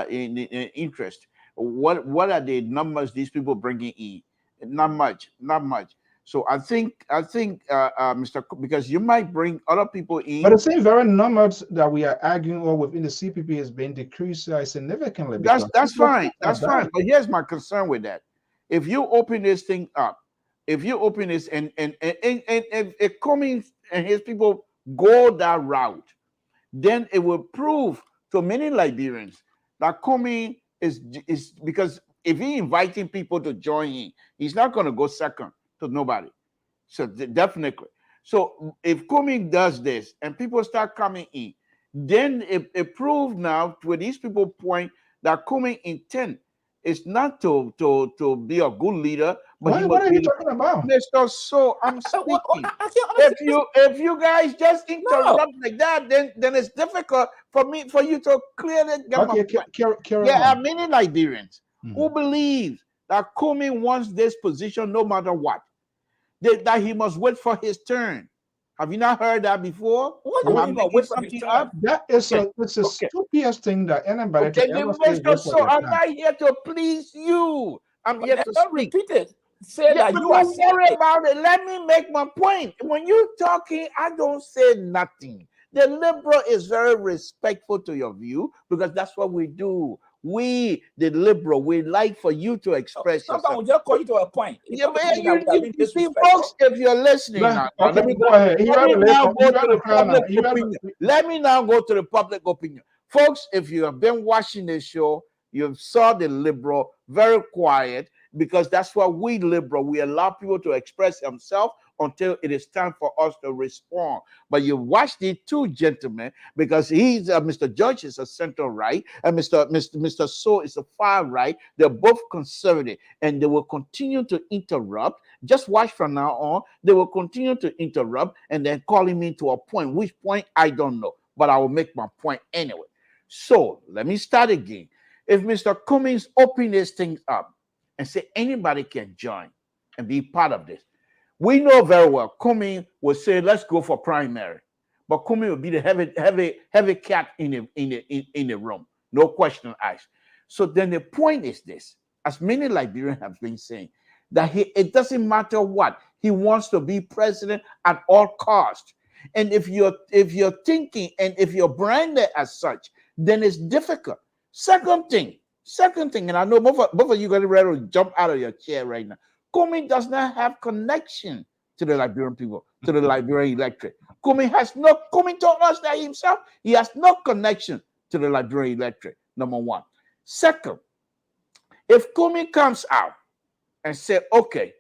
in interest. What are the numbers these people bringing in? Not much, not much. So I think, Mr. Because you might bring other people in. But the same very numbers that we are arguing over within the CPP has been decreased significantly. That's fine. That's fine. But here's my concern with that: if you open this thing up, if you open this and if Cummings and his people go that route, then it will prove to many Liberians that Cummings is because if he inviting people to join him, he's not going to go second to nobody. So definitely. So if Cummings does this and people start coming in, then it proved now with these people point that Cummings' intent is not to be a good leader. But what are you talking about? Mr. So I'm speaking. If you guys just interrupt like that, then it's difficult for you to clearly get my point. There are many Liberians who believe that Cummings wants this position no matter what. That he must wait for his turn. Have you not heard that before? What do you mean wait for his turn? That is it's a stupidest thing that anybody can ever say. So I'm not here to please you. I'm here to speak. Repeat it. Say that you are worry about it. Let me make my point. When you're talking, I don't say nothing. The liberal is very respectful to your view because that's what we do. We, the liberal, we like for you to express yourself. Sometimes we just call you to a point. Yeah, but you see, folks, if you're listening now, let me now go to the public opinion. Folks, if you have been watching this show, you saw the liberal very quiet because that's what we liberal, we allow people to express themselves until it is time for us to respond. But you watch the two gentlemen because he's Mr. Judge is a center right and Mr. Soe is a far right. They're both conservative and they will continue to interrupt. Just watch from now on. They will continue to interrupt and then calling me to a point. Which point I don't know, but I will make my point anyway. So let me start again. If Mr. Cummings open this thing up and say anybody can join and be part of this, we know very well Cummings will say, let's go for primary. But Cummings will be the heavy cat in the room. No question asked. So then the point is this, as many Liberians have been saying, that it doesn't matter what, he wants to be president at all costs. And if you're thinking and if you're branded as such, then it's difficult Second thing, and I know both of you got ready to jump out of your chair right now. Kumi does not have connection to the Liberian people, to the Liberian electorate. Kumi told us that himself. He has no connection to the Liberian electorate, number one. Second, if Kumi comes out and say, okay,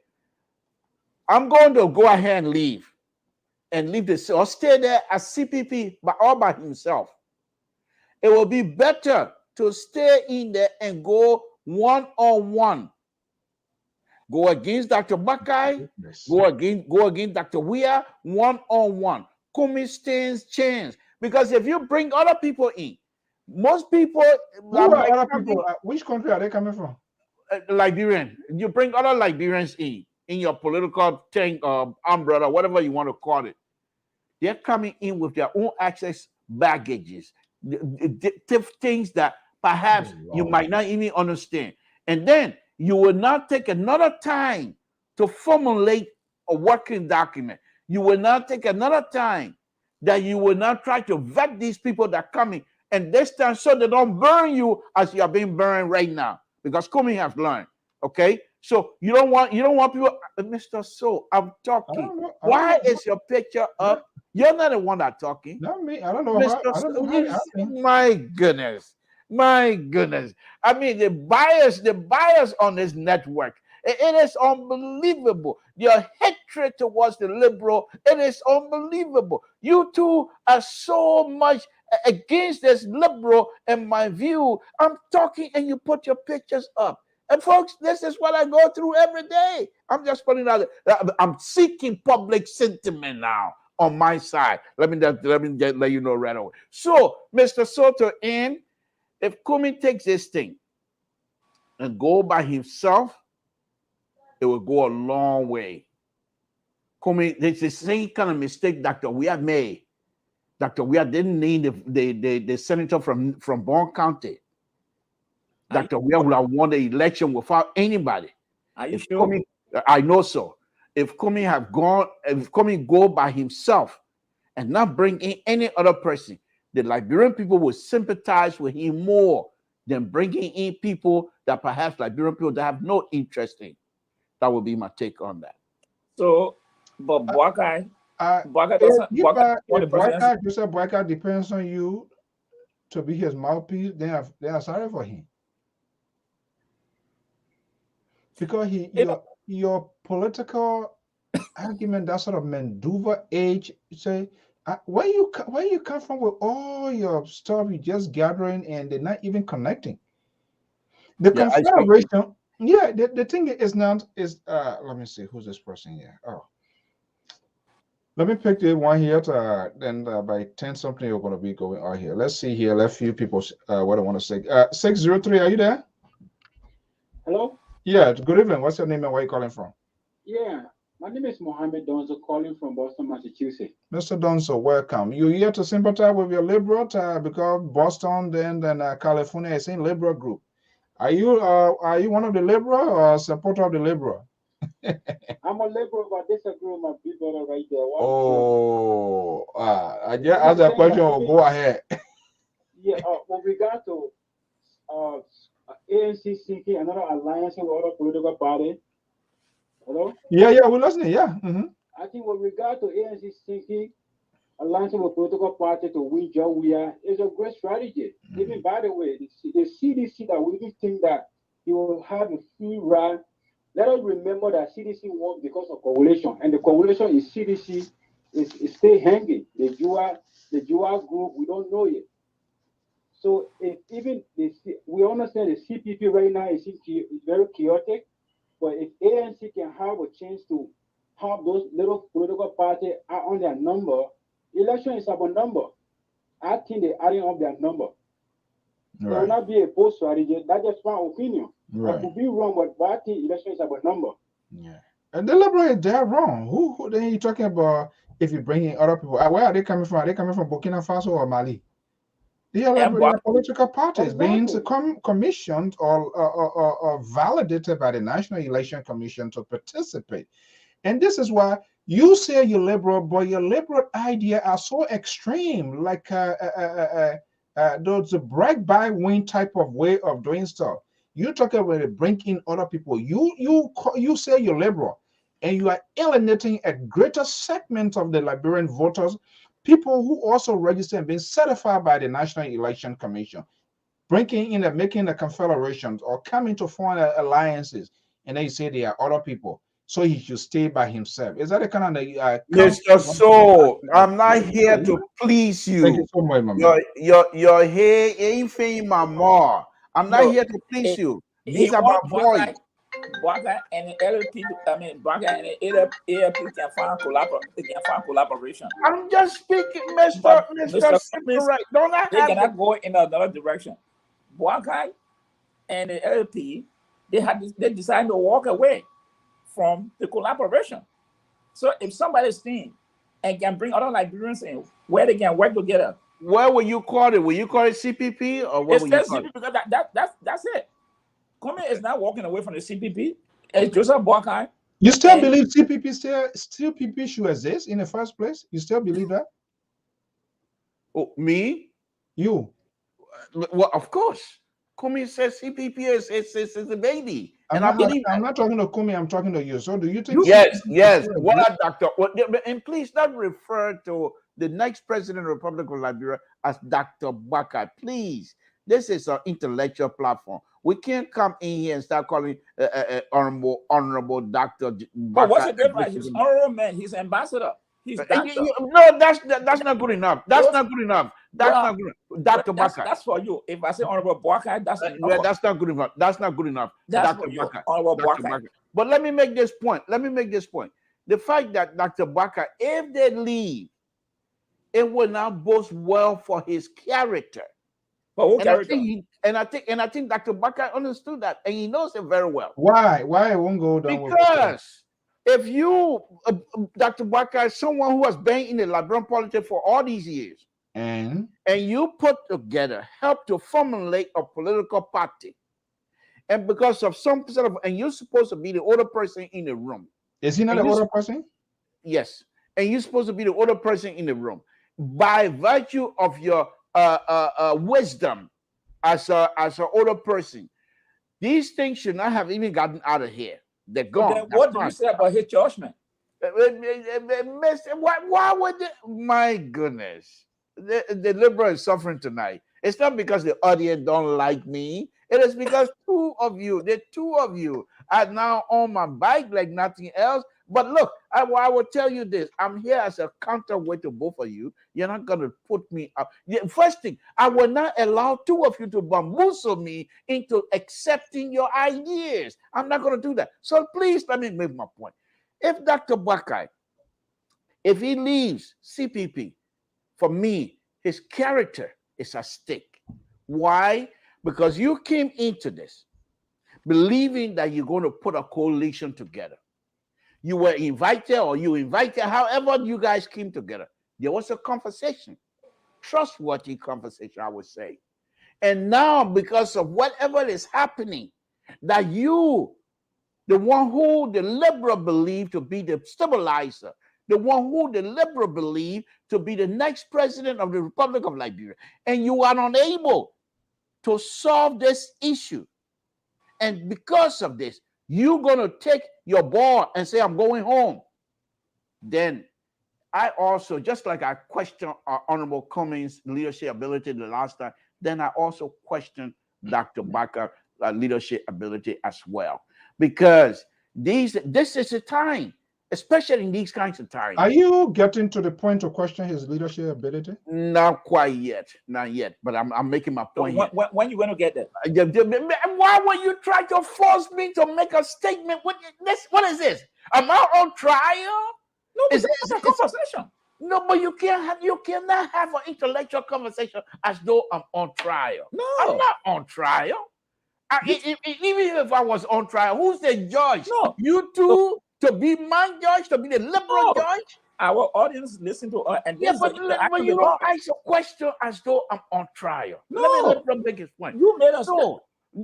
I'm going to go ahead and leave this, or stay there as CPP all by himself, it will be better to stay in there and go one-on-one. Go against Dr. Bakai, go against Dr. Weah, one-on-one. Kumi stands chance. Because if you bring other people in, most people... Who are other people? Which country are they coming from? Liberian. You bring other Liberians in your political thing, umbrella, whatever you want to call it. They're coming in with their own access baggages, things that perhaps you might not even understand. And then you will not take another time to formulate a working document. You will not take another time that you will not try to vet these people that are coming, and this time so they don't burn you as you are being burned right now. Because Kumi has learned. Okay? So you don't want people, Mr. Soe, I'm talking. Why is your picture up? You're not the one that's talking. Not me. I don't know. My goodness. My goodness. I mean, the bias on this network, it is unbelievable. Your hatred towards the liberal, it is unbelievable. You two are so much against this liberal, in my view. I'm talking and you put your pictures up. And folks, this is what I go through every day. I'm just putting out. I'm seeking public sentiment now on my side. Let me let you know right away. So, Mr. Soto, if Kumi takes this thing and go by himself, it will go a long way. Kumi, it's the same kind of mistake Dr. Weah made. Dr. Weah didn't need the senator from Bond County. Dr. Weah would have won the election without anybody. Are you sure? I know so. If Kumi go by himself and not bring in any other person, the Liberian people will sympathize with him more than bringing in people that perhaps Liberian people that have no interest in. That would be my take on that. So, but Boakai, Joseph Boakai depends on you to be his mouthpiece. They are sorry for him. Because your political argument, that sort of maneuver age, say, where you come from with all your stuff you just gathering and they're not even connecting. The confederation, the thing is not let me see who's this person here. Oh, let me pick the one here. Then by 10 something you're going to be going on here. Let's see here. Let's few people what I want to say. 603, are you there? Hello. Yeah, good evening. What's your name and where are you calling from? Yeah, my name is Mohammed Donzo, calling from Boston, Massachusetts. Mr. Donzo, welcome. You're here to sympathize with your liberal because Boston, then California is in liberal group. Are you one of the liberal or supporter of the liberal? I'm a liberal, but disagree with my big brother right there. I just asked that question. Go ahead. Yeah, with regard to ANC seeking another alliance with other political parties. Hello? Yeah, we're listening. Yeah. I think with regard to ANC seeking alliance with political party to win Joe Weah is a great strategy. Even by the way, the CDC that we even think that he will have a free ride. Let us remember that CDC won because of coalition, and the coalition is CDC is still hanging. The Jua group, we don't know yet. So if even we understand the CPP right now is very chaotic, but if ANC can have a chance to have those little political parties on their number, election is about number. I think they're adding up their number. Right. It will not be a post strategy. That's just my opinion. Right. I could be wrong, but I think election is about number. Yeah. And the liberals, they're wrong. Who then you talking about if you bring in other people? Where are they coming from? Are they coming from Burkina Faso or Mali? They are political parties being commissioned or validated by the National Election Commission to participate. And this is why you say you're liberal, but your liberal ideas are so extreme, like those break by win type of way of doing stuff. You talk about bring in other people. You say you're liberal, and you are alienating a greater segment of the Liberian voters, people who also register and been certified by the National Election Commission, bringing in and making the confederations or coming to form alliances, and then you say there are other people, so he should stay by himself. Is that the kind of Mr. Soe, I'm not here to please you. Thank you so much, my man. Your hair ain't fame my more. I'm not here to please you. These are my boys. Braga and the LP, Braga and the ALP can find collaboration. I'm just speaking, Mr. Right. Don't I they cannot go in another direction. Braga and the LP, they decided to walk away from the collaboration. So if somebody's team and can bring other Liberians in where they can work together. Where will you call it? Will you call it CPP or what will you call it? Because that's it. Kwame is not walking away from the CPP. It's Joseph Boakai. You still believe CPP still PP should exist in the first place? You still believe that? Oh, me? You? Well, of course. Kwame says CPP is a baby. I'm not talking to Kwame, I'm talking to you. So do you think? Yes. What are Dr. And please don't refer to the next president of the Republic of Liberia as Dr. Baka. Please. This is an intellectual platform. We can't come in here and start calling honorable Dr. Baka. But what's the difference? He's honorable man. He's ambassador. He's doctor. No, that's not good enough. That's not good enough. That's not good enough. Dr. Baka. That's for you. If I say honorable Baka, that's that's not good enough. That's not good enough. That's Dr. for Baka. Honorable Baka. But let me make this point. The fact that Dr. Baka, if they leave, it will not boast well for his character. I think Dr. Baka understood that, and he knows it very well. Why it won't go down? Because if you, Dr. Baka, is someone who has been in the Liberian politics for all these years, and you put together, help to formulate a political party, and because of some sort of, and you're supposed to be the older person in the room. Is he not the older person? Yes, and you're supposed to be the older person in the room by virtue of your wisdom as an older person. These things should not have even gotten out of here. They're gone. Then what do you say about his judgment? Why would they? My goodness, the liberal is suffering tonight. It's not because the audience don't like me. It is because the two of you are now on my bike like nothing else. But look, I will tell you this. I'm here as a counterweight to both of you. You're not going to put me up. First thing, I will not allow two of you to bamboozle me into accepting your ideas. I'm not going to do that. So please let me make my point. If Dr. Bakai, if he leaves CPP, for me, his character is at stake. Why? Because you came into this believing that you're going to put a coalition together. You were invited, however you guys came together. There was a conversation, trustworthy conversation, I would say. And now, because of whatever is happening, that you, the one who the liberal believe to be the stabilizer, the one who the liberal believe to be the next president of the Republic of Liberia, and you are unable to solve this issue. And because of this, you're going to take your ball and say, I'm going home. Then I also, just like I questioned Honorable Cummings' leadership ability the last time, then I also question Dr. Baker's leadership ability as well. Because this is a time, especially in these kinds of times. Are you getting to the point to question his leadership ability? Not quite yet. Not yet. But I'm making my point. So when are you going to get there? Why would you try to force me to make a statement? What is this? Am I on trial? No, it's a conversation. No, but you cannot have an intellectual conversation as though I'm on trial. No, I'm not on trial. Even if I was on trial, who's the judge? No, you two to be my judge, to be the liberal judge. Our audience listen to us, and but you don't ask a question as though I'm on trial. No, let me make his point. You made us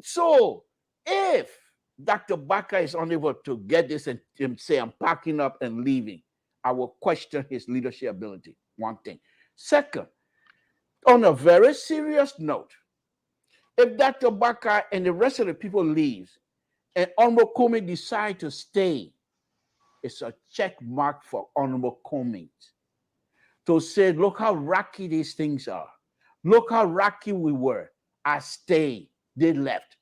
so if Dr. Baker is unable to get this and say I'm packing up and leaving, I will question his leadership ability. One thing. Second, On a very serious note, if Dr. Bakar and the rest of the people leaves and Honorable Comey decide to stay, it's a check mark for Honorable Comey to say, look how rocky these things are. Look how rocky we were. I stayed. They left.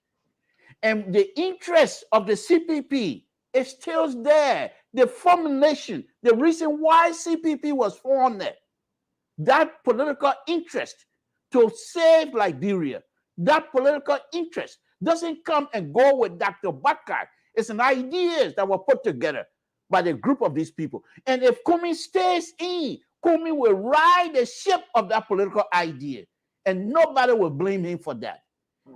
And the interest of the CPP is still there. The formulation, the reason why CPP was formed, that political interest to save Liberia, that political interest doesn't come and go with Dr. Bakar. It's an ideas that were put together by the group of these people. And if Comey stays in, Comey will ride the ship of that political idea, and nobody will blame him for that.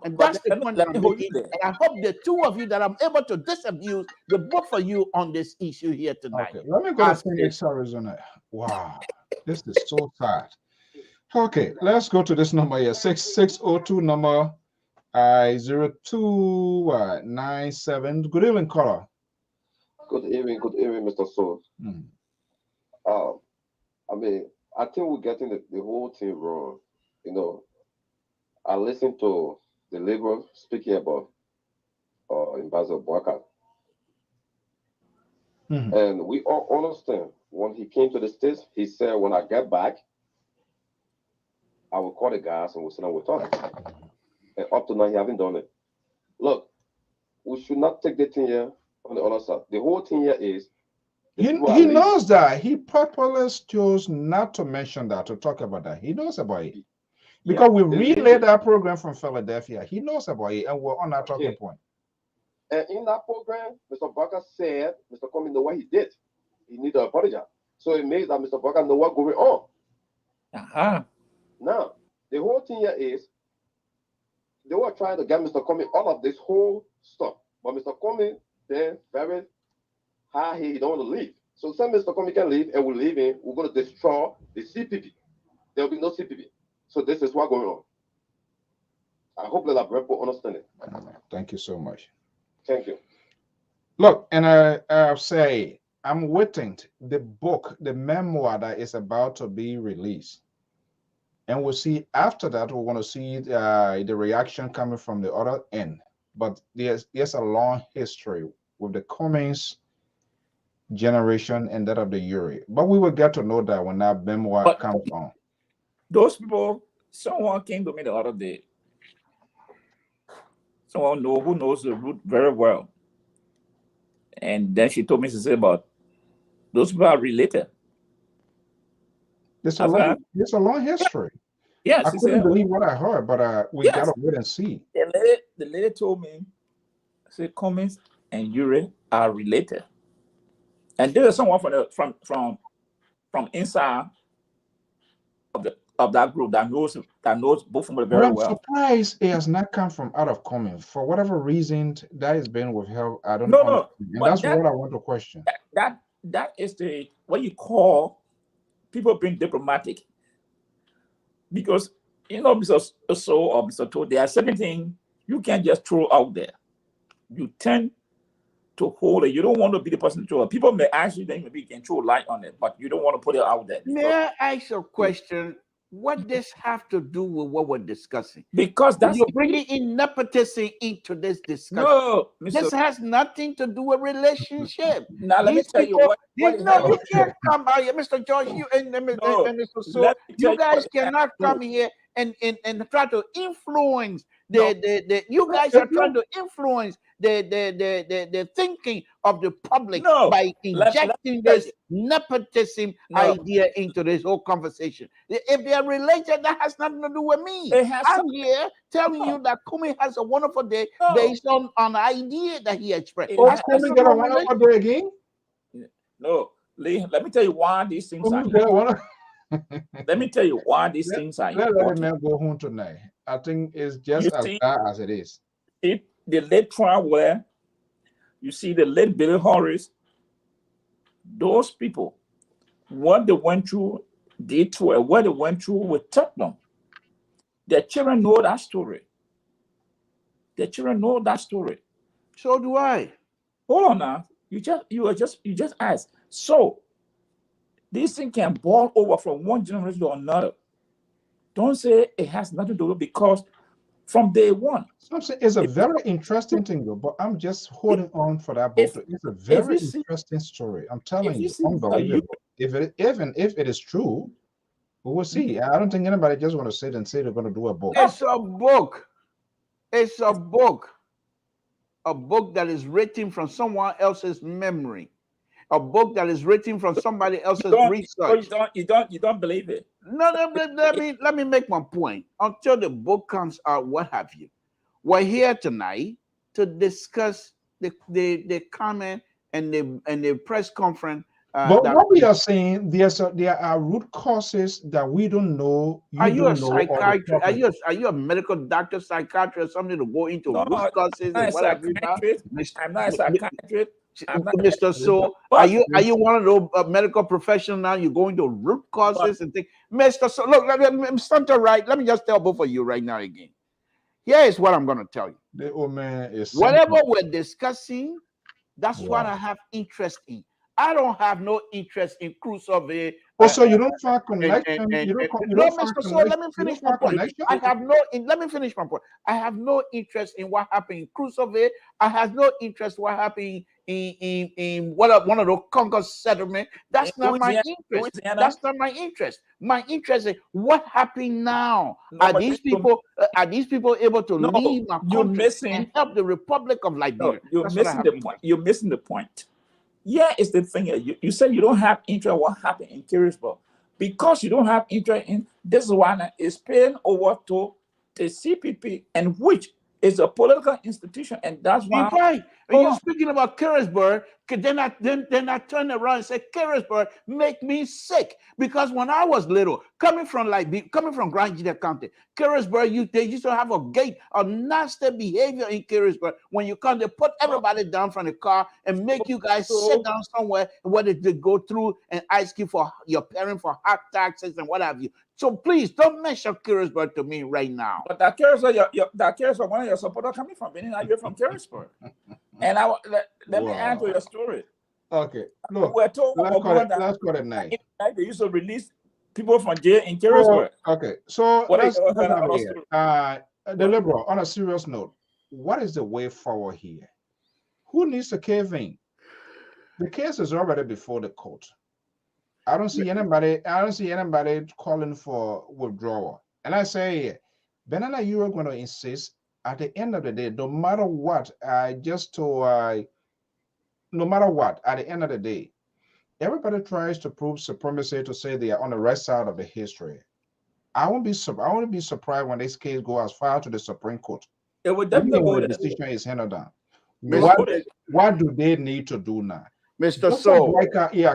And that's the point that I'm making. And I hope the two of you that I'm able to disabuse the both of you on this issue here tonight. Okay, let me go to Phoenix, Arizona. Wow, this is so sad. Okay, let's go to this number here, 6602 number 0297. Good evening, caller. Good evening, Mr. Soe. I mean, I think we're getting the whole thing wrong. You know, I listened to the Labour speaking about Ambassador Bakar. And we all understand when he came to the States, he said, when I get back, I will call the guys and we'll sit down, we'll talk. And up to now, he haven't done it. Look, we should not take the thing here on the other side. The whole thing here is he knows that. He purposely chose not to mention that, to talk about that. He knows about it. Because we relayed that program from Philadelphia. He knows about it, and we're on that talking point. And in that program, Mr. Bakar said, Mr. Comey know what he did. He need to apologize. So it means that Mr. Bakar know what's going on. Now, the whole thing here is, they were trying to get Mr. Comey all of this whole stuff. But Mr. Comey, they're very high, he don't want to leave. So since Mr. Comey can leave and we're leaving, we're going to destroy the CPP. There will be no CPP. So this is what's going on. I hope that people understand it. Thank you so much. Thank you. Look, and I say, I'm waiting the book, the memoir that is about to be released. And we'll see after that, we want to see the reaction coming from the other end. But there's a long history with the Cummings generation and that of the Uri. But we will get to know that when that memoir comes on. Those people, someone came to me the other day. Someone who knows the root very well. And then she told me to say about those people are related. It's a long history. Yes, I couldn't believe what I heard, but we gotta wait and see. The lady told me, I said, Cummings and Uri are related. And there is someone from inside of that group that knows both of them very well. I'm surprised it has not come from out of Cummings. For whatever reason that has been withheld, I don't know. And that's what I want to question. That is what you call people being diplomatic. Because, Mr. Soe or Mr. Toe, there are certain things you can't just throw out there. You tend to hold it. You don't want to be the person to throw it. People may ask you, then maybe you can throw light on it, but you don't want to put it out there. May I ask a question? What does have to do with what we're discussing? Because that's you're bringing in nepotism into this discussion. No, this has nothing to do with relationship. Now let me tell you what you can't come out here, Mr. George. You and Mr. Soe. You guys cannot come here and try to influence you guys are trying to influence the thinking of the public by injecting this nepotism idea into this whole conversation. If they are related, that has nothing to do with me. I'm here telling you that Comey has a wonderful day based on an idea that he expressed. Comey got a wonderful day again? No, let me tell you why these things are. Let me tell you why these things are important. Let him go home tonight. I think it's just as bad as it is. The late trial where you see the late Billy Horace, those people, what they went through, what they went through with Tottenham, their children know that story. Their children know that story. So do I. Hold on now. You just asked. So this thing can boil over from one generation to another. don't say it has nothing to do because from day one. So I'm saying it's a very interesting thing, though, but I'm just holding on for that book. It's a very interesting story. I'm telling you, unbelievable. Even if it is true, we will see. I don't think anybody just want to sit and say they're going to do a book. It's a book. It's a book. A book that is written from someone else's memory. A book that is written from somebody else's research. You don't believe it. No, let me make my point. Until the book comes out, what have you? We're here tonight to discuss the comment and the press conference. But what we are saying, there are root causes that we don't know. Are you a psychiatrist? Are you a medical doctor, psychiatrist, or something to go into root causes and what have you done? I'm not a psychiatrist. Mr. Soe, are you one of those medical professionals now? You go into root causes and things. Mr. Soe, look, let me just tell both of you right now again. Here is what I'm going to tell you. The old man is whatever we're discussing, that's what I have interest in. I don't have no interest in crew survey. Also, you don't find connection. No, Mr. Soe, let me finish my point. Let me finish my point. I have no interest in what happened in crew survey. I have no interest in what happened in one of those Concord settlement. That's not my interest. That's not my interest. My interest is what happened now. Are these people able to leave my country and help the Republic of Liberia? You're missing the point. You're missing the point. Yeah, it's the thing. You said you don't have interest in what happened in Carisburg. Because you don't have interest in this one is paying over to the CPP, and which is a political institution, and that's why. Right. When you're speaking about Carisburg, then I turn around and say Carisburg make me sick, because when I was little, coming from Grand Gita County, Carisburg, they used to have a nasty behavior in Carisburg. When you come, they put everybody down from the car and make you guys sit down somewhere where they go through and ask you for your parent for hot taxes and what have you. So please don't mention Carisburg to me right now. But that Carisburg, one of your supporters coming from Benin, you're from Carisburg. And let me add to your story. Okay, look, we're told let's go at night. They used to release people from jail in Carisburg. Okay, so let's the Liberal, on a serious note, what is the way forward here? Who needs to cave in? The case is already before the court. I don't see anybody calling for withdrawal. And I say, Banana, you are going to insist at the end of the day, no matter what, at the end of the day, everybody tries to prove supremacy to say they are on the right side of the history. I won't be surprised when this case goes as far to the Supreme Court. It would definitely when the decision is handed down. What do they need to do now? Mr. Soe,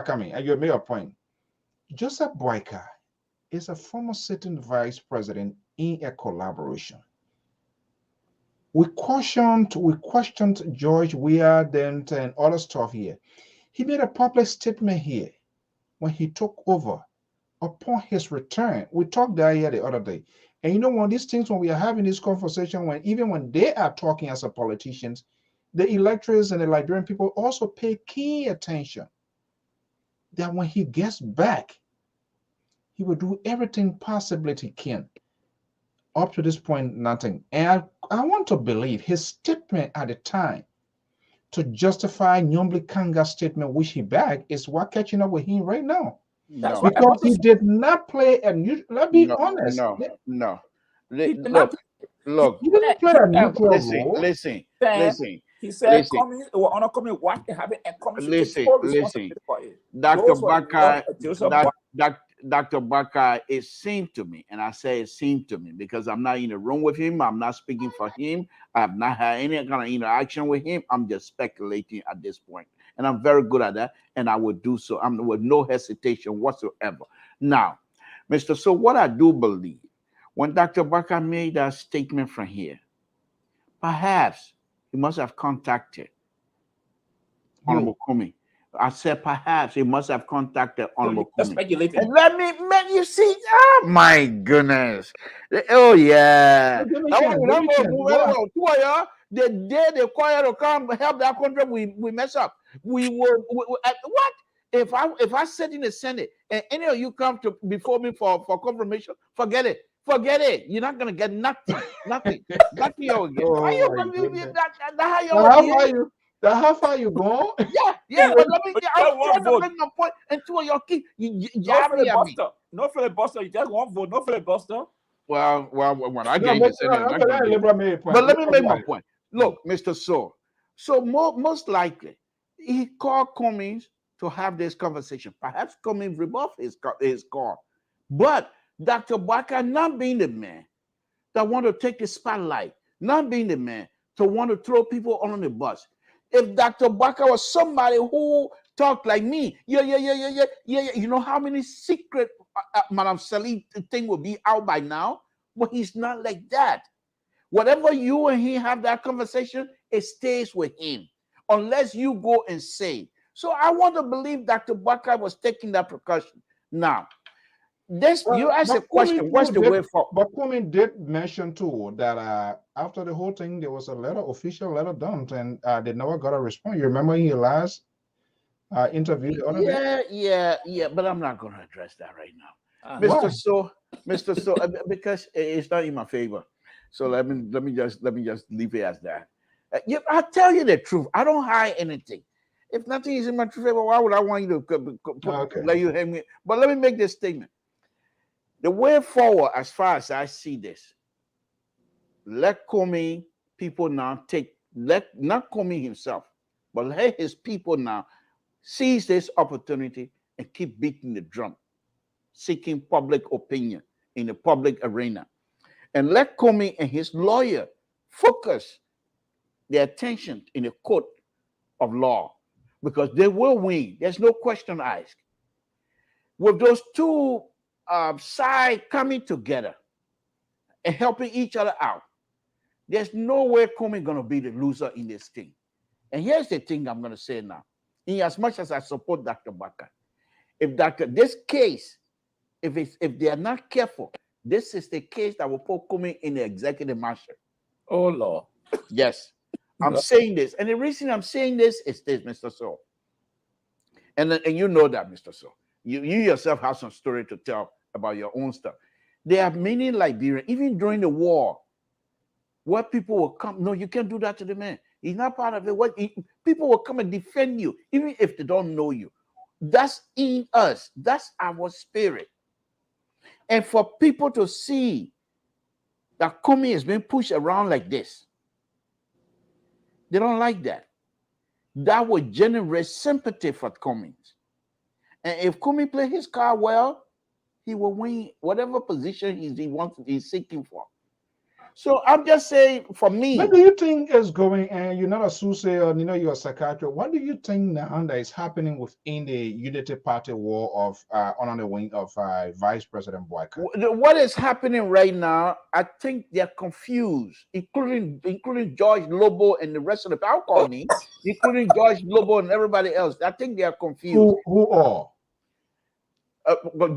coming, and you made a point. Joseph Boyka is a former sitting vice president in a collaboration. We questioned George Weah and other stuff here. He made a public statement here when he took over upon his return. We talked there here the other day. And you know, when we are having this conversation, even when they are talking as a politicians, the electors and the Liberian people also pay key attention that when he gets back, he will do everything possibly he can. Up to this point, nothing. And I want to believe his statement at the time to justify Nyombli Kanga's statement, which he backed, is what catching up with him right now. No. Because he did not play a neutral. Let's be honest. No. Look. He didn't play a neutral role. Listen. He said, coming, what happened, and coming. Listen. Dr. Baka, it seemed to me, and I say it seemed to me because I'm not in the room with him. I'm not speaking for him. I have not had any kind of interaction with him. I'm just speculating at this point. And I'm very good at that, and I would do so. I'm with no hesitation whatsoever. Now, Mr. Soe, what I do believe, when Dr. Baka made that statement from here, perhaps he must have contacted Honorable Kumi. I said perhaps he must have contacted Honorable Kumi. And let me you see. Oh my goodness. Oh yeah. The day the choir will come help that country, we mess up. We will what? If I sit in the Senate and any of you come before me for confirmation, forget it. Forget it. You're not gonna get nothing. Nothing. Nothing you will get. Oh How you my gonna goodness. that how you Now, gonna how be? far you? Now, how far you going? Yeah. But let me. But I'm just one trying to vote. make my point. And two of your kids, No jabbing at me. filibuster. No filibuster. You just one vote. No filibuster. Well, when I No, get in the Senate, I'm not gonna do it. But let me make my point. Look, Mr. Soe. So most likely, he called Cummings to have this conversation. Perhaps Cummings rebuffed his call. But Dr. Barker not being the man that want to take the spotlight, not being the man to want to throw people on the bus. If Dr. Barker was somebody who talked like me, yeah, you know how many secret Madame Salie thing will be out by now? But he's not like that. Whatever you and he have that conversation, it stays with him unless you go and say. So I want to believe Dr. Barker was taking that precaution. Now, this you ask a question, what's the way forward? But Cummings did mention too that after the whole thing, there was a official letter done, and they never got a response. You remember in your last interview the other day? Yeah, but I'm not going to address that right now, Mr. Soe, because it's not in my favor. So let me just leave it as that. I tell you the truth. I don't hide anything. If nothing is in my favor, why would I want you to let you hang me? But let me make this statement. The way forward, as far as I see this, let Comey people now not Comey himself, but let his people now seize this opportunity and keep beating the drum, seeking public opinion in the public arena. And let Comey and his lawyer focus their attention in the court of law, because they will win. There's no question asked. With those two sides coming together and helping each other out, there's no way Comey going to be the loser in this thing. And here's the thing I'm going to say now. In as much as I support Dr. Barker, this case, if they are not careful, this is the case that will put Comey in the executive mansion. Oh Lord. Yes. I'm saying this. And the reason I'm saying this is this, Mr. Soe. And you know that, Mr. Soe. You yourself have some story to tell about your own stuff. There are many Liberians, even during the war, where people will come. No, you can't do that to the man. He's not part of it. People will come and defend you, even if they don't know you. That's in us. That's our spirit. And for people to see that Comey is being pushed around like this, they don't like that. That would generate sympathy for Cummings. And if Comey plays his card well, he will win whatever position he's seeking for. So I'm just saying, for me. What do you think is going, and you're not a soothsayer, you're a psychiatrist. What do you think now that is happening within the Unity Party war of on the wing of Vice President Boyka? What is happening right now, I think they're confused, including George Lobo and the rest of the power colony, including George Lobo and everybody else. I think they are confused. Who are?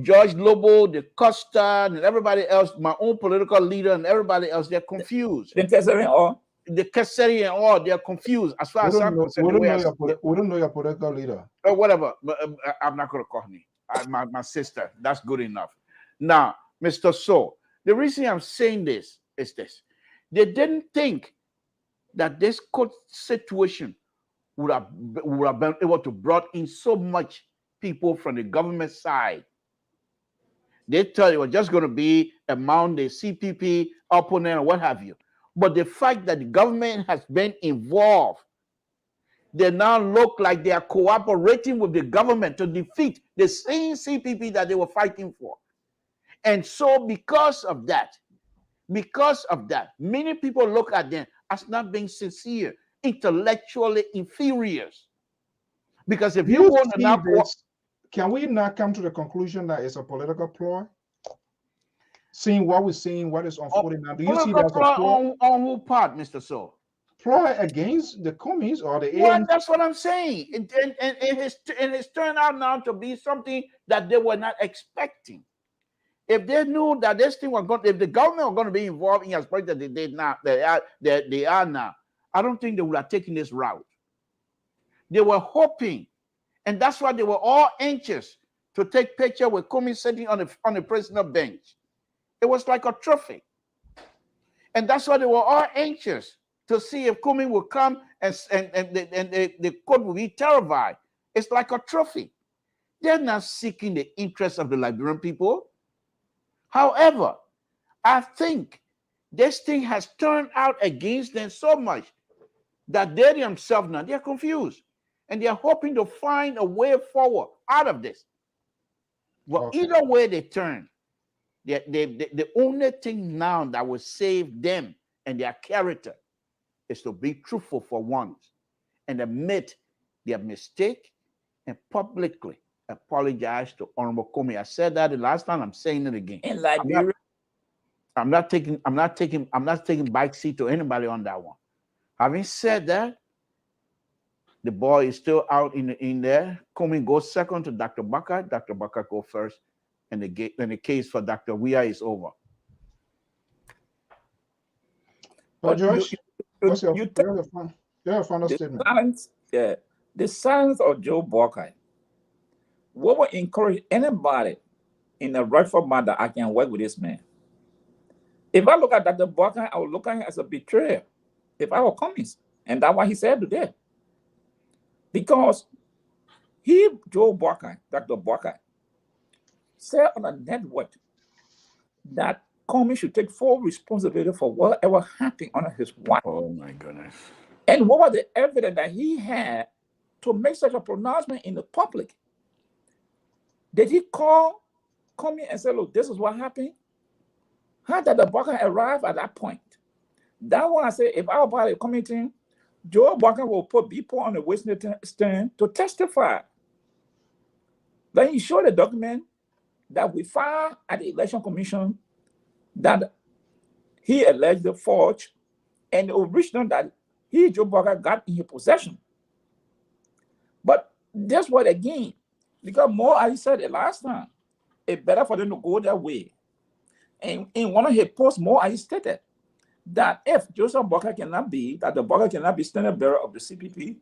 George Lobo, the Costa, and everybody else, my own political leader, and everybody else, they're confused. The Cassari and all, they're confused. As far as I'm concerned, we don't know your political leader. Whatever, but I'm not going to call me. My sister, that's good enough. Now, Mr. Soe, the reason I'm saying this is this. They didn't think that this court situation would have been able to brought in so much people from the government side. They tell you it was just going to be among the CPP opponent or what have you. But the fact that the government has been involved, they now look like they are cooperating with the government to defeat the same CPP that they were fighting for. And so because of that, many people look at them as not being sincere, intellectually inferior. Because if you want to now, can we not come to the conclusion that it's a political ploy? Seeing what we're seeing, what is unfolding now, do you see that as a ploy? On who part, Mr. Soe? Ploy against the Commies or the ANC? That's what I'm saying. And it's turned out now to be something that they were not expecting. If they knew that this thing was going, if the government was going to be involved in as much that they are now, I don't think they would have taken this route. They were hoping, and that's why they were all anxious to take picture with Comey sitting on the prisoner bench. It was like a trophy. And that's why they were all anxious to see if Kumi would come and the court will be terrified. It's like a trophy. They're not seeking the interest of the Liberian people. However, I think this thing has turned out against them so much that they themselves now, they're confused. And they're hoping to find a way forward out of this. Well, either way they turn, the only thing now that will save them and their character is to be truthful for once and admit their mistake and publicly apologize to Honorable Comey. I said that the last time, I'm saying it again. In Liberia, I'm not taking back seat to anybody on that one. Having said that, the boy is still out in there. Comey goes second to Dr. Baka. Dr. Baka go first, and the case for Dr. Weah is over. But Josh, what's your final statement? The silence of Joe Buckeye. What would encourage anybody in a rightful mind that I can work with this man? If I look at Dr. Buckeye, I would look at him as a betrayer if I were communist. And that's what he said today. Because Joe Buckeye, Dr. Buckeye, said on a network that Comey should take full responsibility for whatever happened under his wife. Oh my goodness. And what was the evidence that he had to make such a pronouncement in the public? Did he call Comey and say, look, this is what happened? How did the Buckeye arrive at that point? That one I say, if our body committee, Joe Buckeye will put people on the witness stand to testify. Then he showed the document that we filed at the Election Commission that he alleged forged, and the original that Joe Buckeye, got in his possession. But that's what again, because more, I said it last time, it's better for them to go that way. And in one of his posts, more, I stated that if Joseph Buckeye cannot be, that the Buckeye cannot be standard bearer of the CPP,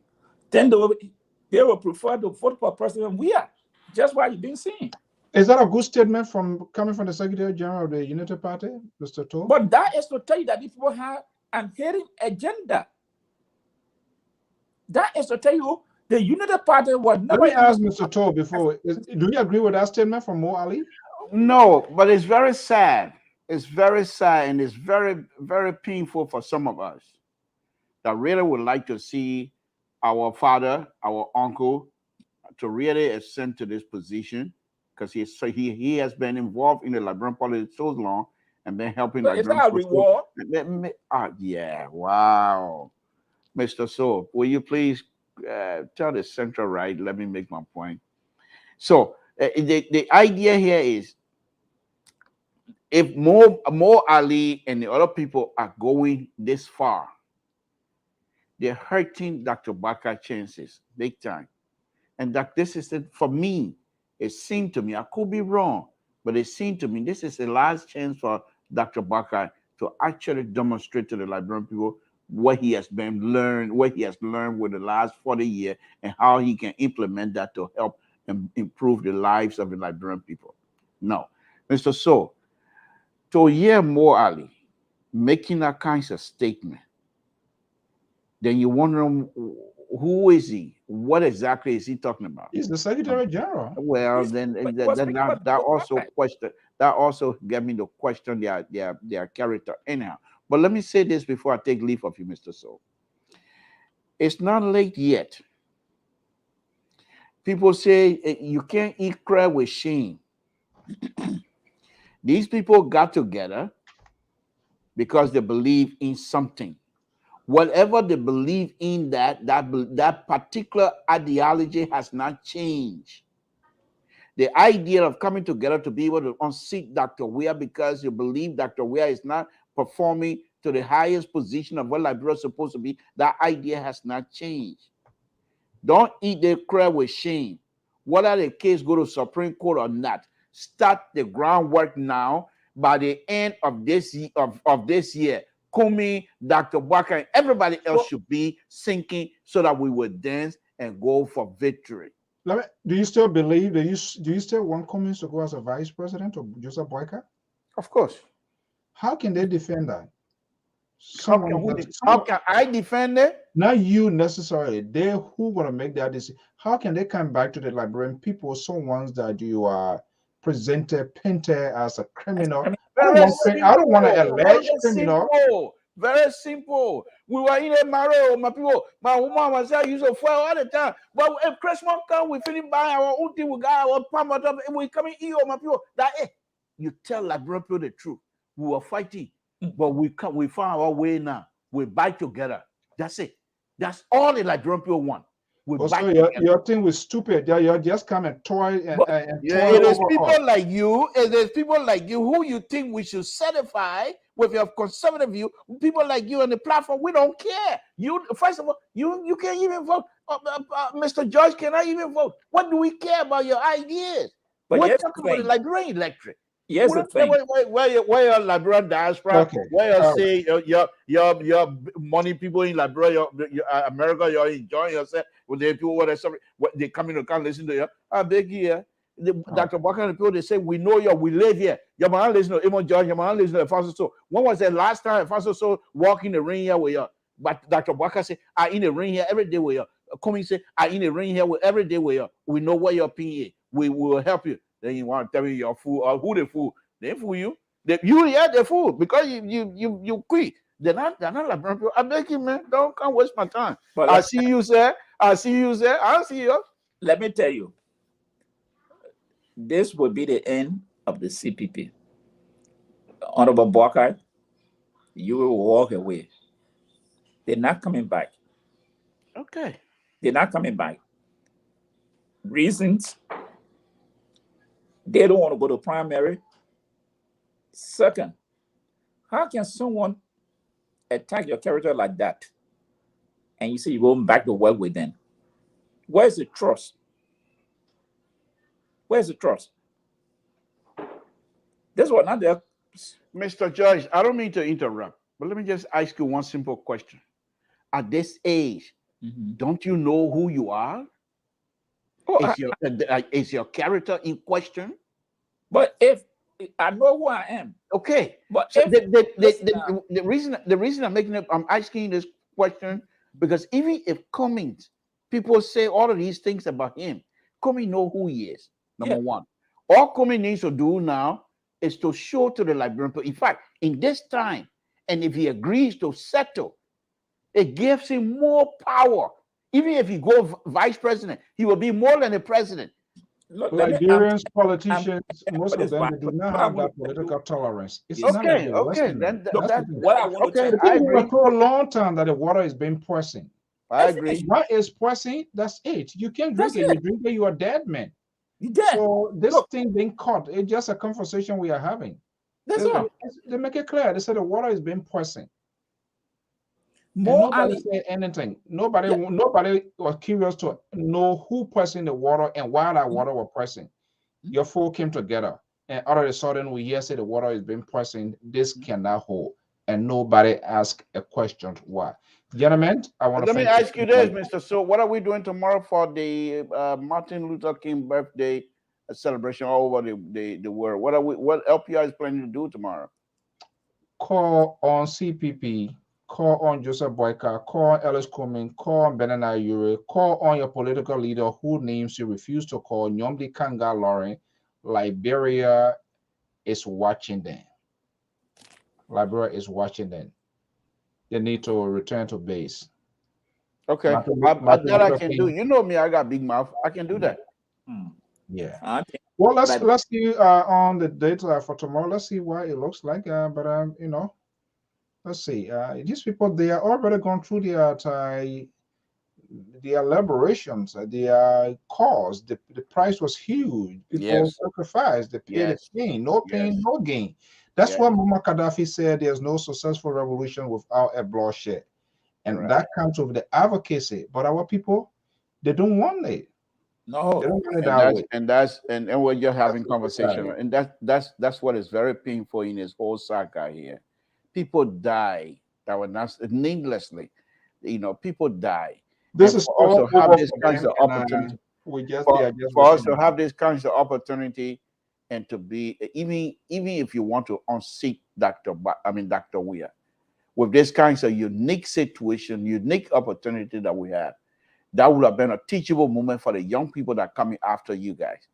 then they will prefer to vote for President Weah. Just what you've been seeing. Is that a good statement coming from the Secretary General of the Unity Party, Mr. Toh? But that is to tell you that these people have an hidden agenda. That is to tell you the Unity Party was never. Let me ask Mr. Toh before. Do you agree with that statement from Mo Ali? No, but it's very sad. It's very sad, and it's very, very painful for some of us that really would like to see our father, our uncle, to really ascend to this position, because he has been involved in the Liberian politics so long and been helping. So is that a reward? Yeah, wow. Mr. Soe, will you please tell the central right? Let me make my point. So the idea here is, if Mo Ali and the other people are going this far, they're hurting Dr. Baka's chances big time. And that this is it for me. It seemed to me, I could be wrong, but it seemed to me this is the last chance for Dr. Baka to actually demonstrate to the Liberian people what he has learned with the last 40 years, and how he can implement that to help improve the lives of the Liberian people. No, Mr. Soe, to hear Mo Ali making that kind of statement, then you wonder who is he? What exactly is he talking about? He's the Secretary General. Well, then that also get me to question their character anyhow. But let me say this before I take leave of you, Mr. Soe. It's not late yet. People say you can't eat crab with shame. These people got together because they believe in something. Whatever they believe in, that particular ideology has not changed. The idea of coming together to be able to unseat Dr. Weah because you believe Dr. Weah is not performing to the highest position of what Liberia is supposed to be, that idea has not changed. Don't eat the crab with shame. Whether the case go to Supreme Court or not, start the groundwork now. By the end of this year, Comey, Dr. Baka, and everybody else should be sinking so that we will dance and go for victory. Do you still believe that do you still want Comey to go as a vice president of Joseph Boyka? Of course. How can they defend that? How can I defend it? Not you necessarily. They who gonna make that decision. How can they come back to the Liberian people? Someone that you are painted as a criminal. I don't want to allege criminal. Very simple. We were in a marrow, my people. My woman was there using fuel all the time. But if Christmas comes, we finish buying our own thing. We got our palm up, and we come in here, my people. That you tell Liberian people the truth. We were fighting, but we found our way now. We bite together. That's it. That's all the Liberian people want. Also, your thing was stupid. You're just come and toy and it is people like you. It is people like you who you think we should certify with your conservative view. People like you on the platform, we don't care. You first of all, you can't even vote. Mr. George cannot even vote. What do we care about your ideas? But we're talking about the Liberian electorate. Yes, where your Liberian diaspora, okay. Where you say your money people in Liberia, your America, you're enjoying yourself with the people what they come in to come listen to you. I beg you, Dr. Walker and the people they say we know you, we live here. Your man listen to Imon George, your man listen to Alphonso Zean Soe. When was the last time Alphonso Zean Soe walk in the ring here with you? But Dr. Walker say I in the ring here every day with you. Come and say I in the ring here with every day with you. We know what your opinion is. We will help you. Then you want to tell me you're fool or who the fool? They fool you. The fool because you quit. They're not like people. I beg you, man. Don't come waste my time. But I see you, sir. I'll see you. Let me tell you, this will be the end of the CPP. Honorable Boakai, you will walk away. They're not coming back. Okay. They're not coming back. Reasons: they don't want to go to primary. Second, how can someone attack your character like that and you say you're going back to work with them? Where's the trust? Where's the trust? This was not there. Mr. Judge, I don't mean to interrupt, but let me just ask you one simple question. At this age, don't you know who you are? Is your character in question? But if I know who I am, okay. But so the reason I'm asking this question because even if Cummings, people say all of these things about him, Cummings know who he is. Number one, all Cummings needs to do now is to show to the Liberian people. In fact, in this time, and if he agrees to settle, it gives him more power. Even if he goes vice president, he will be more than a president. Look, Liberians, politicians, most of them, they do not have that political tolerance. It's not like what I want to tell you. I agree for a long time that the water is being poisoned. I agree. What is poisoned? That's it. You can't drink it. You drink it, you are dead, man. You dead. So this thing being caught, it's just a conversation we are having. That's all. They make it clear. They say the water is being poisoned. Nobody said anything. Nobody was curious to know who poisoned the water and why that water was poisoned. Your four came together, and all of a sudden we hear say the water is being poisoned. This cannot hold, and nobody asked a question why. Gentlemen, I want to let me ask you this, Mr. So, what are we doing tomorrow for the Martin Luther King birthday celebration all over the world? What LPR is planning to do tomorrow? Call on CPP. Call on Joseph Boyka, call on Ellis Cummings, call on Benana Ure, call on your political leader who names you refuse to call, Nyomdi Kanga Lauren. Liberia is watching them. Liberia is watching them. They need to return to base. Okay, that I can do. You know me, I got big mouth. I can do that. Yeah. Well, let's see on the date for tomorrow. Let's see what it looks like. You know. Let's see. These people, they are already gone through their elaborations, their cause. The price was huge. People sacrificed. They paid the pain. No pain, no gain. That's why Muammar Gaddafi said there's no successful revolution without a bloodshed. And that comes with the advocacy. But our people, they don't want it. No. They don't want it that way. And we're just having conversation. And that's what is very painful in this whole saga here. People die that were not needlessly, people die. This is also have this kinds of opportunity. We just for us to have this kinds of opportunity, and to be even if you want to unseat Dr. Weah, with this kinds of unique situation, unique opportunity that we have, that would have been a teachable moment for the young people that are coming after you guys.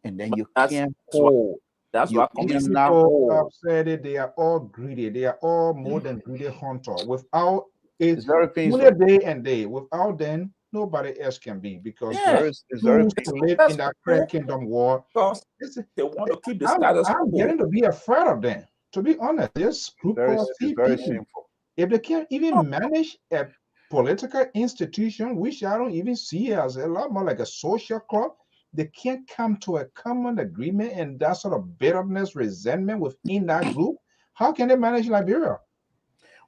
And then you can't hold. That's you what These cannot people have hold. said it. They are all greedy. They are all more than greedy hunter. Without it, It's very only painful. day and day. Without them, nobody else can be, because It's very choose to painful. live in that crack kingdom war. Because It's- they want to keep the I'm, status I'm quo. getting to be afraid of them. To be honest, these group called It's very CP, shameful. if they can't even manage a political institution, which I don't even see as a lot more like a social club, they can't come to a common agreement, and that sort of bitterness, resentment within that group. How can they manage Liberia?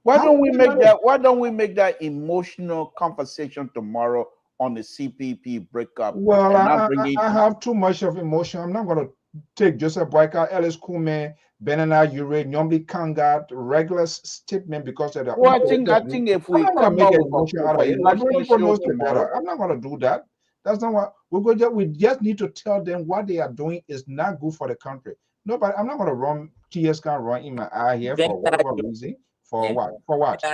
Why How don't can we they make manage? that? Why don't we make that emotional conversation tomorrow on the CPP breakup, Well, and not bring I it? have too much of emotion. I'm not going to take Joseph Boyka, Ellis Kume, Benana Ure, Nyombi Kangat, regular statement because of the Well, I think if I'm we not going to come make up an with emotion out a of it. Liberian emotional people show knows it better. tomorrow, I'm not going to do that. That's not what we're going to. We just need to tell them what they are doing is not good for the country. Nobody. I'm not going to run tears can run in my eye here Then for whatever reason. For what? For what?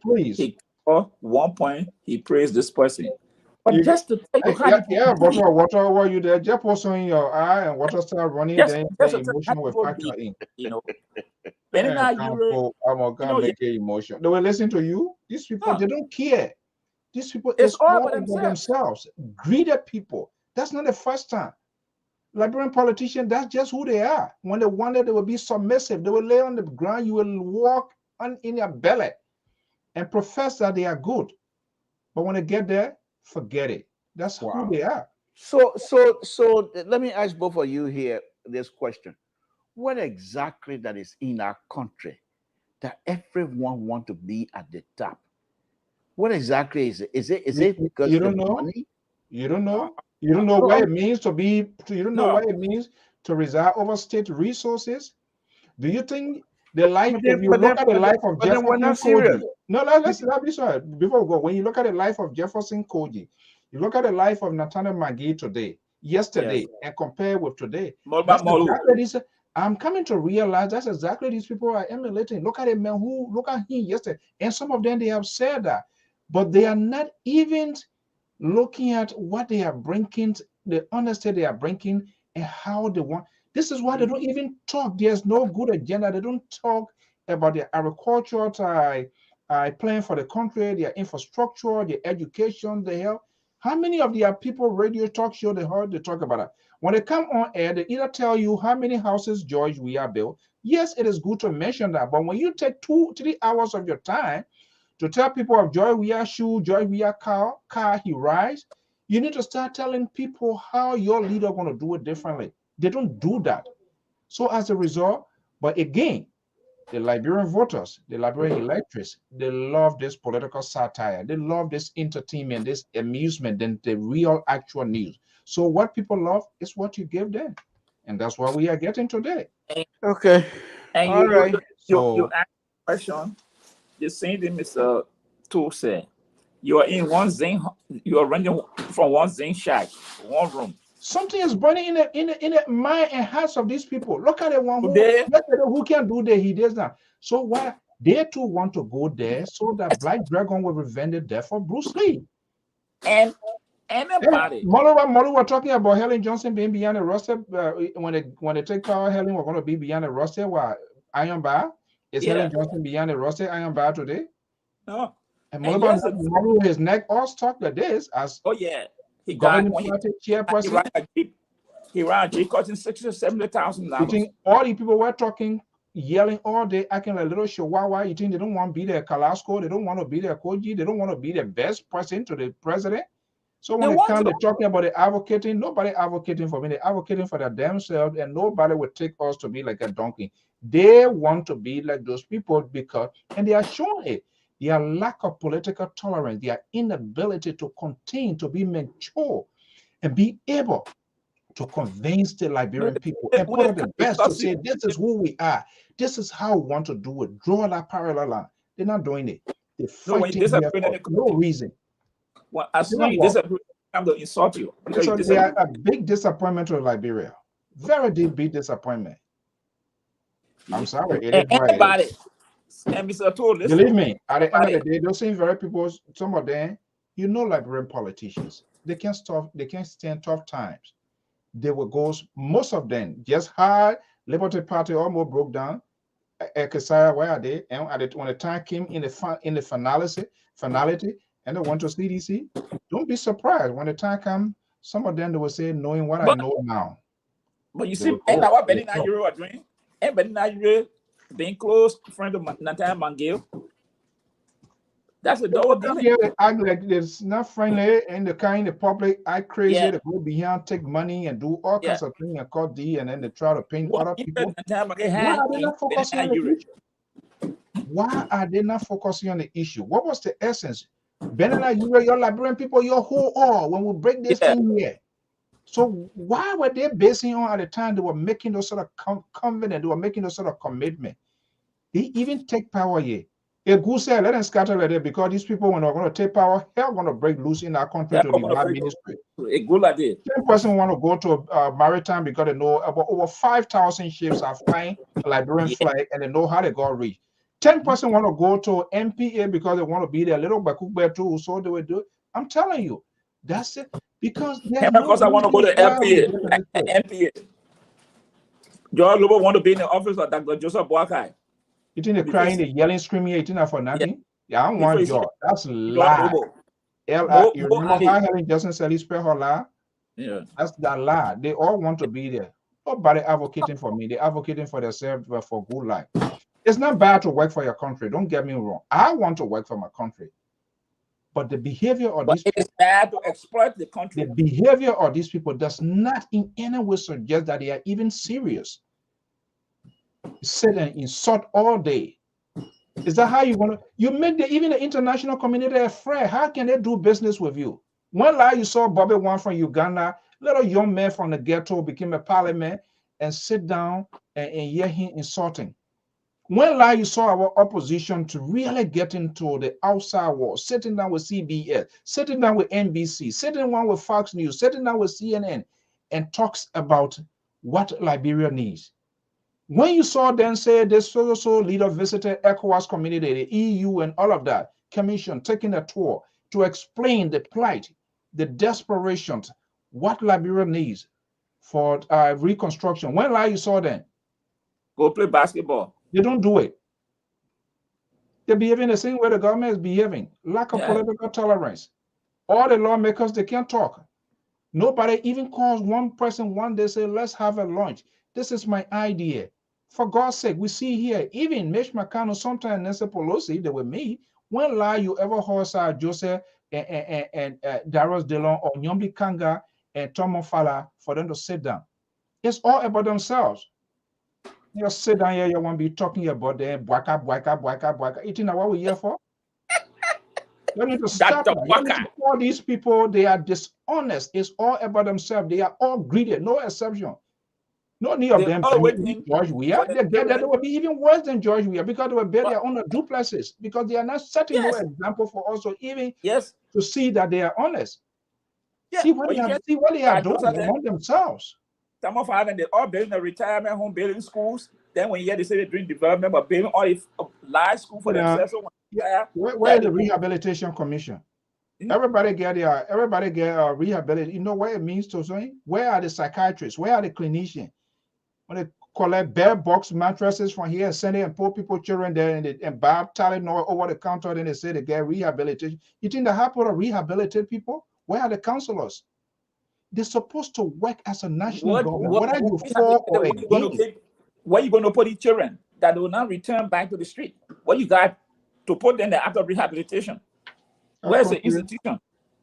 Please. He, one point, he praised this person. But just to tell you how Yeah, bottle of water over you there, just pour some in your eye and water start running, just then to the tell emotion will people factor in. you know, Yeah, Benina Yure, I'm gonna make an emotion. They will listen to you. These people, they don't care. These people it's is all all about about themselves. themselves. Greedy people. That's not the first time. Liberian politicians, that's just who they are. When they wanted, they will be submissive. They will lay on the ground. You will walk on in your belly and profess that they are good. But when they get there, forget it. That's who they are. So let me ask both of you here this question: what exactly that is in our country that everyone want to be at the top? What exactly is it? Is it because You the don't know? money? You don't know? You don't know No, what it means to be, you don't know no. what it means to reside over state resources? Do you think the life, But if then, you but look then, at the but then, life of but then we're Jefferson not serious. Koji, no, let's be sorry. Before we go, when you look at the life of Jefferson Koji, you look at the life of Nathaniel McGee today, yesterday, and compare with today. That's exactly this. I'm coming to realize that's exactly these people are emulating. Look at a man who, look at him yesterday. And some of them, they have said that, but they are not even looking at what they are bringing, the honesty they are bringing, and how they want. This is why they don't even talk. There's no good agenda. They don't talk about their agriculture, plan for the country, their infrastructure, their education, their health. How many of their people radio talk show they heard they talk about it? When they come on air, they either tell you how many houses, George, we are built. Yes, it is good to mention that, but when you take 2-3 hours of your time to tell people of Joy Weah shoe, Joy Weah car he rides, you need to start telling people how your leader going to do it differently. They don't do that. So as a result, but again, the Liberian voters, the Liberian electors, they love this political satire. They love this entertainment, this amusement, than the real actual news. So what people love is what you give them. And that's what we are getting today. Okay. And All right. you ask a question. The same thing Mr. Tool said. You are in one Zen, you are renting from one Zen shack, one room. Something is burning in the mind and hearts of these people. Look at the one who can do that, he does not. So why they too want to go there so that Black Dragon will revenge the death of Bruce Lee. And anybody. Molo were talking about Helen Johnson being behind the roster. When they take power, Helen were going to be behind the roster. While Iron Bar is Helen Johnson behind the roster? Iron Bar today. No. And Molo his neck all stuck like this as He governing got party chairperson. He ran a Jeep costing $60,000 or $70,000. You think all the people were talking, yelling all day, acting like little chihuahua? You think they don't want to be their Kalasco? They don't want to be their Koji? They don't want to be the best person to the president? So when they come, they're talking about the advocating. Nobody advocating for me. They're advocating for their themselves, and nobody would take us to be like a donkey. They want to be like those people because, and they are showing it, their lack of political tolerance, their inability to continue to be mature and be able to convince the Liberian people and put up the best to say, this is who we are. This is how we want to do it. Draw that parallel line. They're not doing it. They're fighting here for no reason. Well, as long as you disagree, I'm going to insult you. So they are a big disappointment to Liberia. Very deep, big disappointment. I'm sorry. It is And what it anybody, is. and Mr. Tour, listen. Believe me, at the end of the day, those same very people, some of them, you know, Liberian politicians, they can't stand tough times. They will go, most of them just hard. Liberty Party almost broke down. Ekesaya, where are they? And when the time came in the finality, and they went to CDC, don't be surprised when the time comes. Some of them they will say, knowing what I know now. But you see, and now Benny Nayuru are doing, and Benny Nayuru being close friend of Nathan Mangil. That's a double dealing. Yeah, they act like it's not friendly and the kind of public act crazy. They go behind, take money and do all kinds of things and call D, and then they try to paint other people. Why are they not focusing on the issue? Why are they not focusing on the issue? What was the essence? Benana, your Liberian people, your whole all when we break this thing here. So why were they basing on at the time they were making those sort of covenant, they were making those sort of commitment? They even take power here. A goose said, let them scatter like that because these people, when they're going to take power, hell going to break loose in our country to the bad ministry. A good idea. 10% want to go to maritime because they know about over 5,000 ships are flying a Liberian flag and they know how they got reached. 10% want to go to MPA because they want to be there. Little Bakugbe too, so they will do it. I'm telling you, that's it. Because there's because I want to go to MPA. MPA. George Lobo want to be in the office of Dr. Joseph Boakai. You think they're crying, they're yelling, screaming, eating for nothing? Yeah, I don't want job. That's lie. You remember how Helen Johnson said he spelled her lie? Yeah. That's that lie. They all want to be there. Nobody advocating for me. They're advocating for themselves for good life. It's not bad to work for your country. Don't get me wrong. I want to work for my country. But the behavior of these people, it is bad to exploit the country. The behavior of these people does not in any way suggest that they are even serious. Sit and insult all day. Is that how you want to? You make even the international community afraid. How can they do business with you? One lie you saw Bobby Wine from Uganda, little young man from the ghetto became a parliament and sit down and hear him insulting. One lie you saw our opposition to really get into the outside world, sitting down with CBS, sitting down with NBC, sitting down with Fox News, sitting down with CNN, and talks about what Liberia needs. When you saw them say this so leader visited ECOWAS community, the EU and all of that commission taking a tour to explain the plight, the desperation, what Liberia needs for reconstruction. When you saw them? Go play basketball. They don't do it. They're behaving the same way the government is behaving. Lack of political tolerance. All the lawmakers, they can't talk. Nobody even calls one person one day, say, let's have a lunch. This is my idea. For God's sake, we see here, even Mitch McConnell, sometimes Nancy Pelosi, they were me. When you ever heard Joseph and Darius Delon or Nyombi Kanga and Tom Fala for them to sit down? It's all about themselves. You sit down here, you want to be talking about them, boika. You know what we're here for? You need to stop that. You need to call these people, they are dishonest. It's all about themselves. They are all greedy, no exception. No need of them being George Weah. They will be even worse than George Weah because they will build their own duplexes because they are not setting no example for us to even to see that they are honest. See what they are doing among themselves. Some of them, they all building a retirement home, building schools. Then when they say they're doing development, but building all a large school for themselves. So where is the Rehabilitation Commission? Everybody get rehabilitation. You know what it means to say? Where are the psychiatrists? Where are the clinicians? When they collect bare box mattresses from here and send it and put people, children there and buy Tylenol over the counter, then they say they get rehabilitation. You think they have to rehabilitate people? Where are the counselors? They're supposed to work as a national government. What are you for or against? Where are you going to put these children that will not return back to the street? What you got to put them after rehabilitation? Where's the institution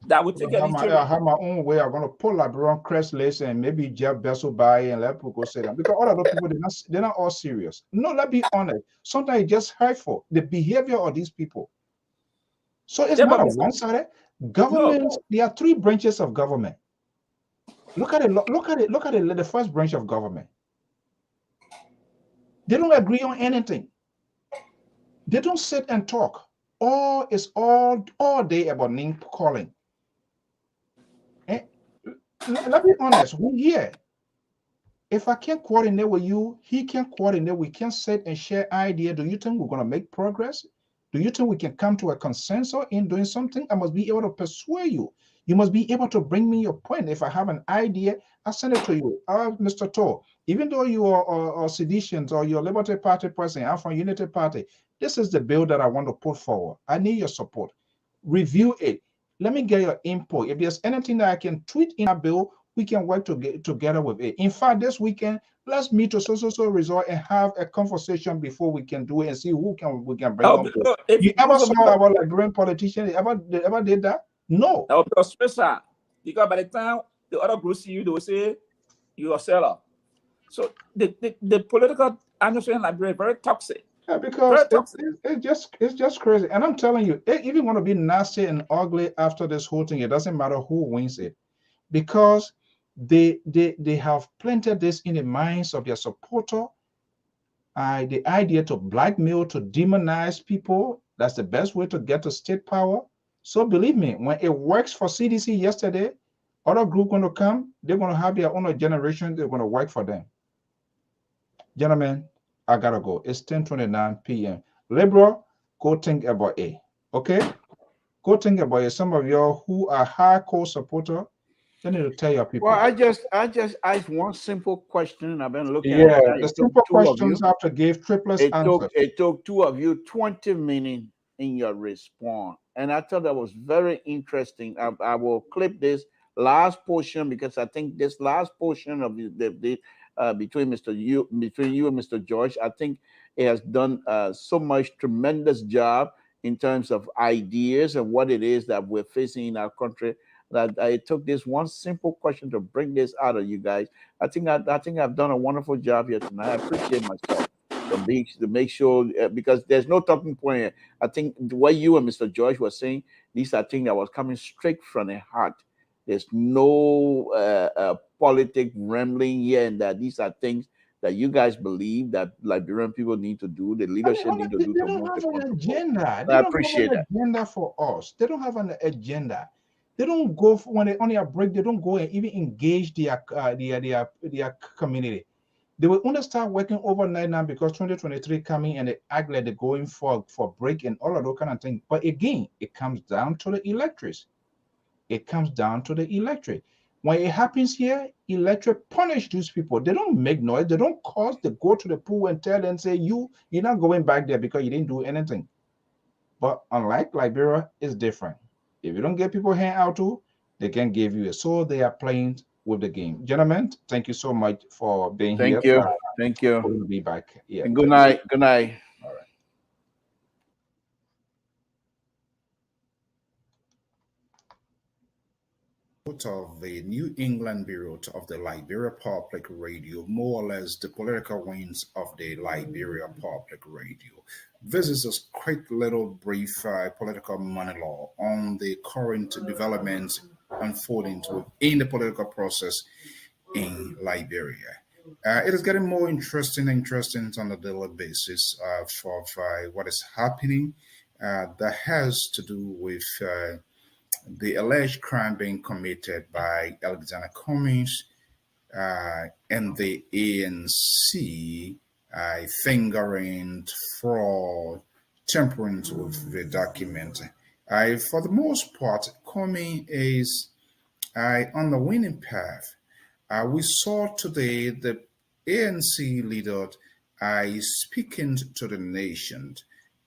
that would take care of these children? I have my own way. I'm going to pull Liberian crest lace and maybe Jeff Bessel by and let people go sit down. Because all of those people, they're not all serious. No, let's be honest. Sometimes it's just hurtful. The behavior of these people. So it's not a one-sided. Government, there are three branches of government. Look at it. The first branch of government. They don't agree on anything. They don't sit and talk. It's all day about name calling. Let's be honest. We here. If I can't coordinate with you, he can coordinate. We can sit and share ideas. Do you think we're going to make progress? Do you think we can come to a consensus in doing something? I must be able to persuade you. You must be able to bring me your point. If I have an idea, I send it to you. Mr. Tor, even though you are seditions or you're Liberty Party president, I'm from Unity Party, this is the bill that I want to put forward. I need your support. Review it. Let me get your input. If there's anything that I can tweet in that bill, we can work together with it. In fact, this weekend, let's meet to so resort and have a conversation before we can do it and see who we can bring on board. You ever saw our Liberian politicians? They ever did that? No. That would be a stressor, because by the time the other group see you, they will say you're a seller. So the political atmosphere in Liberia is very toxic. Yeah, because it's just crazy. And I'm telling you, if you want to be nasty and ugly after this whole thing, it doesn't matter who wins it, because they have planted this in the minds of their supporter. The idea to blackmail, to demonize people, that's the best way to get to state power. So believe me, when it works for CDC yesterday, other group going to come, they're going to have their own generation, they're going to work for them. Gentlemen, I gotta go. It's 10:29 p.m. Liberal, go think about it. Okay? Go think about it. Some of y'all who are hardcore supporter, you need to tell your people. Well, I just asked one simple question. I've been looking at it. The simple questions have to give triplets answers. It took two of you 20 minutes in your response. And I thought that was very interesting. I will clip this last portion, because I think this last portion of between you and Mr. George, I think it has done so much tremendous job in terms of ideas and what it is that we're facing in our country, that I took this one simple question to bring this out of you guys. I think I've done a wonderful job here tonight. I appreciate myself to make sure, because there's no talking point here. I think what you and Mr. George were saying, these are things that was coming straight from the heart. There's no politic rambling here, and that these are things that you guys believe that Liberian people need to do, the leadership need to do. They don't have an agenda. They I don't appreciate have an agenda for us. They don't have an agenda. They don't go when they on their break. They don't go and even engage their community. They will only start working overnight now because 2023 coming and they act like they're going for break and all of those kind of things. But again, it comes down to the electors. It comes down to the electorate. When it happens here, electorate punish these people. They don't make noise. They don't cause. They go to the pool and tell them, say, you're not going back there because you didn't do anything. But unlike Liberia, it's different. If you don't get people hand out to, they can give you a. So they are playing with the game. Gentlemen, thank you so much for being here. Thank you. We'll be back. Yeah. And good night. Good night. All right. Of the New England Bureau of the Liberia Public Radio, more or less the political wings of the Liberia Public Radio. This is a quick little brief political monologue on the current developments unfolding in the political process in Liberia. It is getting more interesting on a daily basis for what is happening that has to do with the alleged crime being committed by Alexander Cummings and the ANC fingering, fraud, tampering with the document. For the most part, Cummings is on the winning path. We saw today the ANC leader speaking to the nation.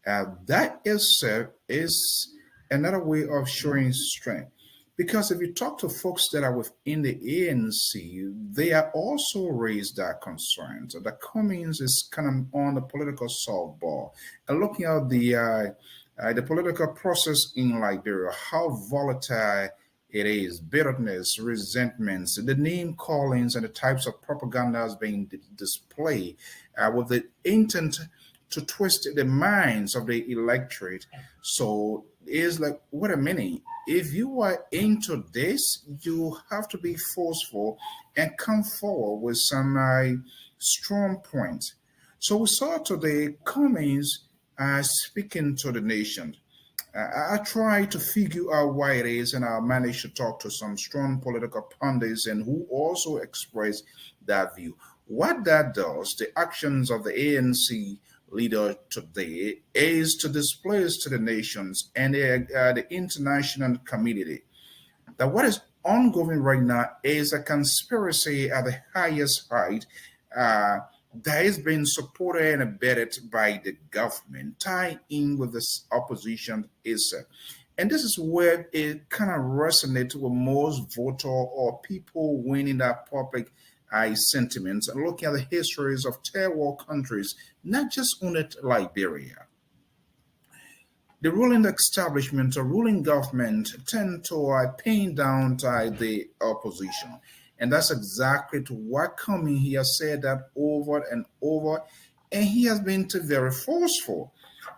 That is another way of showing strength. Because if you talk to folks that are within the ANC, they are also raised that concerns. The Cummings is kind of on the political softball and looking at the political process in Liberia, how volatile it is, bitterness, resentments, the name callings, and the types of propagandas being displayed with the intent to twist the minds of the electorate. So it's like, wait a minute, if you are into this, you have to be forceful and come forward with some strong points. So we saw today Cummings speaking to the nation. I tried to figure out why it is, and I managed to talk to some strong political pundits and who also expressed that view. what that does, the actions of the ANC leader today, is to displace to the nations and the international community that what is ongoing right now is a conspiracy at the highest height that is being supported and abetted by the government, tied in with this opposition is. And this is where it kind of resonates with most voter or people winning that public eye sentiments and looking at the histories of third world countries, not just only Liberia. The ruling establishment or ruling government tend to pin down to the opposition. And that's exactly to what Comey he has said that over and over, and he has been very forceful.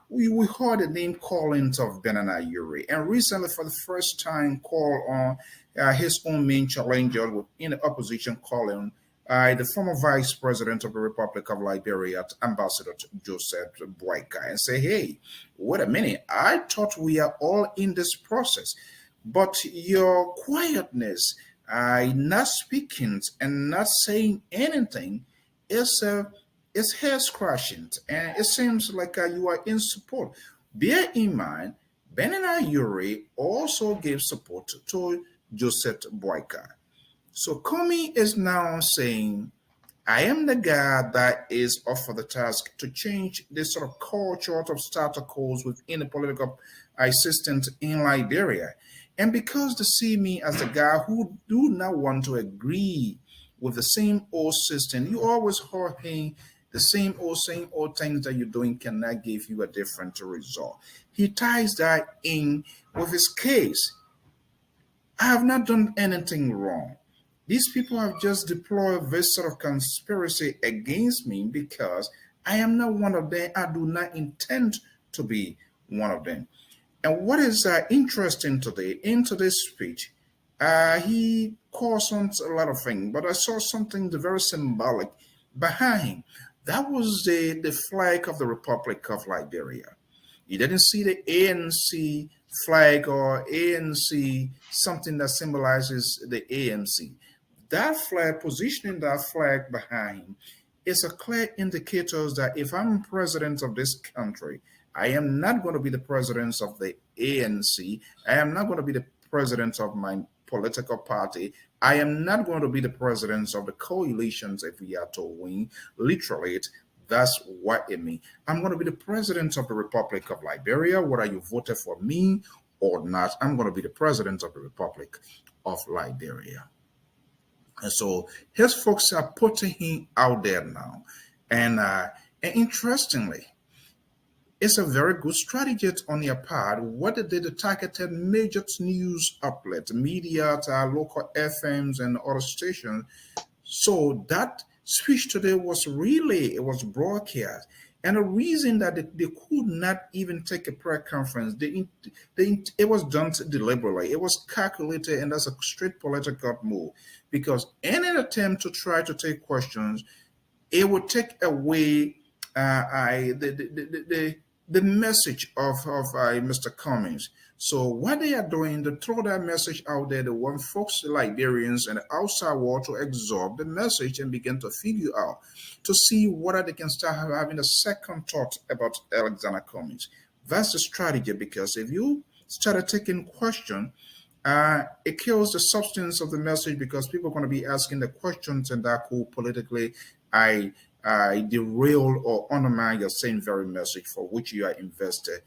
We heard the name callings of Benana Yuri, and recently, for the first time, called on his own main challenger in the opposition, calling the former vice president of the Republic of Liberia, Ambassador Joseph Boyka, and say, hey, wait a minute, I thought we are all in this process, but your quietness, not speaking and not saying anything, is hair scratching, and it seems like you are in support. Bear in mind, Benina Yuri also gave support to Joseph Boyka. So Comey is now saying, I am the guy that is up for the task to change this sort of culture of status quo within the political system in Liberia. And because they see me as the guy who do not want to agree with the same old system, you always heard him the same old things that you're doing cannot give you a different result. He ties that in with his case. I have not done anything wrong. These people have just deployed this sort of conspiracy against me because I am not one of them. I do not intend to be one of them. And what is interesting today, in today's speech, he calls on a lot of things, but I saw something very symbolic behind him. That was the flag of the Republic of Liberia. You didn't see the ANC flag or ANC, something that symbolizes the ANC. That flag, positioning that flag behind him, is a clear indicator that if I'm president of this country, I am not going to be the president of the ANC. I am not going to be the president of my political party. I am not going to be the president of the coalitions if we are to win. Literally, that's what it means. I'm going to be the president of the Republic of Liberia, whether you voted for me or not. I'm going to be the president of the Republic of Liberia. And so his folks are putting him out there now. And interestingly, it's a very good strategy on their part. What they did, targeted major news outlets, media, local FMs and other stations. So that speech today was it was broadcast. And the reason that they could not even take a prayer conference, it was done deliberately. It was calculated, and that's a straight political move. Because any attempt to try to take questions, it would take away the message of Mr. Cummings. So what they are doing, to throw that message out there, they want folks, Liberians and the outside world to absorb the message and begin to figure out, to see whether they can start having a second thought about Alexander Cummings. That's the strategy, because if you started taking question, it kills the substance of the message, because people are going to be asking the questions, and that could politically derail or undermine your same very message for which you are invested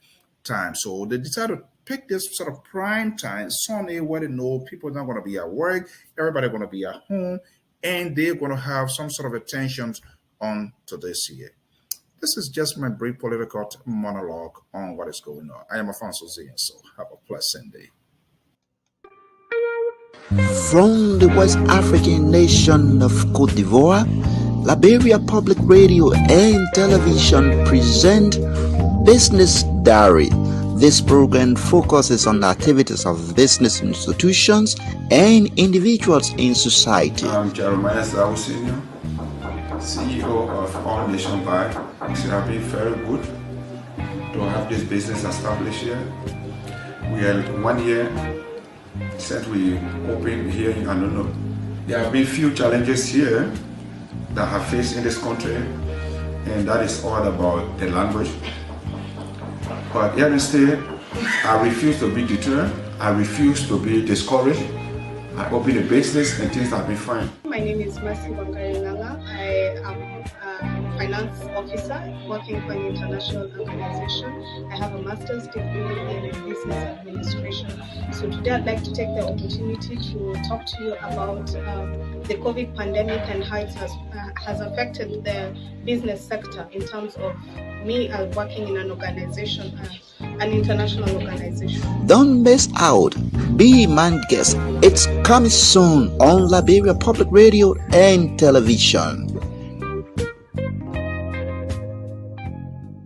time. So they decided to pick this sort of prime time, Sunday, where they know people are not going to be at work, everybody going to be at home, and they're going to have some sort of attention on to this year. This is just my brief political monologue on what is going on. I am Alphonso Zean Soe. Have a pleasant day. From the West African nation of Côte d'Ivoire, Liberia Public Radio and Television present Business Diary. This program focuses on the activities of business institutions and individuals in society. I'm Jeremiah Zhao Senior, CEO of All Nation Bank. It has been very good to have this business established here. We are 1 year since we opened here in Anono. There have been few challenges here, that I face in this country, and that is all about the language. But here instead, I refuse to be deterred. I refuse to be discouraged. I open a business and things will be fine. My name is Mercy Wangarilanga. I am a finance officer working for an international organization. I have a master's degree in business administration. So today I'd like to take the opportunity to talk to you about the COVID pandemic and how it has affected the business sector in terms of me working in an organization, an international organization. Don't miss out. Be my guest. It's coming soon on Liberia Public Radio and Television.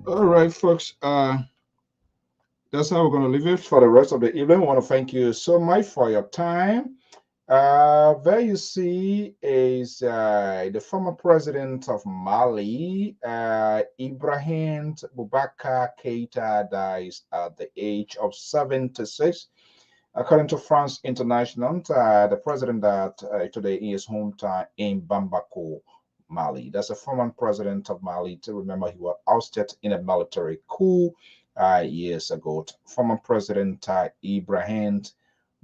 All right, folks. That's how we're going to leave it for the rest of the evening. I want to thank you so much for your time. There you see is the former president of Mali, Ibrahim Boubacar Keïta, dies at the age of 76. According to France International, the president that today in his hometown in Bamako, Mali. That's a former president of Mali. To remember, he was ousted in a military coup years ago. Former President Ibrahim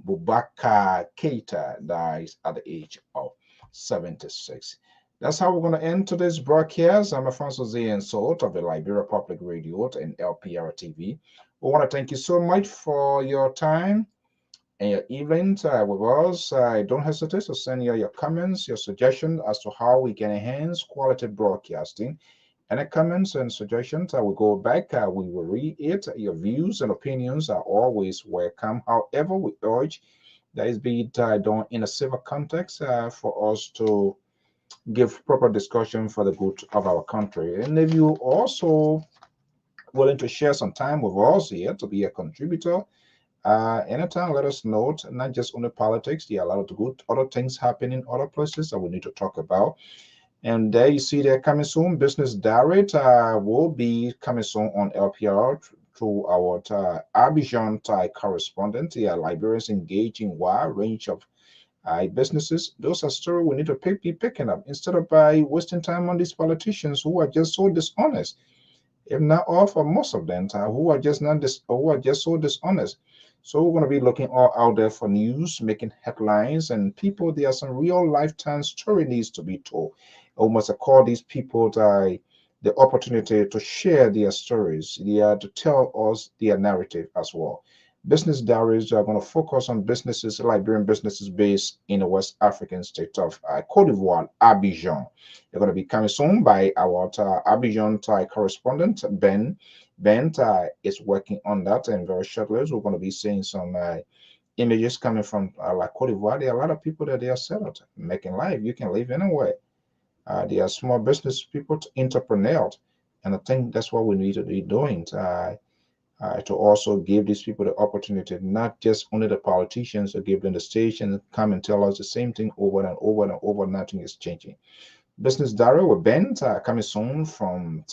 Boubacar Keïta dies at the age of 76. That's how we're going to end today's broadcast. I'm Alphonso Zean Soe of the Liberia Public Radio and LPR TV. We want to thank you so much for your time and your evening with us. Don't hesitate to send your comments, your suggestions as to how we can enhance quality broadcasting. Any comments and suggestions, I will go back. We will read it. Your views and opinions are always welcome. However, we urge that is be done in a civil context for us to give proper discussion for the good of our country. And if you also willing to share some time with us here to be a contributor, anytime let us know. Not just only politics, there are a lot of good other things happening in other places that we need to talk about. And there you see they're coming soon. Business Direct will be coming soon on LPR through our Abidjan correspondent. Liberians engaging wide range of businesses. Those are stories we need to be picking up instead of by wasting time on these politicians who are just so dishonest. If not all, for most of them, who are just so dishonest. So we're going to be looking all out there for news, making headlines, and people. There are some real lifetime story needs to be told. I must call these people the opportunity to share their stories, to tell us their narrative as well. Business Diaries are going to focus on businesses, Liberian businesses based in the West African state of Cote d'Ivoire, Abidjan. They're going to be coming soon by our Abidjan correspondent, Ben. Ben is working on that, and very shortly we're going to be seeing some images coming from like Cote d'Ivoire. There are a lot of people that they are settled, making life. You can live anywhere. They are small business people, entrepreneurs, and I think that's what we need to be doing to also give these people the opportunity, not just only the politicians, to give them the stage and come and tell us the same thing over and over and over. Nothing is changing. Business Diary with Ben coming soon from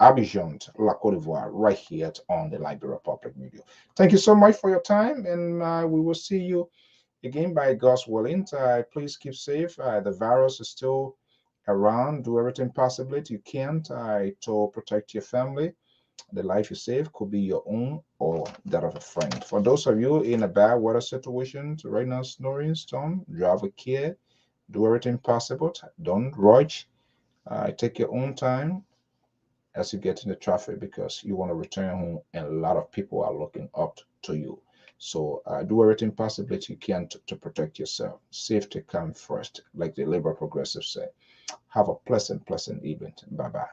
Abidjan, La Cote d'Ivoire, right here on the Liberia Public Radio. Thank you so much for your time, and we will see you again by God's willing. Please keep safe. The virus is still around. Do everything possible you can to protect your family. The life you save could be your own or that of a friend. For those of you in a bad weather situation, right now, snoring, storm, drive with care. Do everything possible. Don't rush. Take your own time as you get in the traffic, because you want to return home and a lot of people are looking up to you. So do everything possible you can to protect yourself. Safety comes first, like the Liberal Progressive say. Have a pleasant evening. Bye-bye.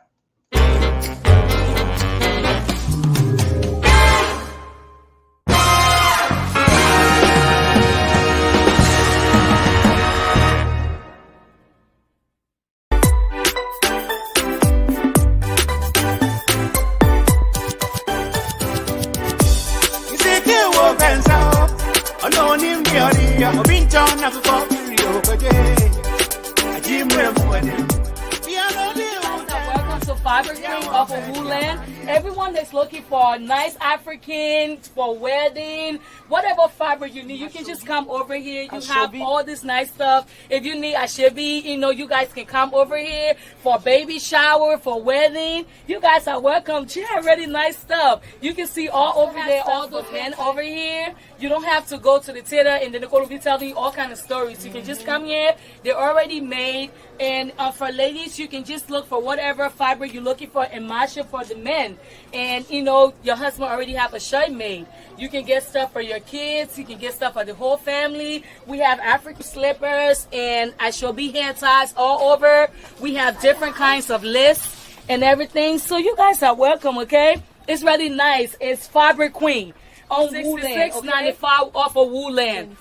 Welcome to Fiber Queen off of Woodland. Everyone that's looking for a nice African for wedding, whatever fiber you need, you can just come over here. You have all this nice stuff. If you need ashebi, you guys can come over here for baby shower, for wedding. You guys are welcome. She have really nice stuff. You can see all over there, all those men over here. You don't have to go to the theater and then Nicole will be telling you all kind of stories. You can just come here. They're already made. And for ladies, you can just look for whatever fiber you're looking for and match it for the men. And, your husband already have a shirt made. You can get stuff for your kids. You can get stuff for the whole family. We have African slippers and ashebi hair ties all over. We have different kinds of lists and everything. So you guys are welcome, okay? It's really nice. It's Fiber Queen on 6695 off of Woodland.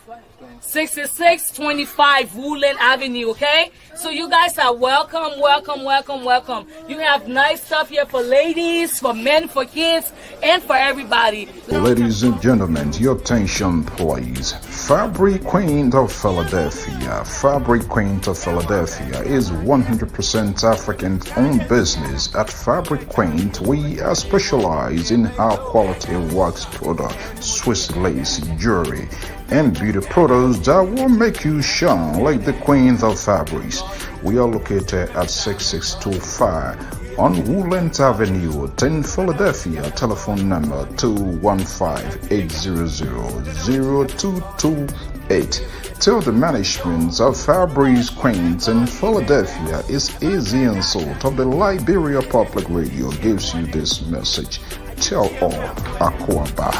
6625 Woodland Avenue, okay? So you guys are welcome, welcome, welcome, welcome. You have nice stuff here for ladies, for men, for kids, and for everybody. Ladies and gentlemen, your attention please. Fabric Queen of Philadelphia. Fabric Queen of Philadelphia is 100% African-owned business. At Fabric Queen, we are specialized in high-quality wax product, Swiss lace, jewelry, and beauty products that will make you shine like the queen of fabrics. We are located at 6625 on Woodlands Avenue, 10 Philadelphia. Telephone number 215-800-0228. Tell the management of Fabrics Queens in Philadelphia is Zean Soe of the Liberia Public Radio gives you this message. Tell all Akwaba.